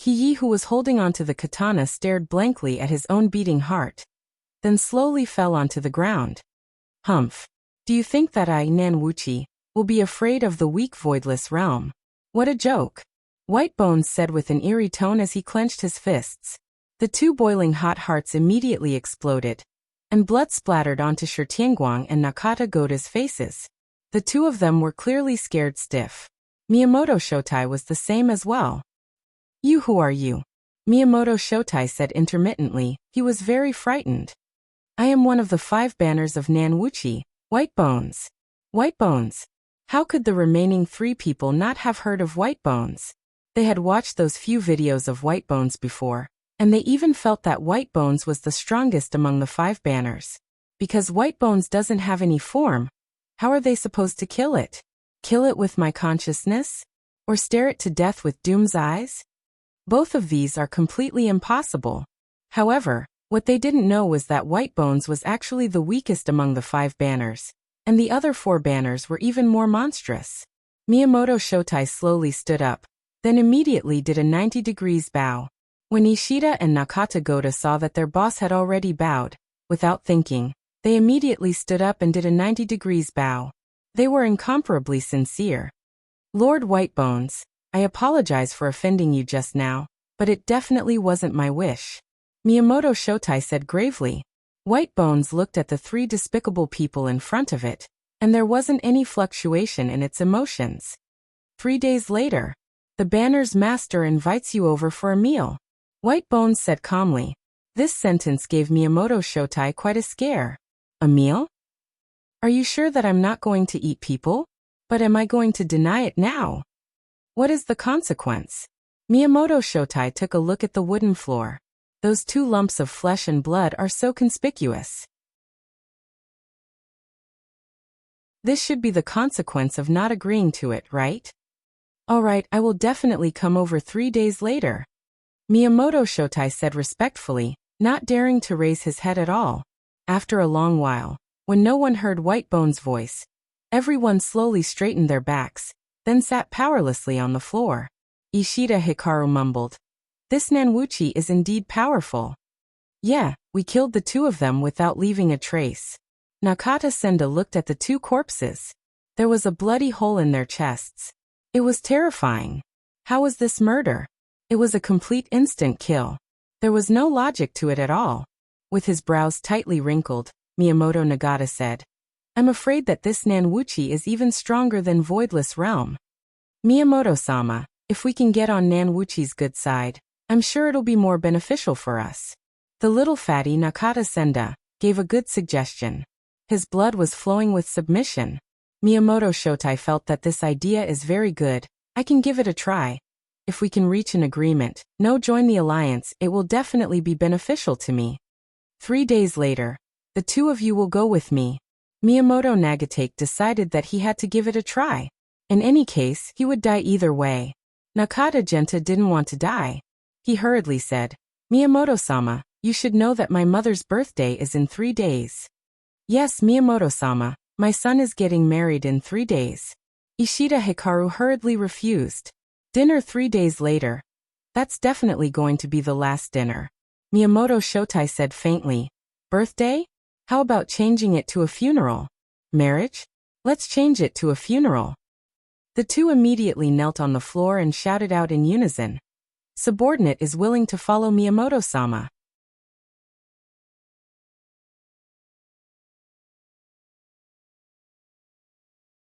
Hiyi, who was holding onto the katana, stared blankly at his own beating heart, then slowly fell onto the ground. Humph. Do you think that I, Nanwuchi, will be afraid of the weak Voidless Realm? What a joke. White Bones said with an eerie tone as he clenched his fists. The 2 boiling hot hearts immediately exploded, and blood splattered onto Shi Tianguang and Nakata Koda's faces. The 2 of them were clearly scared stiff. Miyamoto Shotai was the same as well. You, who are you? Miyamoto Shotai said intermittently. He was very frightened. I am one of the 5 banners of Nanwuchi, White Bones. White Bones. How could the remaining 3 people not have heard of White Bones? They had watched those few videos of White Bones before, and they even felt that White Bones was the strongest among the 5 banners. Because White Bones doesn't have any form. How are they supposed to kill it? Kill it with my consciousness? Or stare it to death with Doom's eyes? Both of these are completely impossible. However, what they didn't know was that White Bones was actually the weakest among the 5 banners, and the other 4 banners were even more monstrous. Miyamoto Shotai slowly stood up, then immediately did a 90 degrees bow. When Ishida and Nakata Goda saw that their boss had already bowed, without thinking, they immediately stood up and did a 90 degrees bow. They were incomparably sincere. Lord Whitebones, I apologize for offending you just now, but it definitely wasn't my wish. Miyamoto Shotai said gravely. Whitebones looked at the 3 despicable people in front of it, and there wasn't any fluctuation in its emotions. 3 days later, the banner's master invites you over for a meal. Whitebones said calmly. This sentence gave Miyamoto Shotai quite a scare. A meal? Are you sure that I'm not going to eat people? But am I going to deny it now? What is the consequence? Miyamoto Shotai took a look at the wooden floor. Those 2 lumps of flesh and blood are so conspicuous. This should be the consequence of not agreeing to it, right? All right, I will definitely come over 3 days later. Miyamoto Shotai said respectfully, not daring to raise his head at all. After a long while, when no one heard Whitebone's voice, everyone slowly straightened their backs, then sat powerlessly on the floor. Ishida Hikaru mumbled. This Nanwuchi is indeed powerful. Yeah, we killed the 2 of them without leaving a trace. Nakata Senda looked at the 2 corpses. There was a bloody hole in their chests. It was terrifying. How was this murder? It was a complete instant kill. There was no logic to it at all. With his brows tightly wrinkled, Miyamoto Nagata said, I'm afraid that this Nanwuchi is even stronger than Voidless Realm. Miyamoto-sama, if we can get on Nanwuchi's good side, I'm sure it'll be more beneficial for us. The little fatty Nakata Senda gave a good suggestion. His blood was flowing with submission. Miyamoto Shotai felt that this idea is very good. I can give it a try. If we can reach an agreement, join the alliance, it will definitely be beneficial to me. 3 days later, the 2 of you will go with me. Miyamoto Nagatake decided that he had to give it a try. In any case, he would die either way. Nakata Genta didn't want to die. He hurriedly said, Miyamoto-sama, you should know that my mother's birthday is in 3 days. Yes, Miyamoto-sama, my son is getting married in 3 days. Ishida Hikaru hurriedly refused. Dinner 3 days later. That's definitely going to be the last dinner. Miyamoto Shotai said faintly. Birthday? How about changing it to a funeral? Marriage? Let's change it to a funeral. The 2 immediately knelt on the floor and shouted out in unison. Subordinate is willing to follow Miyamoto-sama.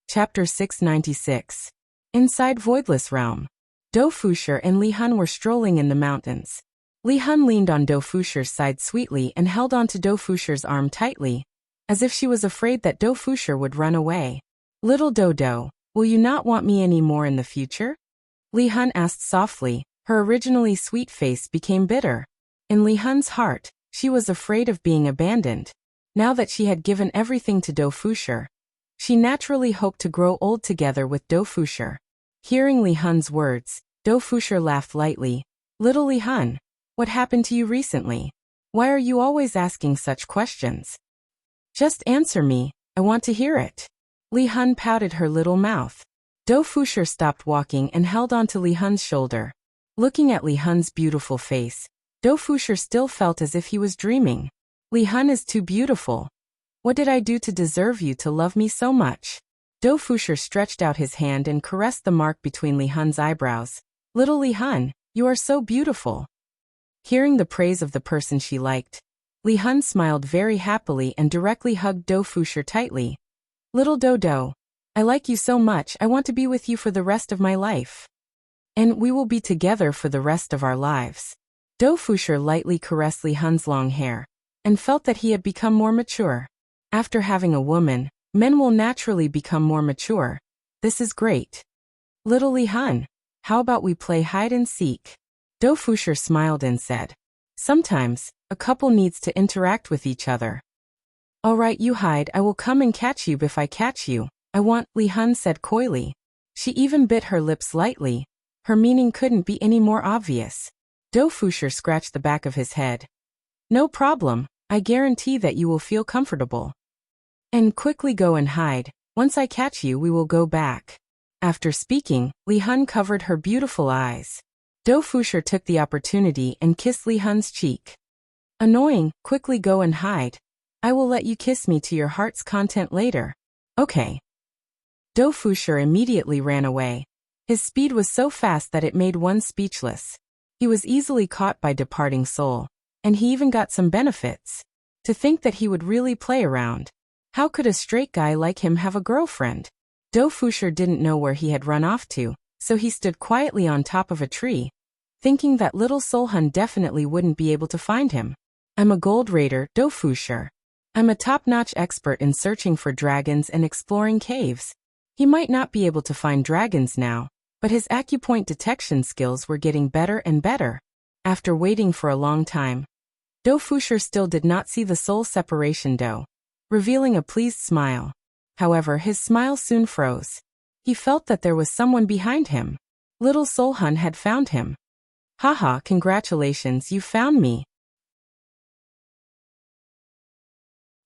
Chapter 696. Inside Voidless Realm. Do Fushir and Li Hun were strolling in the mountains. Li Hun leaned on Do Fushir's side sweetly and held onto Do Fushir's arm tightly, as if she was afraid that Do Fushir would run away. Little Dodo, will you not want me any more in the future? Li Hun asked softly. Her originally sweet face became bitter. In Li Hun's heart, she was afraid of being abandoned. Now that she had given everything to Do Fushir, she naturally hoped to grow old together with Do Fushir. Hearing Li Hun's words, Do Fushir laughed lightly. Little Li Hun, what happened to you recently? Why are you always asking such questions? Just answer me, I want to hear it. Li Hun pouted her little mouth. Do Fushir stopped walking and held onto Li Hun's shoulder. Looking at Li Hun's beautiful face, Do Fushir still felt as if he was dreaming. Li Hun is too beautiful. What did I do to deserve you to love me so much? Do Fushir stretched out his hand and caressed the mark between Li Hun's eyebrows. Little Li Hun, you are so beautiful. Hearing the praise of the person she liked, Li Hun smiled very happily and directly hugged Do Fushir tightly. Little Dodo, I like you so much, I want to be with you for the rest of my life. And we will be together for the rest of our lives. Do Fushir lightly caressed Li Hun's long hair, and felt that he had become more mature. After having a woman, men will naturally become more mature. This is great. Little Li Hun, how about we play hide and seek? Do Fushir smiled and said, sometimes, a couple needs to interact with each other. All right, you hide, I will come and catch you if I catch you. I want, Li Hun said coyly. She even bit her lips lightly. Her meaning couldn't be any more obvious. Do Fusher scratched the back of his head. No problem, I guarantee that you will feel comfortable. And quickly go and hide. Once I catch you we will go back. After speaking, Li Hun covered her beautiful eyes. Do Fusher took the opportunity and kissed Li Hun's cheek. Annoying, quickly go and hide. I will let you kiss me to your heart's content later. Okay. Do Fusher immediately ran away. His speed was so fast that it made one speechless. He was easily caught by departing soul. And he even got some benefits. To think that he would really play around. How could a straight guy like him have a girlfriend? Do Fusher didn't know where he had run off to, so he stood quietly on top of a tree, thinking that little Solhun definitely wouldn't be able to find him. I'm a gold raider, Do Fusher. I'm a top-notch expert in searching for dragons and exploring caves. He might not be able to find dragons now, but his acupoint detection skills were getting better and better. After waiting for a long time, Do Fusher still did not see the soul separation Do, revealing a pleased smile. However, his smile soon froze. He felt that there was someone behind him. Little Solhun had found him. Haha, congratulations, you found me.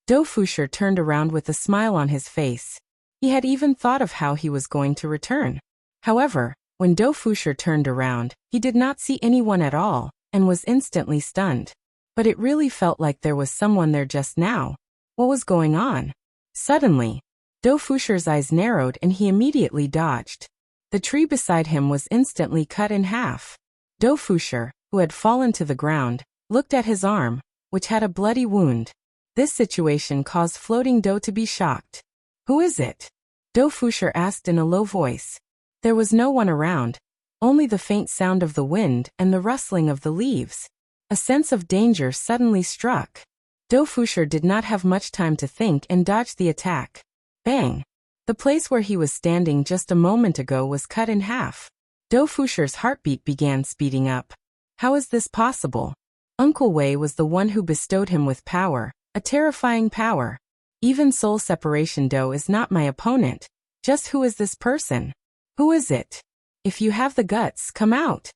Do Fusher turned around with a smile on his face. He had even thought of how he was going to return. However, when Do Fusher turned around, he did not see anyone at all, and was instantly stunned. But it really felt like there was someone there just now. What was going on? Suddenly, Do Fusher's eyes narrowed and he immediately dodged. The tree beside him was instantly cut in half. Do Fusher, who had fallen to the ground, looked at his arm, which had a bloody wound. This situation caused Floating Do to be shocked. Who is it? Do Fusher asked in a low voice. There was no one around, only the faint sound of the wind and the rustling of the leaves. A sense of danger suddenly struck. Do Fusher did not have much time to think and dodged the attack. Bang! The place where he was standing just a moment ago was cut in half. Do Fusher's heartbeat began speeding up. How is this possible? Uncle Wei was the one who bestowed him with power, a terrifying power. Even soul separation Do is not my opponent. Just who is this person? Who is it? If you have the guts, come out.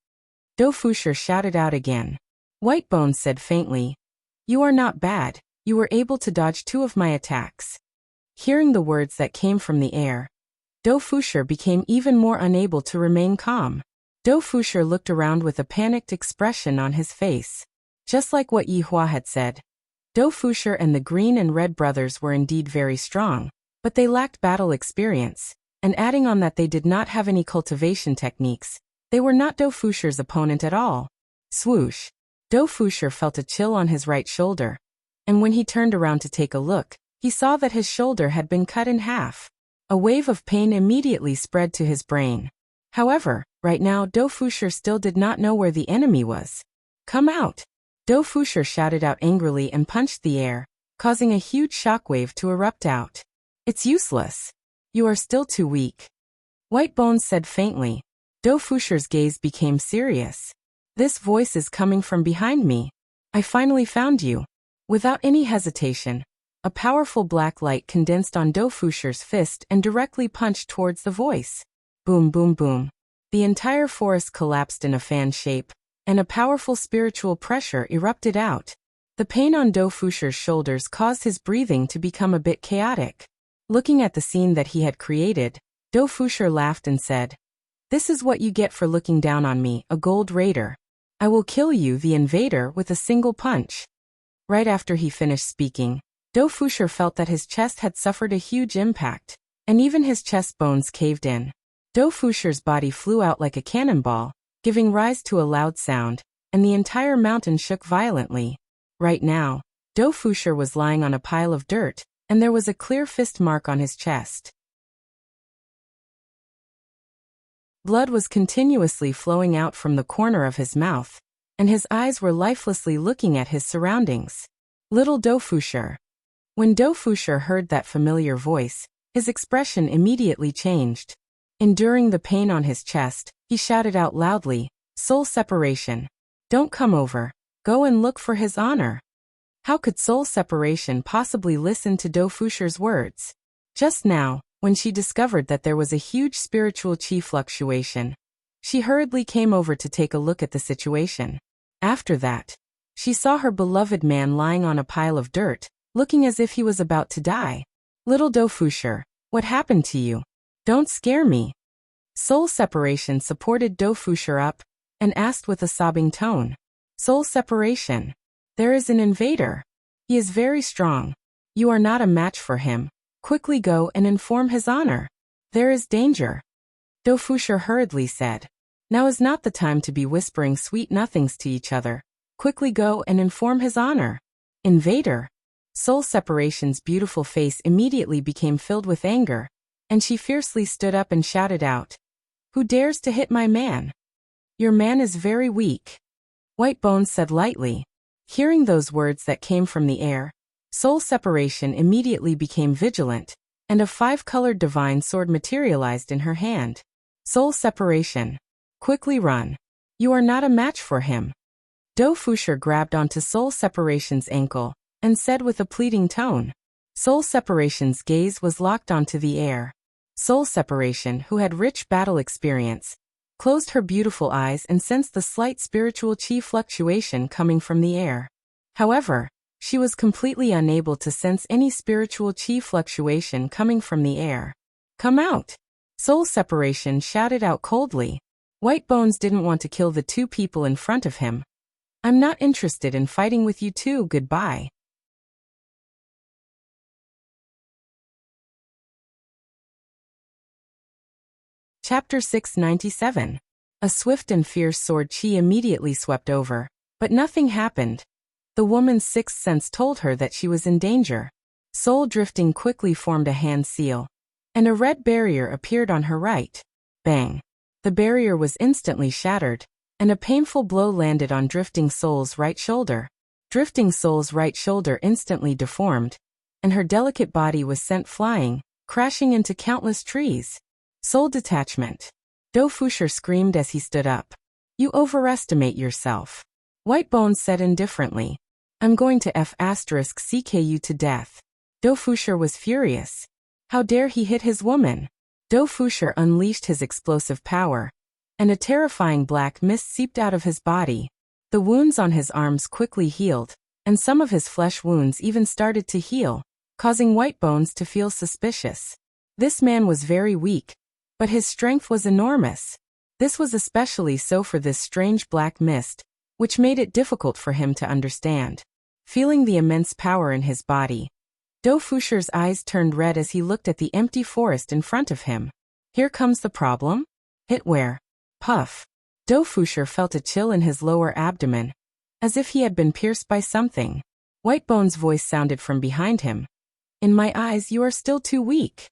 Do Fusher shouted out again. Whitebones said faintly, You are not bad, you were able to dodge 2 of my attacks. Hearing the words that came from the air, Do Fusher became even more unable to remain calm. Do Fusher looked around with a panicked expression on his face. Just like what Yi Hua had said, Do Fusher and the Green and Red brothers were indeed very strong, but they lacked battle experience, and adding on that they did not have any cultivation techniques, they were not Do Fusher's opponent at all. Swoosh! Do Fusher felt a chill on his right shoulder, and when he turned around to take a look, he saw that his shoulder had been cut in half. A wave of pain immediately spread to his brain. However, right now Do Fusher still did not know where the enemy was. Come out! Do Fusher shouted out angrily and punched the air, causing a huge shockwave to erupt out. It's useless. You are still too weak. Whitebones said faintly. Do Fusher's gaze became serious. This voice is coming from behind me. I finally found you. Without any hesitation, a powerful black light condensed on Do Fusher's fist and directly punched towards the voice. Boom, boom, boom. The entire forest collapsed in a fan shape, and a powerful spiritual pressure erupted out. The pain on Do Fusher's shoulders caused his breathing to become a bit chaotic. Looking at the scene that he had created, Do Fusher laughed and said, This is what you get for looking down on me, a gold raider. I will kill you, the invader, with a single punch. Right after he finished speaking, Do Fusher felt that his chest had suffered a huge impact, and even his chest bones caved in. Do Fusher's body flew out like a cannonball, giving rise to a loud sound, and the entire mountain shook violently. Right now, Do Fusher was lying on a pile of dirt, and there was a clear fist mark on his chest. Blood was continuously flowing out from the corner of his mouth, and his eyes were lifelessly looking at his surroundings. Little Do Fusher. When Do Fusher heard that familiar voice, his expression immediately changed. Enduring the pain on his chest, he shouted out loudly, Soul separation. Don't come over. Go and look for his honor. How could soul separation possibly listen to Do Fusher's words? Just now, when she discovered that there was a huge spiritual chi fluctuation, she hurriedly came over to take a look at the situation. After that, she saw her beloved man lying on a pile of dirt, looking as if he was about to die. Little Do Fusher, what happened to you? Don't scare me. Soul separation supported Do Fusher up and asked with a sobbing tone. Soul separation. There is an invader. He is very strong. You are not a match for him. Quickly go and inform his honor. There is danger. Do Fusher hurriedly said. Now is not the time to be whispering sweet nothings to each other. Quickly go and inform his honor. Invader. Soul separation's beautiful face immediately became filled with anger, and she fiercely stood up and shouted out. Who dares to hit my man? Your man is very weak. White Bones said lightly. Hearing those words that came from the air, soul separation immediately became vigilant, and a 5-colored divine sword materialized in her hand. Soul separation. Quickly run. You are not a match for him. Do Fusher grabbed onto soul separation's ankle and said with a pleading tone. Soul separation's gaze was locked onto the air. Soul separation, who had rich battle experience, closed her beautiful eyes and sensed the slight spiritual chi fluctuation coming from the air. However, she was completely unable to sense any spiritual chi fluctuation coming from the air. Come out! Soul separation shouted out coldly. White Bones didn't want to kill the 2 people in front of him. I'm not interested in fighting with you two, goodbye. Chapter 697. A swift and fierce sword chi immediately swept over, but nothing happened. The woman's sixth sense told her that she was in danger. Soul drifting quickly formed a hand seal, and a red barrier appeared on her right. Bang! The barrier was instantly shattered, and a painful blow landed on Drifting Soul's right shoulder. Drifting Soul's right shoulder instantly deformed, and her delicate body was sent flying, crashing into countless trees. Soul detachment. Do Fusher screamed as he stood up. You overestimate yourself. White Bones said indifferently. I'm going to *CK you to death. Do Fusher was furious. How dare he hit his woman? Do Fusher unleashed his explosive power, and a terrifying black mist seeped out of his body. The wounds on his arms quickly healed, and some of his flesh wounds even started to heal, causing White Bones to feel suspicious. This man was very weak, but his strength was enormous. This was especially so for this strange black mist, which made it difficult for him to understand. Feeling the immense power in his body, Do Fusher's eyes turned red as he looked at the empty forest in front of him. Here comes the problem? Hit where? Puff. Do Fusher felt a chill in his lower abdomen, as if he had been pierced by something. White Bones' voice sounded from behind him. In my eyes you are still too weak.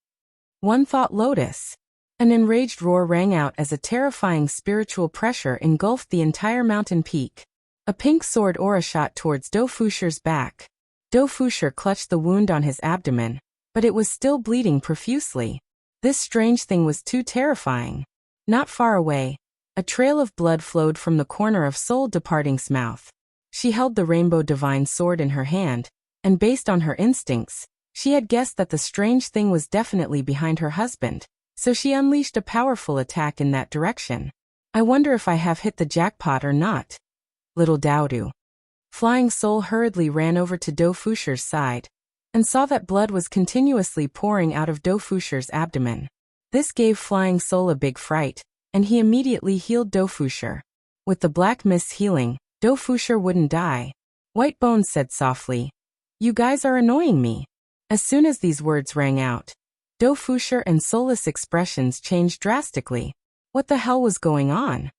One thought Lotus. An enraged roar rang out as a terrifying spiritual pressure engulfed the entire mountain peak. A pink sword aura shot towards Do Fusher's back. Do Fusher clutched the wound on his abdomen, but it was still bleeding profusely. This strange thing was too terrifying. Not far away, a trail of blood flowed from the corner of Soul Departing's mouth. She held the rainbow divine sword in her hand, and based on her instincts, she had guessed that the strange thing was definitely behind her husband. So she unleashed a powerful attack in that direction. I wonder if I have hit the jackpot or not. Little Dowdu. Flying Soul hurriedly ran over to Do Fusher's side, and saw that blood was continuously pouring out of Do Fusher's abdomen. This gave Flying Soul a big fright, and he immediately healed Do Fusher. With the black mist healing, Do Fusher wouldn't die. White Bones said softly, You guys are annoying me. As soon as these words rang out, Do Fusher and Soul's expressions changed drastically. What the hell was going on?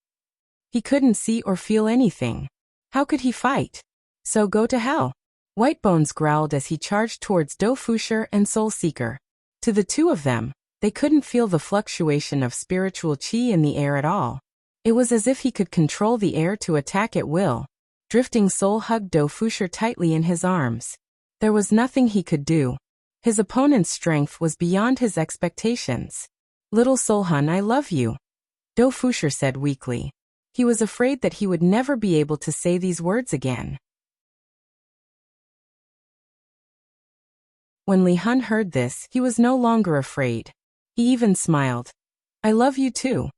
He couldn't see or feel anything. How could he fight? So go to hell. White Bones growled as he charged towards Do Fusher and Soul Seeker. To the two of them, they couldn't feel the fluctuation of spiritual chi in the air at all. It was as if he could control the air to attack at will. Drifting Soul hugged Do Fusher tightly in his arms. There was nothing he could do. His opponent's strength was beyond his expectations. Little Soulhun, I love you, Do Fusher said weakly. He was afraid that he would never be able to say these words again. When Li Hun heard this, he was no longer afraid. He even smiled. I love you too.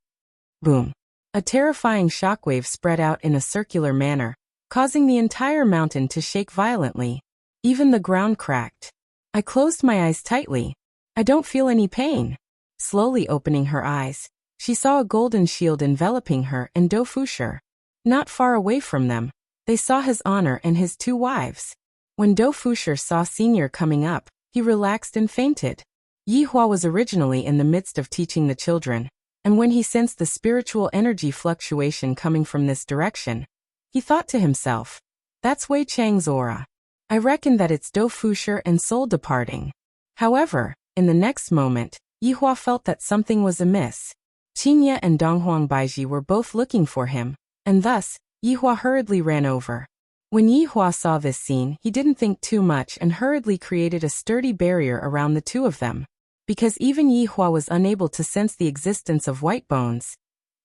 Boom. A terrifying shockwave spread out in a circular manner, causing the entire mountain to shake violently. Even the ground cracked. I closed my eyes tightly. I don't feel any pain. Slowly opening her eyes, she saw a golden shield enveloping her and Do Fusher. Not far away from them, they saw his honor and his 2 wives. When Do Fusher saw Senior coming up, he relaxed and fainted. Yi Hua was originally in the midst of teaching the children, and when he sensed the spiritual energy fluctuation coming from this direction, he thought to himself, that's Wei Chang's aura. I reckon that it's Do Fusher and soul departing. However, in the next moment, Yi Hua felt that something was amiss. Qingye and Donghuang Baiji were both looking for him, and thus, Yi Hua hurriedly ran over. When Yi Hua saw this scene, he didn't think too much and hurriedly created a sturdy barrier around the 2 of them. Because even Yi Hua was unable to sense the existence of white bones.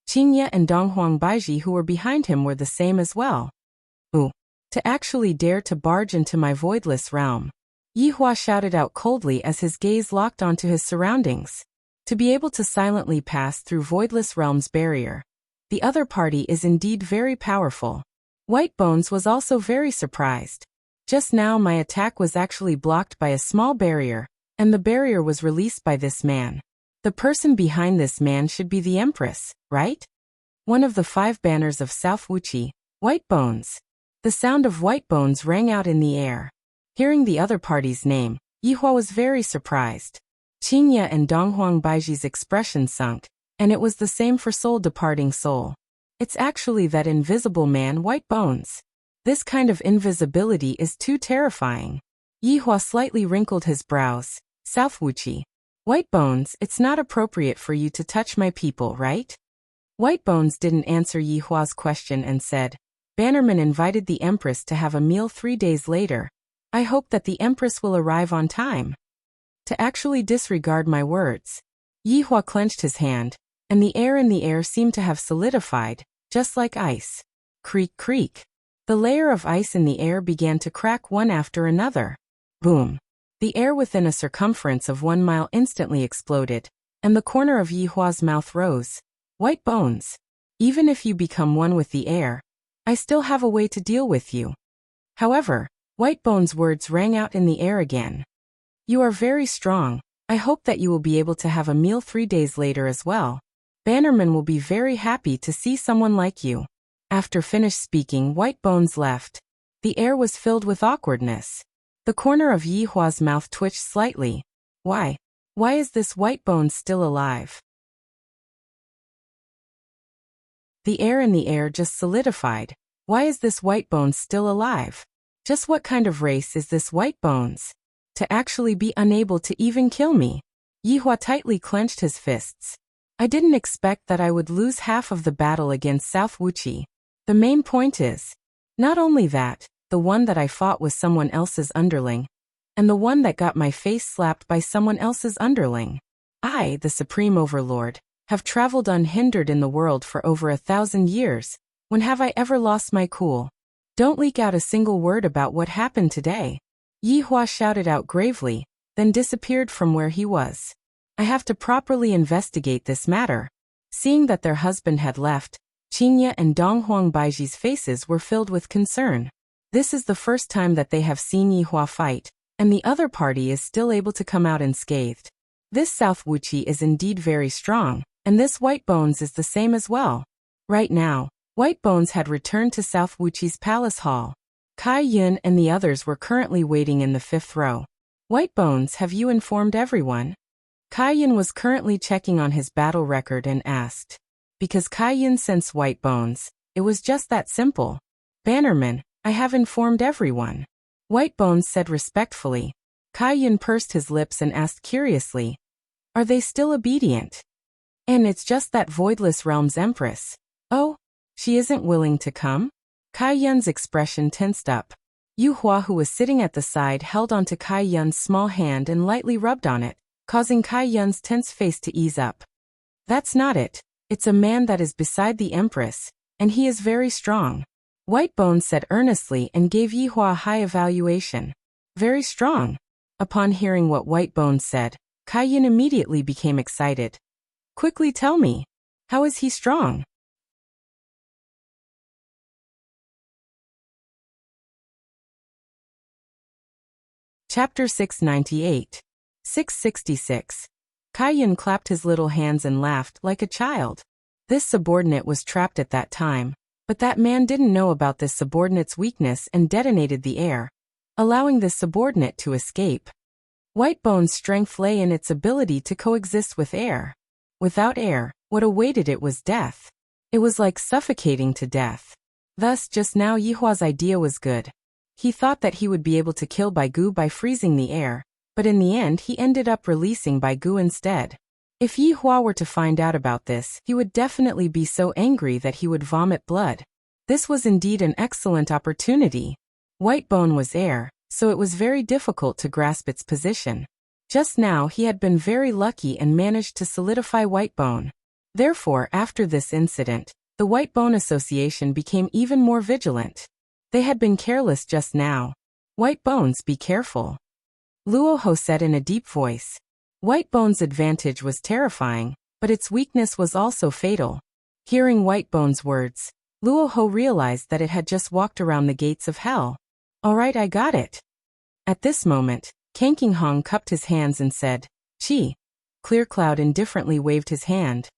Qingye and Donghuang Baiji who were behind him were the same as well. Ooh. To actually dare to barge into my voidless realm. Yi Hua shouted out coldly as his gaze locked onto his surroundings. To be able to silently pass through voidless realm's barrier. The other party is indeed very powerful. White Bones was also very surprised. Just now my attack was actually blocked by a small barrier, and the barrier was released by this man. The person behind this man should be the Empress, right? One of the 5 banners of South Wuqi, White Bones. The sound of White Bones rang out in the air. Hearing the other party's name, Yi Hua was very surprised. Qingye and Donghuang Baiji's expression sunk, and it was the same for Soul Departing Soul. It's actually that invisible man White Bones. This kind of invisibility is too terrifying. Yi Hua slightly wrinkled his brows. South Wuqi. White Bones, it's not appropriate for you to touch my people, right? White Bones didn't answer Yi Hua's question and said, Bannerman invited the Empress to have a meal 3 days later. I hope that the Empress will arrive on time. To actually disregard my words. Yi Hua clenched his hand, and the air in the air seemed to have solidified, just like ice. Creak, creak. The layer of ice in the air began to crack one after another. Boom. The air within a circumference of 1 mile instantly exploded, and the corner of Yi Hua's mouth rose. White Bones. Even if you become one with the air, I still have a way to deal with you. However, White Bones' words rang out in the air again. You are very strong. I hope that you will be able to have a meal 3 days later as well. Bannerman will be very happy to see someone like you. After finished speaking, White Bones left. The air was filled with awkwardness. The corner of Yi Hua's mouth twitched slightly. Why? Why is this White Bones still alive? The air in the air just solidified. Why is this White Bones still alive? Just what kind of race is this White Bones? To actually be unable to even kill me. Yi Hua tightly clenched his fists. I didn't expect that I would lose half of the battle against South Wuqi. The main point is, not only that, the one that I fought was someone else's underling, and the one that got my face slapped by someone else's underling. I, the Supreme Overlord, have traveled unhindered in the world for over 1,000 years. When have I ever lost my cool? Don't leak out a single word about what happened today. Yi Hua shouted out gravely, then disappeared from where he was. I have to properly investigate this matter. Seeing that their husband had left, Qingye and Donghuang Baiji's faces were filled with concern. This is the first time that they have seen Yi Hua fight, and the other party is still able to come out unscathed. This South Wuqi is indeed very strong, and this White Bones is the same as well. Right now, White Bones had returned to South Wuqi's palace hall. Kai Yun and the others were currently waiting in the 5th row. White Bones, have you informed everyone? Kai Yun was currently checking on his battle record and asked. Because Kai Yun sensed White Bones, it was just that simple. Bannerman, I have informed everyone. White Bones said respectfully. Kai Yun pursed his lips and asked curiously. Are they still obedient? And it's just that Voidless Realm's Empress. Oh, she isn't willing to come? Kai Yun's expression tensed up. Yu Hua, who was sitting at the side, held onto Kai Yun's small hand and lightly rubbed on it, causing Kai Yun's tense face to ease up. That's not it. It's a man that is beside the Empress, and he is very strong. White Bones said earnestly and gave Yi Hua a high evaluation. Very strong. Upon hearing what White Bones said, Kaiyan immediately became excited. Quickly tell me, how is he strong? Chapter 698. 666. Kaiyan clapped his little hands and laughed like a child. This subordinate was trapped at that time, but that man didn't know about this subordinate's weakness and detonated the air, allowing this subordinate to escape. White Bones' strength lay in its ability to coexist with air. Without air, what awaited it was death. It was like suffocating to death. Thus, just now Yihua's idea was good. He thought that he would be able to kill Baigu by freezing the air, but in the end he ended up releasing Baigu instead. If Yihua were to find out about this, he would definitely be so angry that he would vomit blood. This was indeed an excellent opportunity. White Bone was air, so it was very difficult to grasp its position. Just now he had been very lucky and managed to solidify White Bone. Therefore, after this incident, the White Bone Association became even more vigilant. They had been careless just now. White Bones, be careful. Luoho said in a deep voice. White Bone's advantage was terrifying, but its weakness was also fatal. Hearing White Bone's words, Luoho realized that it had just walked around the gates of hell. Alright, I got it. At this moment, Kanking Hong cupped his hands and said, Chi. Clear Cloud indifferently waved his hand.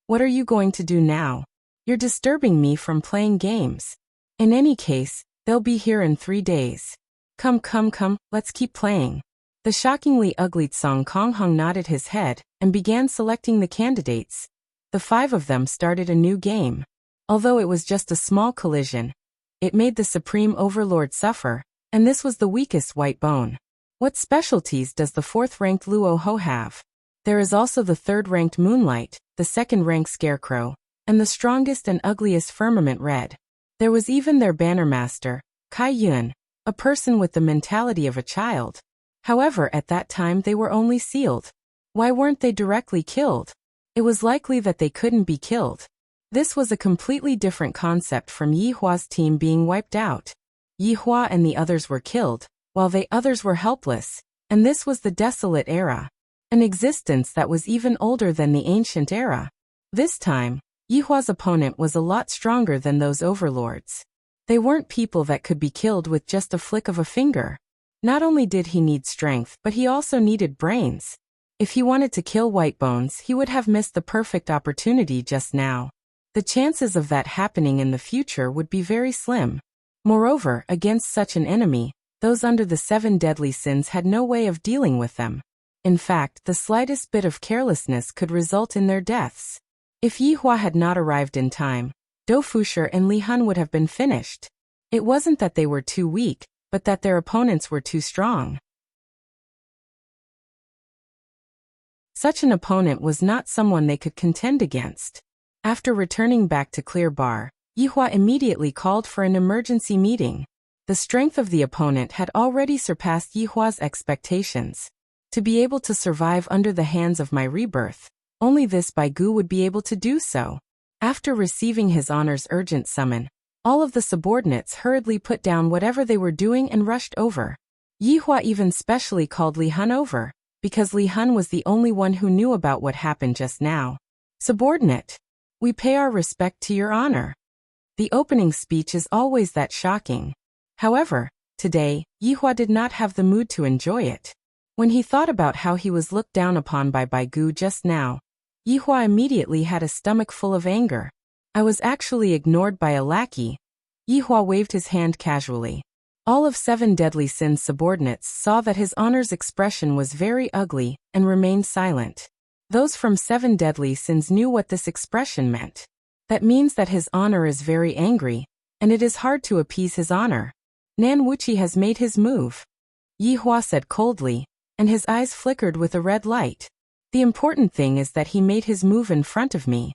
What are you going to do now? You're disturbing me from playing games. In any case, they'll be here in 3 days. Come, let's keep playing. The shockingly ugly Tsong Kong Hong nodded his head and began selecting the candidates. The 5 of them started a new game. Although it was just a small collision, it made the Supreme Overlord suffer, and this was the weakest White Bone. What specialties does the 4th-ranked Luo Ho have? There is also the 3rd-ranked Moonlight, the 2nd-ranked Scarecrow, and the strongest and ugliest Firmament Red. There was even their banner master, Kai Yun, a person with the mentality of a child. However, at that time they were only sealed. Why weren't they directly killed? It was likely that they couldn't be killed. This was a completely different concept from Yihua's team being wiped out. Yihua and the others were killed, while the others were helpless, and this was the Desolate Era. An existence that was even older than the Ancient Era. This time, Yihua's opponent was a lot stronger than those overlords. They weren't people that could be killed with just a flick of a finger. Not only did he need strength, but he also needed brains. If he wanted to kill White Bones, he would have missed the perfect opportunity just now. The chances of that happening in the future would be very slim. Moreover, against such an enemy, those under the 7 deadly sins had no way of dealing with them. In fact, the slightest bit of carelessness could result in their deaths. If Yihua had not arrived in time, Do Fusher and Li Han would have been finished. It wasn't that they were too weak, but that their opponents were too strong. Such an opponent was not someone they could contend against. After returning back to Clear Bar, Yihua immediately called for an emergency meeting. The strength of the opponent had already surpassed Yihua's expectations. To be able to survive under the hands of my rebirth, only this Baigu would be able to do so. After receiving his honor's urgent summon, all of the subordinates hurriedly put down whatever they were doing and rushed over. Yihua even specially called Li Han over, because Li Han was the only one who knew about what happened just now. Subordinate, we pay our respect to your honor. The opening speech is always that shocking. However, today, Yihua did not have the mood to enjoy it. When he thought about how he was looked down upon by Baigu just now, Yihua immediately had a stomach full of anger. I was actually ignored by a lackey. Yihua waved his hand casually. All of 7 deadly sins subordinates saw that his honor's expression was very ugly and remained silent. Those from 7 deadly sins knew what this expression meant. That means that his honor is very angry, and it is hard to appease his honor. Nan Wuchi has made his move, Yihua said coldly, and his eyes flickered with a red light. The important thing is that he made his move in front of me.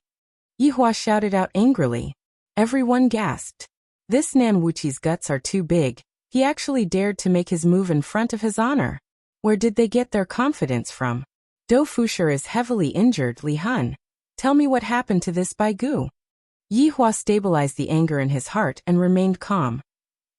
Yihua shouted out angrily. Everyone gasped. This Nan Wuchi's guts are too big. He actually dared to make his move in front of his honor. Where did they get their confidence from? Do Fusher is heavily injured, Li Han. Tell me what happened to this Baigu. Yihua stabilized the anger in his heart and remained calm.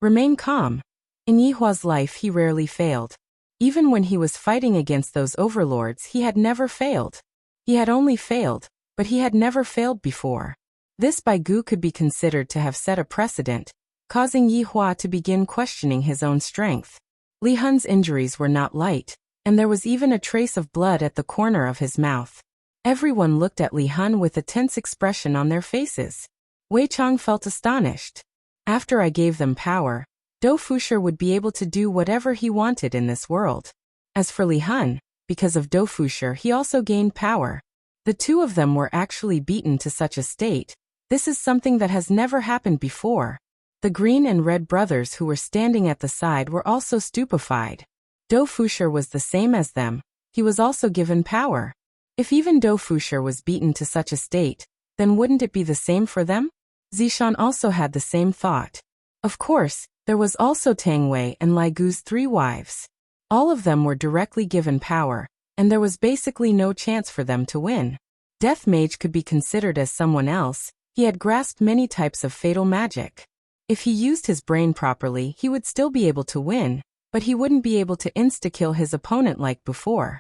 Remain calm. In Yihua's life he rarely failed. Even when he was fighting against those overlords, he had never failed. He had only failed, but he had never failed before. This Baigu could be considered to have set a precedent, causing Yi Hua to begin questioning his own strength. Li Hun's injuries were not light, and there was even a trace of blood at the corner of his mouth. Everyone looked at Li Hun with a tense expression on their faces. Wei Chang felt astonished. After I gave them power, Dou Fusher would be able to do whatever he wanted in this world. As for Li Hun, because of Dou Fusher he also gained power. The two of them were actually beaten to such a state. This is something that has never happened before. The Green and Red brothers who were standing at the side were also stupefied. Dou Fusher was the same as them. He was also given power. If even Dou Fusher was beaten to such a state, then wouldn't it be the same for them? Zishan also had the same thought. Of course, there was also Tang Wei and Lai Gu's 3 wives. All of them were directly given power, and there was basically no chance for them to win. Death Mage could be considered as someone else. He had grasped many types of fatal magic. If he used his brain properly, he would still be able to win, but he wouldn't be able to insta-kill his opponent like before.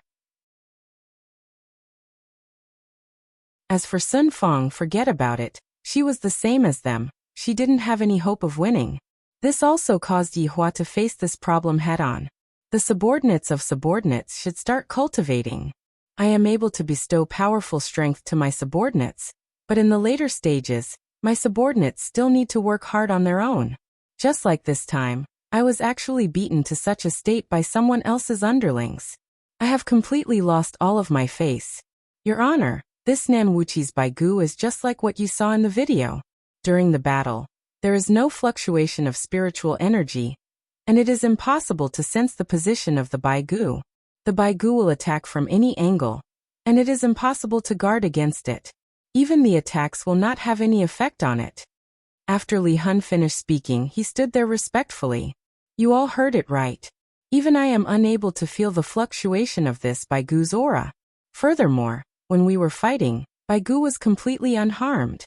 As for Sun Fong, forget about it. She was the same as them. She didn't have any hope of winning. This also caused Yi Hua to face this problem head-on. The subordinates of subordinates should start cultivating. I am able to bestow powerful strength to my subordinates, but in the later stages, my subordinates still need to work hard on their own. Just like this time, I was actually beaten to such a state by someone else's underlings. I have completely lost all of my face. Your Honor, this Nan Wuqi's Baigu is just like what you saw in the video. During the battle, there is no fluctuation of spiritual energy, and it is impossible to sense the position of the Baigu. The Baigu will attack from any angle, and it is impossible to guard against it. Even the attacks will not have any effect on it. After Li Hun finished speaking, he stood there respectfully. You all heard it right. Even I am unable to feel the fluctuation of this Baigu's aura. Furthermore, when we were fighting, Baigu was completely unharmed.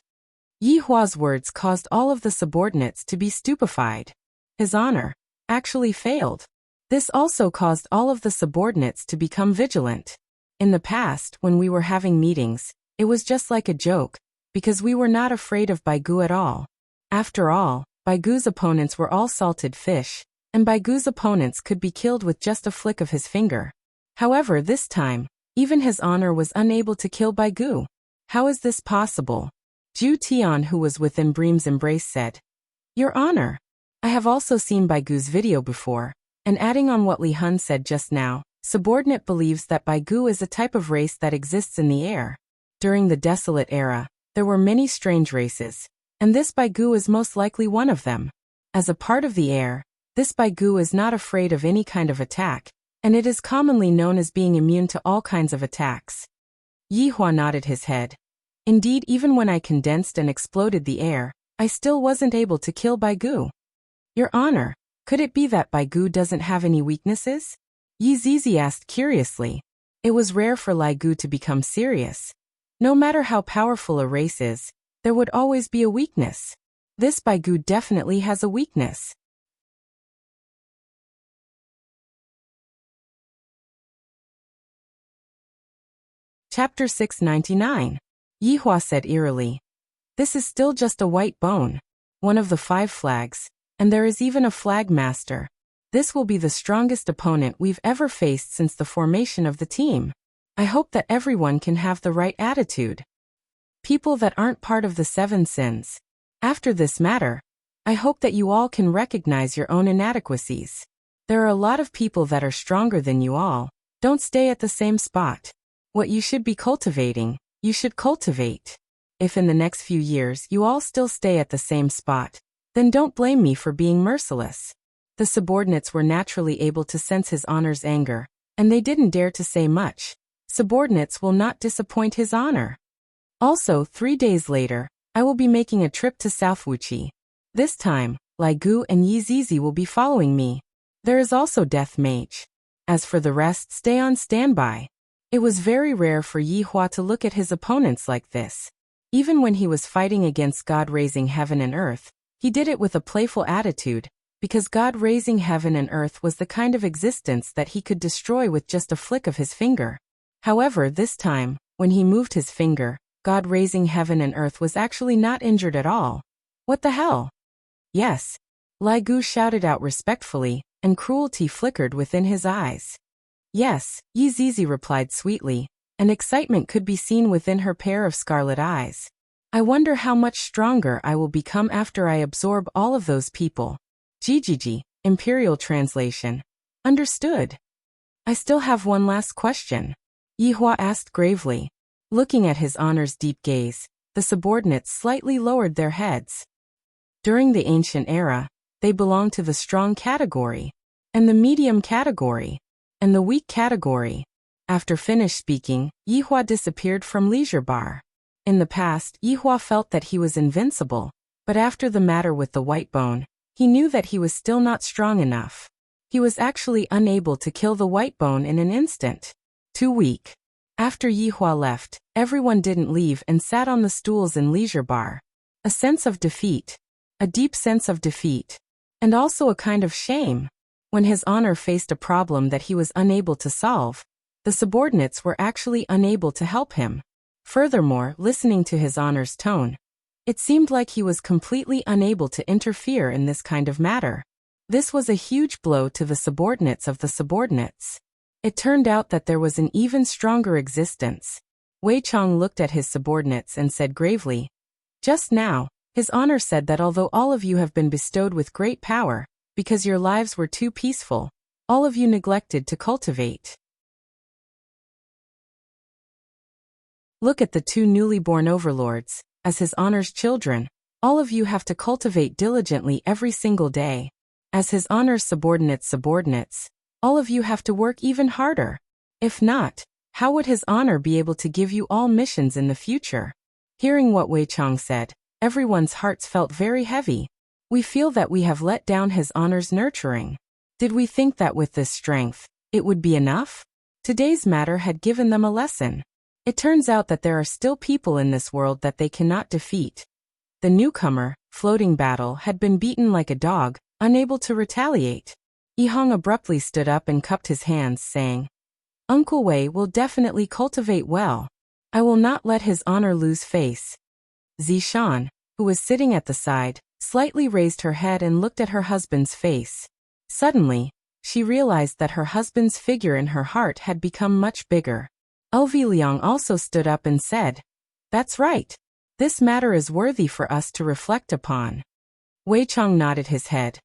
Yi Hua's words caused all of the subordinates to be stupefied. His honor actually failed. This also caused all of the subordinates to become vigilant. In the past, when we were having meetings, it was just like a joke, because we were not afraid of Baigu at all. After all, Baigu's opponents were all salted fish, and Baigu's opponents could be killed with just a flick of his finger. However, this time, even his honor was unable to kill Baigu. How is this possible? Zhu Tian, who was within Bream's embrace, said, Your Honor, I have also seen Baigu's video before, and adding on what Li Hun said just now, subordinate believes that Baigu is a type of race that exists in the air. During the Desolate Era, there were many strange races, and this Baigu is most likely one of them. As a part of the air, this Baigu is not afraid of any kind of attack, and it is commonly known as being immune to all kinds of attacks. Yi Hua nodded his head. Indeed, even when I condensed and exploded the air, I still wasn't able to kill Baigu. Your Honor, could it be that Baigu doesn't have any weaknesses? Yi Zizi asked curiously. It was rare for Lai Gu to become serious. No matter how powerful a race is, there would always be a weakness. This Baigu definitely has a weakness. Chapter 699. Yi Hua said eerily. This is still just a white bone. One of the 5 flags, and there is even a flag master. This will be the strongest opponent we've ever faced since the formation of the team. I hope that everyone can have the right attitude. People that aren't part of the 7 sins. After this matter, I hope that you all can recognize your own inadequacies. There are a lot of people that are stronger than you all. Don't stay at the same spot. What you should be cultivating, you should cultivate. If in the next few years you all still stay at the same spot, then don't blame me for being merciless. The subordinates were naturally able to sense his honor's anger, and they didn't dare to say much. Subordinates will not disappoint his honor. Also, 3 days later, I will be making a trip to South Wuqi. This time, Lai Gu and Yi Zizi will be following me. There is also Death Mage. As for the rest, stay on standby. It was very rare for Yi Hua to look at his opponents like this. Even when he was fighting against God raising heaven and earth, he did it with a playful attitude, because God raising heaven and earth was the kind of existence that he could destroy with just a flick of his finger. However, this time, when he moved his finger, God raising heaven and earth was actually not injured at all. What the hell? Yes. Lai Gu shouted out respectfully, and cruelty flickered within his eyes. Yes, Yi Zizi replied sweetly, and excitement could be seen within her pair of scarlet eyes. I wonder how much stronger I will become after I absorb all of those people. Jijiji, Imperial Translation. Understood. I still have one last question. Yihua asked gravely. Looking at his honor's deep gaze, the subordinates slightly lowered their heads. During the ancient era, they belonged to the strong category, and the medium category, and the weak category. After finished speaking, Yihua disappeared from Leisure Bar. In the past, Yihua felt that he was invincible, but after the matter with the white bone, he knew that he was still not strong enough. He was actually unable to kill the white bone in an instant. Too weak. After Yihua left, everyone didn't leave and sat on the stools in Leisure Bar. A sense of defeat. A deep sense of defeat. And also a kind of shame. When his honor faced a problem that he was unable to solve, the subordinates were actually unable to help him. Furthermore, listening to his honor's tone, it seemed like he was completely unable to interfere in this kind of matter. This was a huge blow to the subordinates of the subordinates. It turned out that there was an even stronger existence. Wei Chong looked at his subordinates and said gravely, just now, his honor said that although all of you have been bestowed with great power, because your lives were too peaceful, all of you neglected to cultivate. Look at the two newly born overlords, as his honor's children, all of you have to cultivate diligently every single day. As his honor's subordinates, all of you have to work even harder. If not, how would his honor be able to give you all missions in the future? Hearing what Wei Chong said, everyone's hearts felt very heavy. We feel that we have let down his honor's nurturing. Did we think that with this strength, it would be enough? Today's matter had given them a lesson. It turns out that there are still people in this world that they cannot defeat. The newcomer, Floating Battle, had been beaten like a dog, unable to retaliate. Yihong abruptly stood up and cupped his hands, saying, Uncle Wei will definitely cultivate well. I will not let his honor lose face. Zishan, who was sitting at the side, slightly raised her head and looked at her husband's face. Suddenly, she realized that her husband's figure in her heart had become much bigger. LV Liang also stood up and said, That's right. This matter is worthy for us to reflect upon. Wei Chong nodded his head.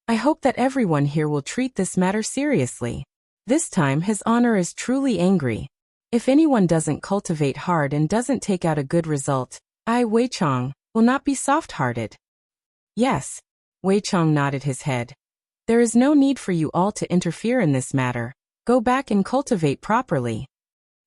I hope that everyone here will treat this matter seriously. This time his honor is truly angry. If anyone doesn't cultivate hard and doesn't take out a good result, I, Wei Chong, will not be soft-hearted. Yes. Wei Chong nodded his head. There is no need for you all to interfere in this matter. Go back and cultivate properly.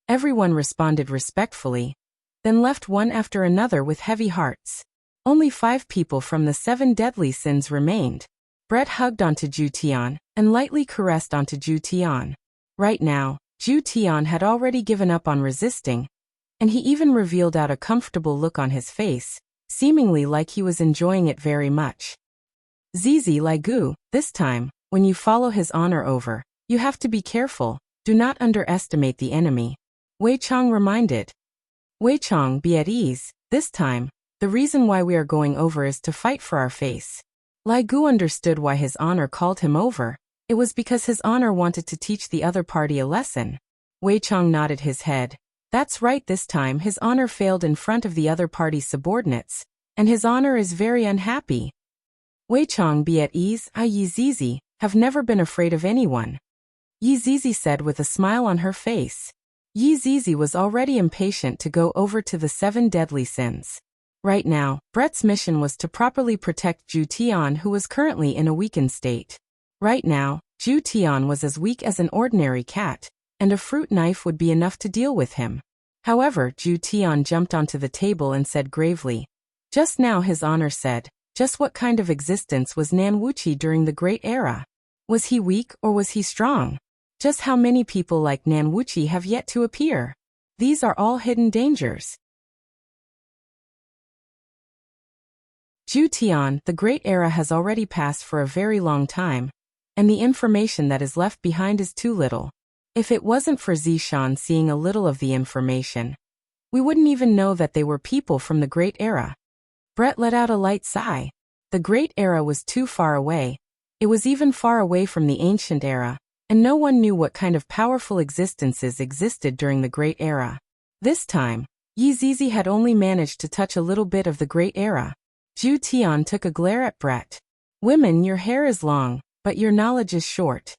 Everyone responded respectfully, then left one after another with heavy hearts. Only 5 people from the 7 deadly sins remained. Brett hugged onto Zhu Tian and lightly caressed onto Zhu Tian. Right now, Zhu Tian had already given up on resisting, and he even revealed out a comfortable look on his face, seemingly like he was enjoying it very much. Zizi Lai Gu, this time, when you follow his honor over, you have to be careful, do not underestimate the enemy. Wei Chong reminded. Wei Chong, be at ease, this time, the reason why we are going over is to fight for our face. Lai Gu understood why his honor called him over. It was because his honor wanted to teach the other party a lesson. Wei Chong nodded his head. That's right, this time his honor failed in front of the other party's subordinates, and his honor is very unhappy. Wei Chong, be at ease, I Yi Zizi, have never been afraid of anyone. Yi Zizi said with a smile on her face. Yi Zizi was already impatient to go over to the 7 deadly sins. Right now, Brett's mission was to properly protect Zhu Tian, who was currently in a weakened state. Right now, Zhu Tian was as weak as an ordinary cat, and a fruit knife would be enough to deal with him. However, Zhu Tian jumped onto the table and said gravely, just now his honor said, just what kind of existence was Nan Wuqi during the Great Era? Was he weak or was he strong? Just how many people like Nan Wuqi have yet to appear? These are all hidden dangers. Zhu Tian, the great era has already passed for a very long time, and the information that is left behind is too little. If it wasn't for Zishan seeing a little of the information, we wouldn't even know that they were people from the great era. Brett let out a light sigh. The great era was too far away. It was even far away from the ancient era, and no one knew what kind of powerful existences existed during the great era. This time, Yi Zizi had only managed to touch a little bit of the great era. Zhu Tian took a glare at Brett. Women, your hair is long, but your knowledge is short.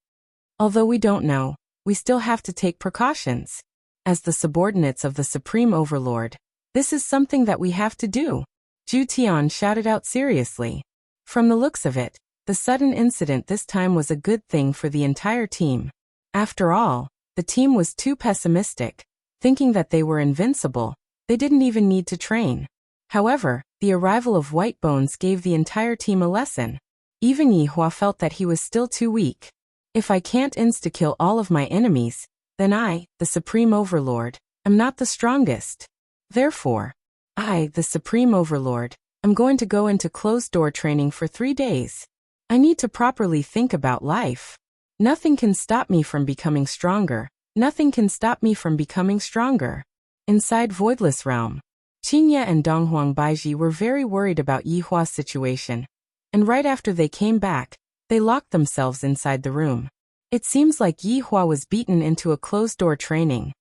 Although we don't know, we still have to take precautions. As the subordinates of the Supreme Overlord, this is something that we have to do. Zhu Tian shouted out seriously. From the looks of it, the sudden incident this time was a good thing for the entire team. After all, the team was too pessimistic, thinking that they were invincible. They didn't even need to train. However, the arrival of White Bones gave the entire team a lesson. Even Yihua felt that he was still too weak. If I can't insta-kill all of my enemies, then I, the Supreme Overlord, am not the strongest. Therefore, I, the Supreme Overlord, am going to go into closed-door training for 3 days. I need to properly think about life. Nothing can stop me from becoming stronger. Nothing can stop me from becoming stronger. Inside Voidless Realm, Qingye and Donghuang Baiji were very worried about Yihua's situation, and right after they came back, they locked themselves inside the room. It seems like Yihua was beaten into a closed-door training.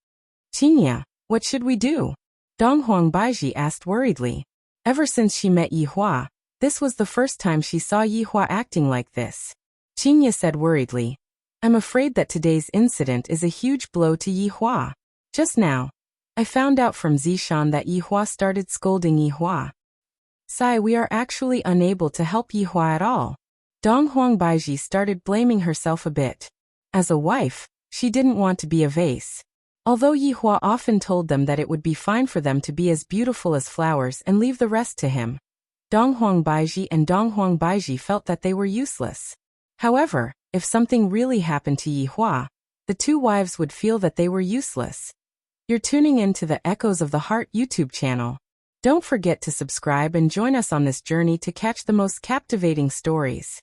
Qingye, what should we do? Donghuang Baiji asked worriedly. Ever since she met Yihua, this was the first time she saw Yihua acting like this. Qingye said worriedly, I'm afraid that today's incident is a huge blow to Yihua. Just now, I found out from Zishan that Yihua started scolding Yihua. Sai, we are actually unable to help Yihua at all. Donghuang Baiji started blaming herself a bit. As a wife, she didn't want to be a vase. Although Yihua often told them that it would be fine for them to be as beautiful as flowers and leave the rest to him, Donghuang Baiji and Donghuang Baiji felt that they were useless. However, if something really happened to Yihua, the two wives would feel that they were useless. You're tuning in to the Echoes of the Heart YouTube channel. Don't forget to subscribe and join us on this journey to catch the most captivating stories.